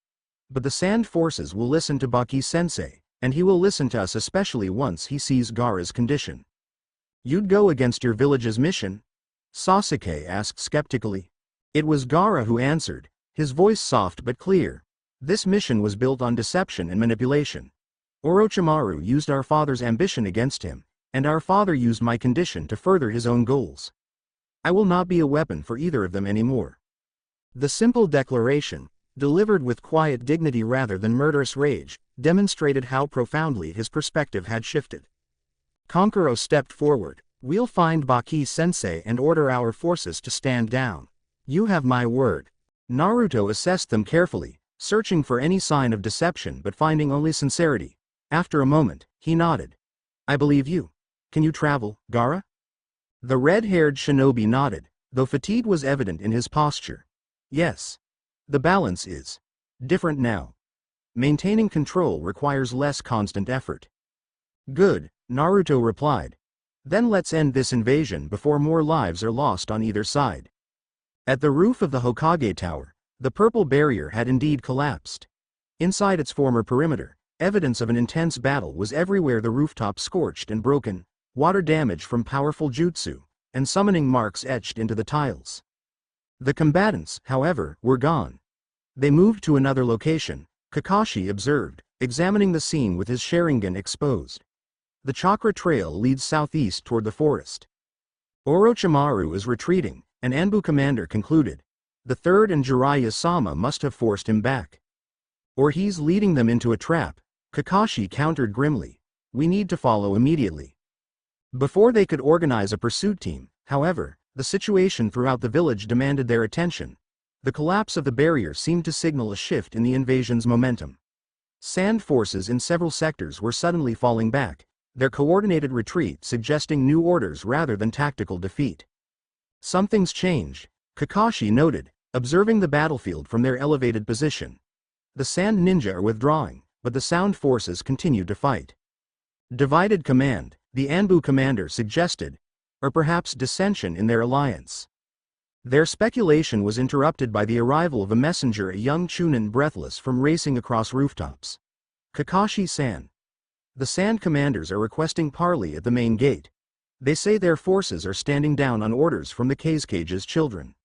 Speaker 1: But the Sand Forces will listen to Baki-sensei, and he will listen to us especially once he sees Gaara's condition. You'd go against your village's mission? Sasuke asked skeptically. It was Gaara who answered, his voice soft but clear. This mission was built on deception and manipulation. Orochimaru used our father's ambition against him, and our father used my condition to further his own goals. I will not be a weapon for either of them anymore. The simple declaration, delivered with quiet dignity rather than murderous rage, demonstrated how profoundly his perspective had shifted. Kankuro stepped forward. We'll find Baki-sensei and order our forces to stand down. You have my word. Naruto assessed them carefully, searching for any sign of deception but finding only sincerity. After a moment, he nodded. I believe you. Can you travel, Gaara? The red-haired shinobi nodded, though fatigue was evident in his posture. Yes. The balance is different now. Maintaining control requires less constant effort. Good, Naruto replied. Then let's end this invasion before more lives are lost on either side. At the roof of the Hokage Tower, the purple barrier had indeed collapsed. Inside its former perimeter, evidence of an intense battle was everywhere, the rooftop scorched and broken, water damage from powerful jutsu, and summoning marks etched into the tiles. The combatants, however, were gone. They moved to another location, Kakashi observed, examining the scene with his Sharingan exposed. The chakra trail leads southeast toward the forest. Orochimaru is retreating, an Anbu commander concluded. The third and Jiraiya-sama must have forced him back. Or he's leading them into a trap, Kakashi countered grimly. We need to follow immediately. Before they could organize a pursuit team, however, the situation throughout the village demanded their attention. The collapse of the barrier seemed to signal a shift in the invasion's momentum. Sand forces in several sectors were suddenly falling back, their coordinated retreat suggesting new orders rather than tactical defeat. Something's changed, Kakashi noted, observing the battlefield from their elevated position. The Sand Ninja are withdrawing, but the Sound forces continue to fight. Divided command, the Anbu commander suggested, or perhaps dissension in their alliance. Their speculation was interrupted by the arrival of a messenger, a young chunnin breathless from racing across rooftops. Kakashi-san. The Sand commanders are requesting parley at the main gate. They say their forces are standing down on orders from the Kazecage's children.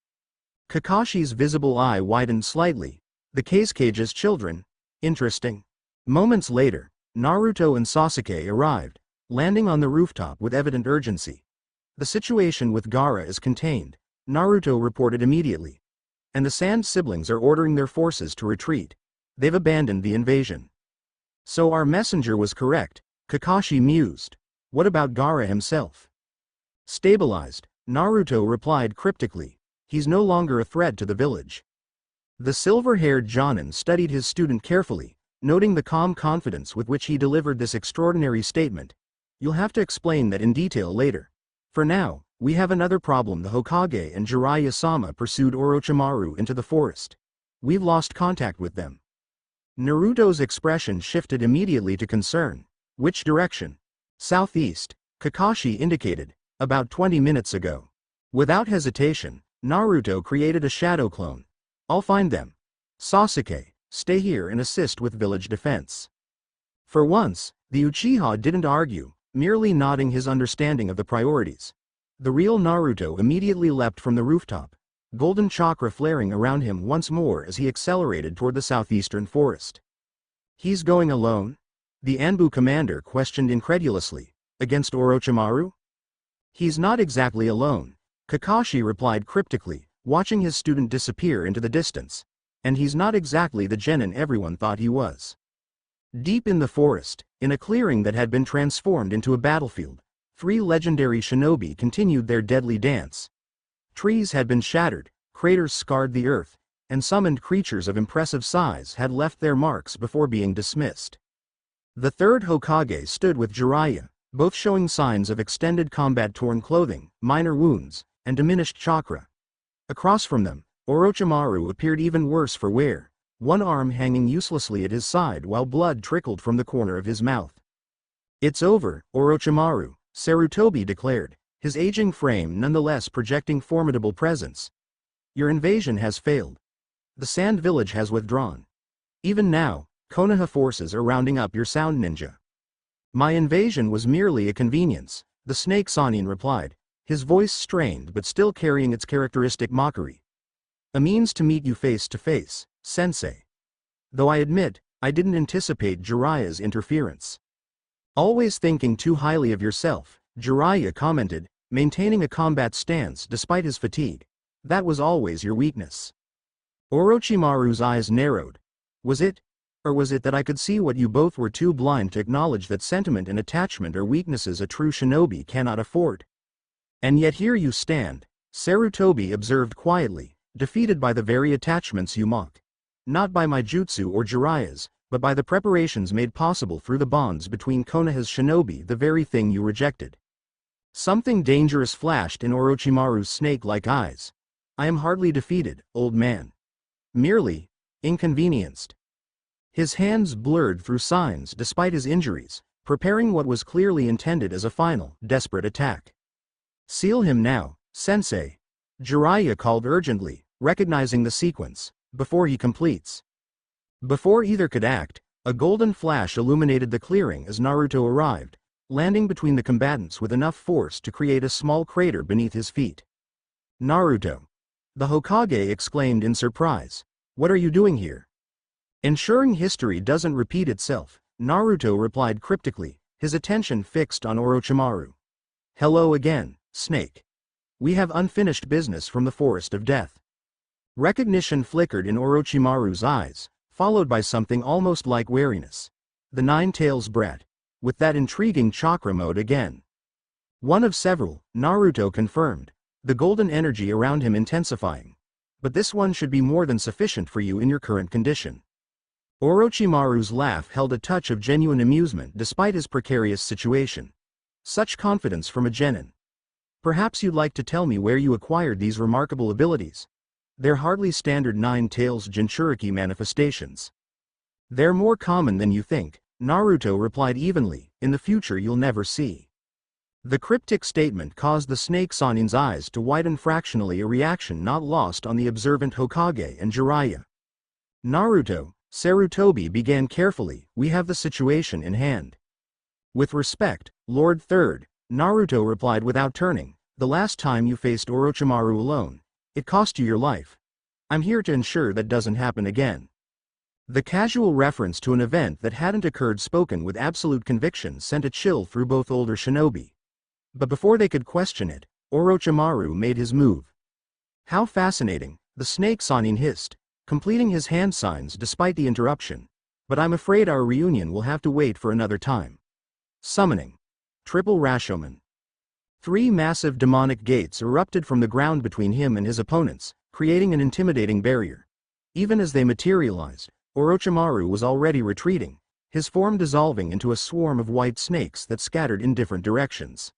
Speaker 1: Kakashi's visible eye widened slightly. The Kazecage's children? Interesting. Moments later, Naruto and Sasuke arrived, landing on the rooftop with evident urgency. The situation with Gaara is contained, Naruto reported immediately. And the Sand siblings are ordering their forces to retreat. They've abandoned the invasion. So our messenger was correct, Kakashi mused. What about Gaara himself? Stabilized, Naruto replied cryptically. He's no longer a threat to the village. The silver-haired Jonin studied his student carefully, noting the calm confidence with which he delivered this extraordinary statement. You'll have to explain that in detail later. For now, we have another problem. The Hokage and Jiraiya-sama pursued Orochimaru into the forest. We've lost contact with them. Naruto's expression shifted immediately to concern. Which direction? Southeast, Kakashi indicated, about 20 minutes ago. Without hesitation, Naruto created a shadow clone. I'll find them. Sasuke, stay here and assist with village defense. For once, the Uchiha didn't argue, merely nodding his understanding of the priorities. The real Naruto immediately leapt from the rooftop, golden chakra flaring around him once more as he accelerated toward the southeastern forest. He's going alone? The Anbu commander questioned incredulously. Against Orochimaru? He's not exactly alone, Kakashi replied cryptically, watching his student disappear into the distance. And he's not exactly the genin everyone thought he was. Deep in the forest, in a clearing that had been transformed into a battlefield, 3 legendary shinobi continued their deadly dance. Trees had been shattered, craters scarred the earth, and summoned creatures of impressive size had left their marks before being dismissed. The third Hokage stood with Jiraiya, both showing signs of extended combat-torn clothing, minor wounds, and diminished chakra. Across from them, Orochimaru appeared even worse for wear, one arm hanging uselessly at his side while blood trickled from the corner of his mouth. "It's over, Orochimaru," Sarutobi declared, his aging frame nonetheless projecting formidable presence. "Your invasion has failed. The Sand Village has withdrawn. Even now, Konoha forces are rounding up your Sound Ninja." "My invasion was merely a convenience," the Snake Sanin replied, his voice strained but still carrying its characteristic mockery. "A means to meet you face to face, sensei. Though I admit, I didn't anticipate Jiraiya's interference." "Always thinking too highly of yourself," Jiraiya commented, maintaining a combat stance despite his fatigue. "That was always your weakness." Orochimaru's eyes narrowed. "Was it? Or was it that I could see what you both were too blind to acknowledge, that sentiment and attachment are weaknesses a true shinobi cannot afford? And yet here you stand," Sarutobi observed quietly, "defeated by the very attachments you mock. Not by my jutsu or Jiraiya's, but by the preparations made possible through the bonds between Konoha's shinobi, the very thing you rejected." Something dangerous flashed in Orochimaru's snake-like eyes. "I am hardly defeated, old man. Merely inconvenienced." His hands blurred through signs despite his injuries, preparing what was clearly intended as a final, desperate attack. "Seal him now, sensei," Jiraiya called urgently, recognizing the sequence, "before he completes." Before either could act, a golden flash illuminated the clearing as Naruto arrived, landing between the combatants with enough force to create a small crater beneath his feet. "Naruto!" the Hokage exclaimed in surprise. "What are you doing here?" "Ensuring history doesn't repeat itself," Naruto replied cryptically, his attention fixed on Orochimaru. "Hello again, Snake. We have unfinished business from the Forest of Death." Recognition flickered in Orochimaru's eyes, followed by something almost like wariness. The Nine-Tails brat. With that intriguing chakra mode again. "One of several," Naruto confirmed, the golden energy around him intensifying. "But this one should be more than sufficient for you in your current condition." Orochimaru's laugh held a touch of genuine amusement despite his precarious situation. "Such confidence from a genin. Perhaps you'd like to tell me where you acquired these remarkable abilities? They're hardly standard Nine-Tails Jinchuriki manifestations." "They're more common than you think," Naruto replied evenly. "In the future you'll never see." The cryptic statement caused the Snake Sanin's eyes to widen fractionally, a reaction not lost on the observant Hokage and Jiraiya. "Naruto," Sarutobi began carefully, "we have the situation in hand." "With respect, Lord Third," Naruto replied without turning, "the last time you faced Orochimaru alone, it cost you your life. I'm here to ensure that doesn't happen again." The casual reference to an event that hadn't occurred, spoken with absolute conviction, sent a chill through both older shinobi. But before they could question it, Orochimaru made his move. "How fascinating," the Snake Sanin hissed, completing his hand signs despite the interruption. "But I'm afraid our reunion will have to wait for another time." Summoning. Triple Rashomon. 3 massive demonic gates erupted from the ground between him and his opponents, creating an intimidating barrier. Even as they materialized, Orochimaru was already retreating, his form dissolving into a swarm of white snakes that scattered in different directions.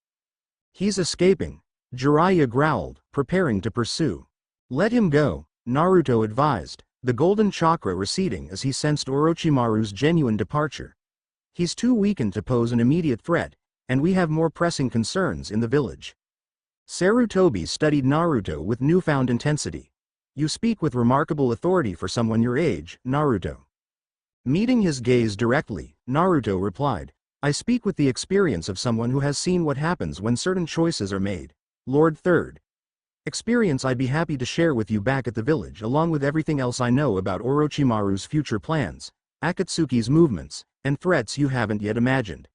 Speaker 1: "He's escaping," Jiraiya growled, preparing to pursue. "Let him go," Naruto advised, the golden chakra receding as he sensed Orochimaru's genuine departure. "He's too weakened to pose an immediate threat, and we have more pressing concerns in the village." Sarutobi studied Naruto with newfound intensity. "You speak with remarkable authority for someone your age, Naruto." Meeting his gaze directly, Naruto replied, "I speak with the experience of someone who has seen what happens when certain choices are made, Lord Third. Experience I'd be happy to share with you back at the village, along with everything else I know about Orochimaru's future plans, Akatsuki's movements, and threats you haven't yet imagined."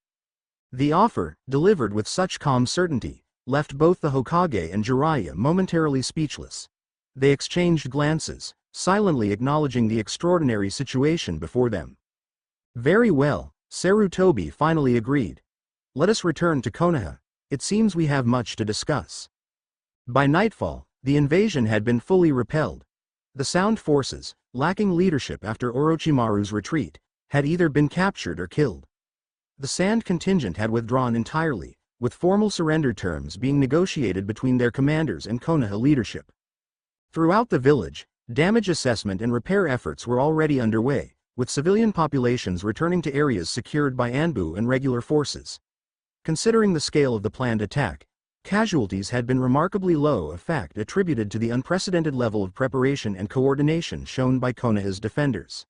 Speaker 1: The offer, delivered with such calm certainty, left both the Hokage and Jiraiya momentarily speechless. They exchanged glances, silently acknowledging the extraordinary situation before them. "Very well," Sarutobi finally agreed. "Let us return to Konoha. It seems we have much to discuss." By nightfall, the invasion had been fully repelled. The Sound forces, lacking leadership after Orochimaru's retreat, had either been captured or killed. The Sand contingent had withdrawn entirely, with formal surrender terms being negotiated between their commanders and Konoha leadership. Throughout the village, damage assessment and repair efforts were already underway, with civilian populations returning to areas secured by Anbu and regular forces. Considering the scale of the planned attack, casualties had been remarkably low, a fact attributed to the unprecedented level of preparation and coordination shown by Konoha's defenders.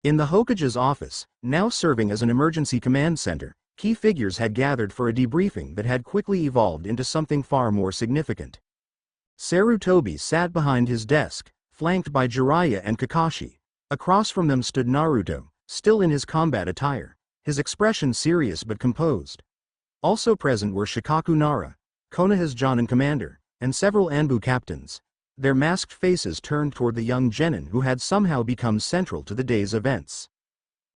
Speaker 1: In the Hokage's office, now serving as an emergency command center, key figures had gathered for a debriefing that had quickly evolved into something far more significant. Sarutobi sat behind his desk, flanked by Jiraiya and Kakashi. Across from them stood Naruto, still in his combat attire, his expression serious but composed. Also present were Shikaku Nara, Konoha's Jonin commander, and several Anbu captains, their masked faces turned toward the young genin who had somehow become central to the day's events.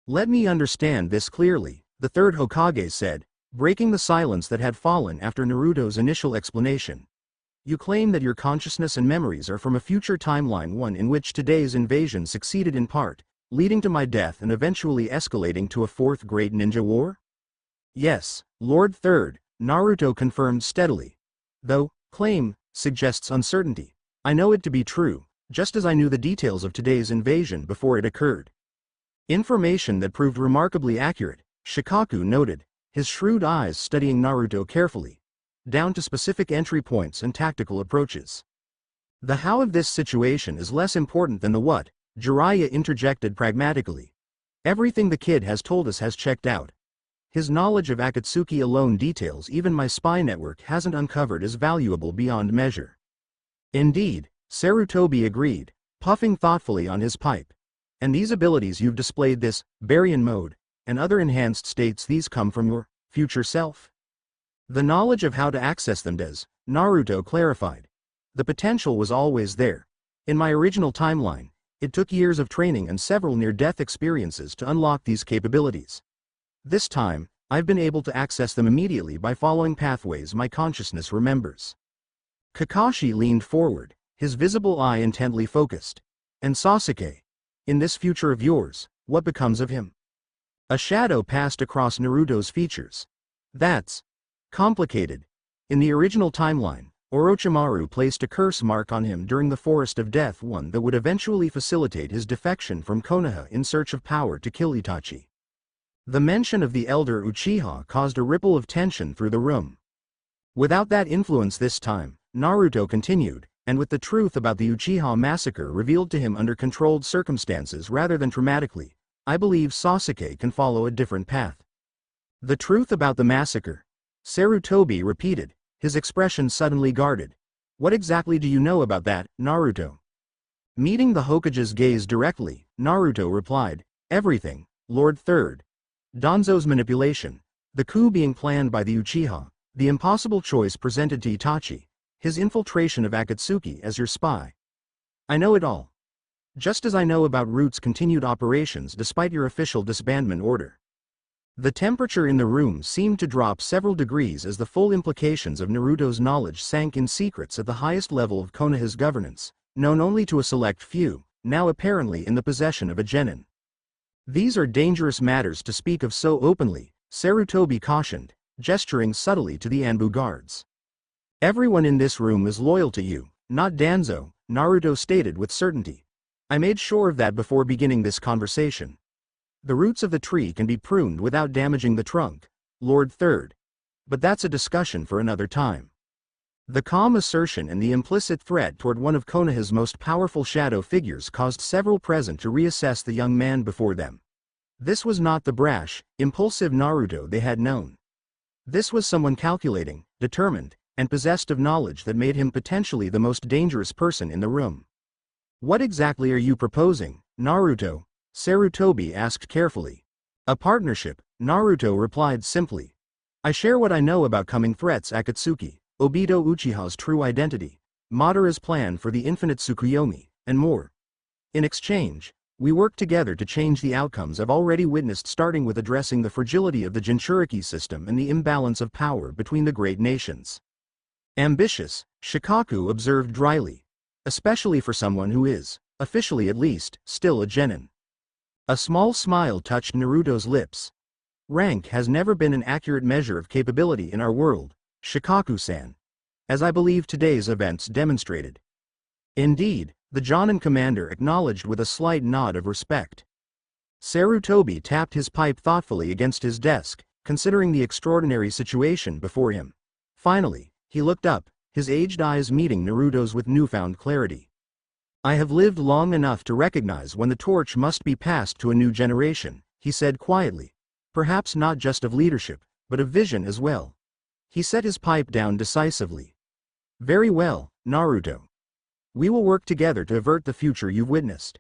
Speaker 1: "Let me understand this clearly," the third Hokage said, breaking the silence that had fallen after Naruto's initial explanation. "You claim that your consciousness and memories are from a future timeline, one in which today's invasion succeeded in part, leading to my death and eventually escalating to a fourth great ninja war?" "Yes, Lord Third," Naruto confirmed steadily. "Though, claim, suggests uncertainty. I know it to be true, just as I knew the details of today's invasion before it occurred." Information that proved remarkably accurate, Shikaku noted, his shrewd eyes studying Naruto carefully, down to specific entry points and tactical approaches. "The how of this situation is less important than the what," Jiraiya interjected pragmatically. "Everything the kid has told us has checked out. His knowledge of Akatsuki alone details even my spy network hasn't uncovered as valuable beyond measure." "Indeed," Sarutobi agreed, puffing thoughtfully on his pipe. "And these abilities you've displayed, this Baryon mode, and other enhanced states, these come from your future self?" "The knowledge of how to access them does," Naruto clarified. "The potential was always there. In my original timeline, it took years of training and several near-death experiences to unlock these capabilities. This time, I've been able to access them immediately by following pathways my consciousness remembers." Kakashi leaned forward, his visible eye intently focused. "And Sasuke? In this future of yours, what becomes of him?" A shadow passed across Naruto's features. "That's complicated. In the original timeline, Orochimaru placed a curse mark on him during the Forest of Death, one that would eventually facilitate his defection from Konoha in search of power to kill Itachi." The mention of the elder Uchiha caused a ripple of tension through the room. "Without that influence this time," Naruto continued, "and with the truth about the Uchiha massacre revealed to him under controlled circumstances rather than traumatically, I believe Sasuke can follow a different path." "The truth about the massacre?" Sarutobi repeated, his expression suddenly guarded. "What exactly do you know about that, Naruto?" Meeting the Hokage's gaze directly, Naruto replied, "Everything, Lord Third. Danzo's manipulation, the coup being planned by the Uchiha, the impossible choice presented to Itachi, his infiltration of Akatsuki as your spy. I know it all. Just as I know about Root's continued operations despite your official disbandment order." The temperature in the room seemed to drop several degrees as the full implications of Naruto's knowledge sank in secrets at the highest level of Konoha's governance, known only to a select few, now apparently in the possession of a genin. "These are dangerous matters to speak of so openly," Sarutobi cautioned, gesturing subtly to the Anbu guards. "Everyone in this room is loyal to you, not Danzo," Naruto stated with certainty. "I made sure of that before beginning this conversation. The roots of the tree can be pruned without damaging the trunk, Lord Third. But that's a discussion for another time." The calm assertion and the implicit threat toward one of Konoha's most powerful shadow figures caused several present to reassess the young man before them. This was not the brash, impulsive Naruto they had known. This was someone calculating, determined, and possessed of knowledge that made him potentially the most dangerous person in the room. "What exactly are you proposing, Naruto?" Sarutobi asked carefully. "A partnership," Naruto replied simply. "I share what I know about coming threats, Akatsuki, Obito Uchiha's true identity, Madara's plan for the infinite Tsukuyomi, and more. In exchange, we work together to change the outcomes I've already witnessed, starting with addressing the fragility of the Jinchuriki system and the imbalance of power between the great nations." "Ambitious," Shikaku observed dryly. "Especially for someone who is, officially at least, still a genin." A small smile touched Naruto's lips. Rank has never been an accurate measure of capability in our world, Shikaku-san. As I believe today's events demonstrated. Indeed, the Jonin commander acknowledged with a slight nod of respect. Sarutobi tapped his pipe thoughtfully against his desk, considering the extraordinary situation before him. Finally, he looked up, his aged eyes meeting Naruto's with newfound clarity. I have lived long enough to recognize when the torch must be passed to a new generation, he said quietly. Perhaps not just of leadership, but of vision as well. He set his pipe down decisively. Very well, Naruto. We will work together to avert the future you've witnessed.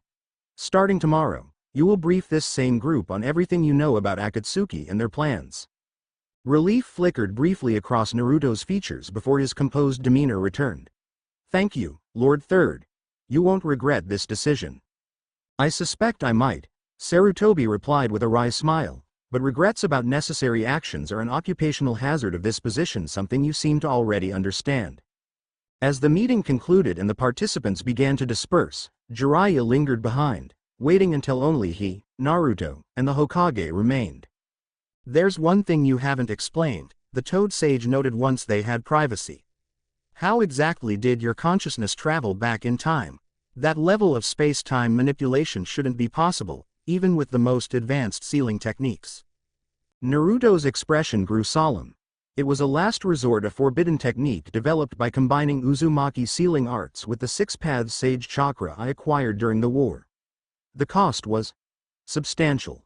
Speaker 1: Starting tomorrow, you will brief this same group on everything you know about Akatsuki and their plans. Relief flickered briefly across Naruto's features before his composed demeanor returned. Thank you, Lord Third. You won't regret this decision. I suspect I might, Sarutobi replied with a wry smile, but regrets about necessary actions are an occupational hazard of this position, something you seem to already understand. As the meeting concluded and the participants began to disperse, Jiraiya lingered behind, waiting until only he, Naruto, and the Hokage remained. There's one thing you haven't explained, the Toad Sage noted once they had privacy. How exactly did your consciousness travel back in time? That level of space-time manipulation shouldn't be possible, even with the most advanced sealing techniques. Naruto's expression grew solemn. It was a last resort, a forbidden technique developed by combining Uzumaki sealing arts with the Six Paths Sage Chakra I acquired during the war. The cost was substantial.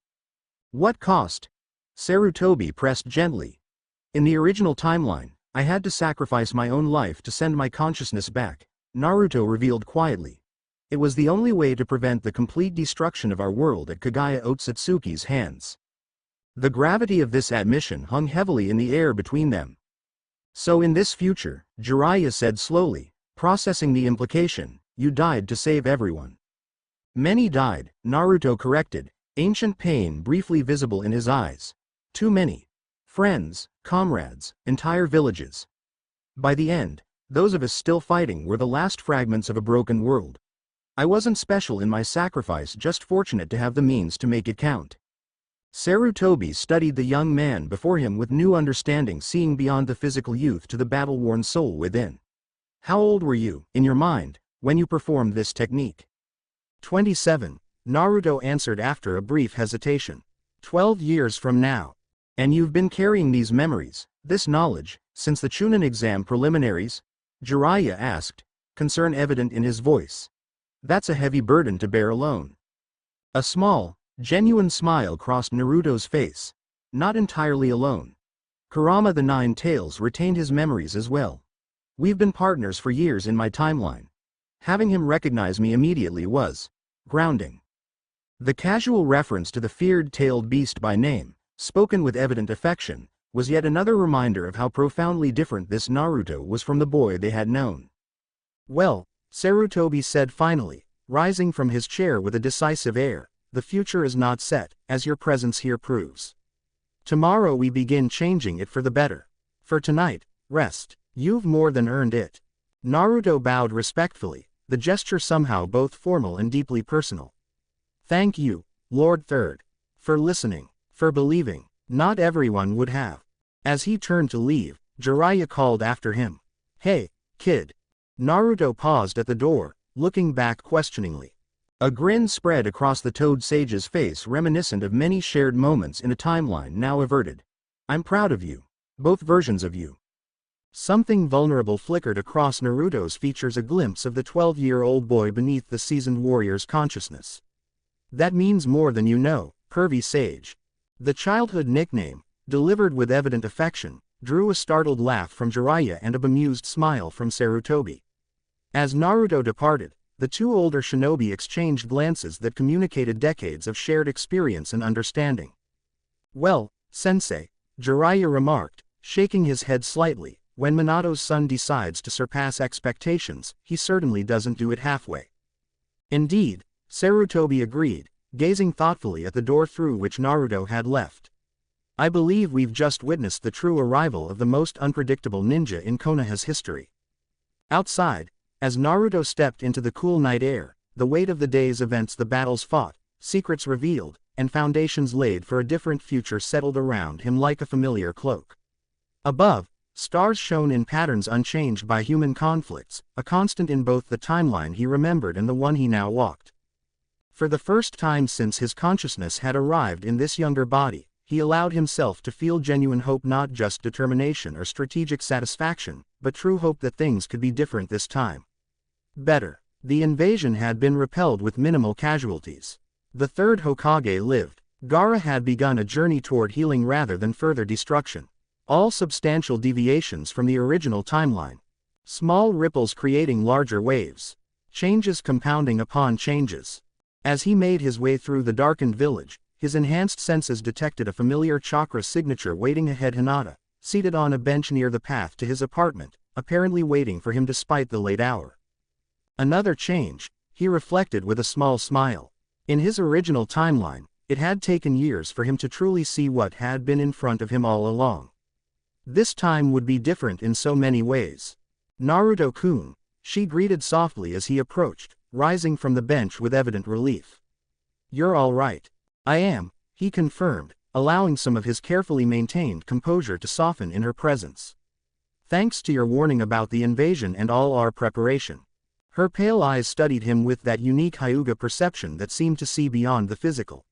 Speaker 1: What cost? Sarutobi pressed gently. In the original timeline, I had to sacrifice my own life to send my consciousness back, Naruto revealed quietly. It was the only way to prevent the complete destruction of our world at Kagaya Otsutsuki's hands. The gravity of this admission hung heavily in the air between them. So in this future, Jiraiya said slowly, processing the implication, you died to save everyone. Many died, Naruto corrected, ancient pain briefly visible in his eyes. Too many. Friends, comrades, entire villages. By the end, those of us still fighting were the last fragments of a broken world. I wasn't special in my sacrifice, just fortunate to have the means to make it count. Sarutobi studied the young man before him with new understanding, seeing beyond the physical youth to the battle-worn soul within. How old were you, in your mind, when you performed this technique? 27, Naruto answered after a brief hesitation. 12 years from now. And you've been carrying these memories, this knowledge, since the chunnin exam preliminaries? Jiraiya asked, concern evident in his voice. That's a heavy burden to bear alone. A small, genuine smile crossed Naruto's face. Not entirely alone. Kurama the Nine Tails retained his memories as well. We've been partners for years in my timeline. Having him recognize me immediately was grounding. The casual reference to the feared tailed beast by name, spoken with evident affection, was yet another reminder of how profoundly different this Naruto was from the boy they had known. Well, Sarutobi said finally, rising from his chair with a decisive air, the future is not set, as your presence here proves. Tomorrow we begin changing it for the better. For tonight, rest. You've more than earned it. Naruto bowed respectfully, the gesture somehow both formal and deeply personal. Thank you, Lord Third. For listening. For believing. Not everyone would have. As he turned to leave, Jiraiya called after him. Hey, kid. Naruto paused at the door, looking back questioningly. A grin spread across the Toad Sage's face, reminiscent of many shared moments in a timeline now averted. I'm proud of you. Both versions of you. Something vulnerable flickered across Naruto's features, a glimpse of the 12-year-old boy beneath the seasoned warrior's consciousness. That means more than you know, Pervy Sage. The childhood nickname, delivered with evident affection, drew a startled laugh from Jiraiya and a bemused smile from Sarutobi. As Naruto departed, the two older shinobi exchanged glances that communicated decades of shared experience and understanding. Well, sensei, Jiraiya remarked, shaking his head slightly, when Minato's son decides to surpass expectations, he certainly doesn't do it halfway. Indeed, Sarutobi agreed, gazing thoughtfully at the door through which Naruto had left. I believe we've just witnessed the true arrival of the most unpredictable ninja in Konoha's history. Outside, as Naruto stepped into the cool night air, the weight of the day's events, the battles fought, secrets revealed, and foundations laid for a different future settled around him like a familiar cloak. Above, stars shone in patterns unchanged by human conflicts, a constant in both the timeline he remembered and the one he now walked. For the first time since his consciousness had arrived in this younger body, he allowed himself to feel genuine hope, not just determination or strategic satisfaction, but true hope that things could be different this time. Better. The invasion had been repelled with minimal casualties. The third Hokage lived. Gaara had begun a journey toward healing rather than further destruction. All substantial deviations from the original timeline. Small ripples creating larger waves. Changes compounding upon changes. As he made his way through the darkened village, his enhanced senses detected a familiar chakra signature waiting ahead. Hinata, seated on a bench near the path to his apartment, apparently waiting for him despite the late hour. Another change, he reflected with a small smile. In his original timeline, it had taken years for him to truly see what had been in front of him all along. This time would be different in so many ways. Naruto-kun, she greeted softly as he approached, rising from the bench with evident relief. You're all right. I am, he confirmed, allowing some of his carefully maintained composure to soften in her presence. Thanks to your warning about the invasion and all our preparation. Her pale eyes studied him with that unique Hyuga perception that seemed to see beyond the physical.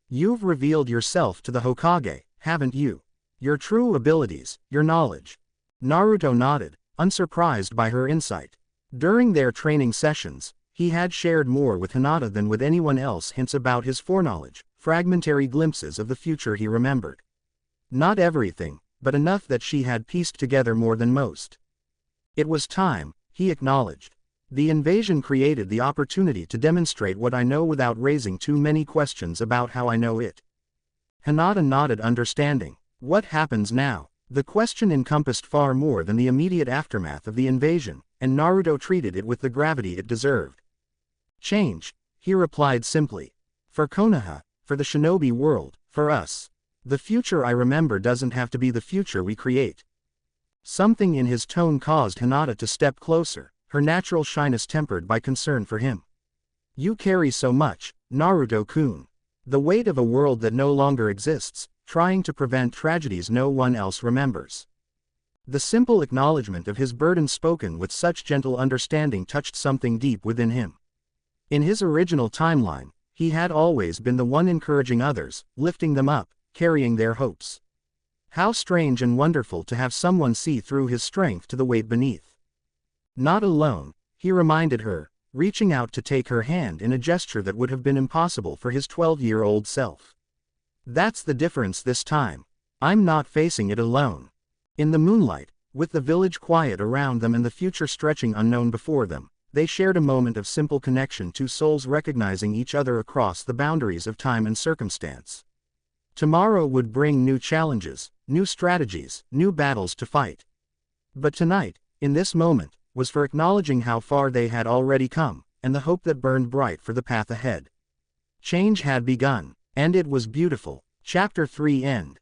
Speaker 1: You've revealed yourself to the Hokage, haven't you? Your true abilities, your knowledge. Naruto nodded, unsurprised by her insight. During their training sessions, he had shared more with Hinata than with anyone else. Hints about his foreknowledge, fragmentary glimpses of the future he remembered. Not everything, but enough that she had pieced together more than most. It was time, he acknowledged. The invasion created the opportunity to demonstrate what I know without raising too many questions about how I know it. Hinata nodded, understanding. What happens now? The question encompassed far more than the immediate aftermath of the invasion, and Naruto treated it with the gravity it deserved. Change, he replied simply. For Konoha, for the shinobi world, for us. The future I remember doesn't have to be the future we create. Something in his tone caused Hinata to step closer, her natural shyness tempered by concern for him. You carry so much, Naruto-kun. The weight of a world that no longer exists, trying to prevent tragedies no one else remembers. The simple acknowledgement of his burden spoken with such gentle understanding touched something deep within him. In his original timeline, he had always been the one encouraging others, lifting them up, carrying their hopes. How strange and wonderful to have someone see through his strength to the weight beneath. Not alone, he reminded her, reaching out to take her hand in a gesture that would have been impossible for his 12-year-old self. That's the difference this time. I'm not facing it alone. In the moonlight, with the village quiet around them and the future stretching unknown before them, they shared a moment of simple connection, two souls recognizing each other across the boundaries of time and circumstance. Tomorrow would bring new challenges, new strategies, new battles to fight. But tonight, in this moment, was for acknowledging how far they had already come, and the hope that burned bright for the path ahead. Change had begun, and it was beautiful. Chapter 3 End.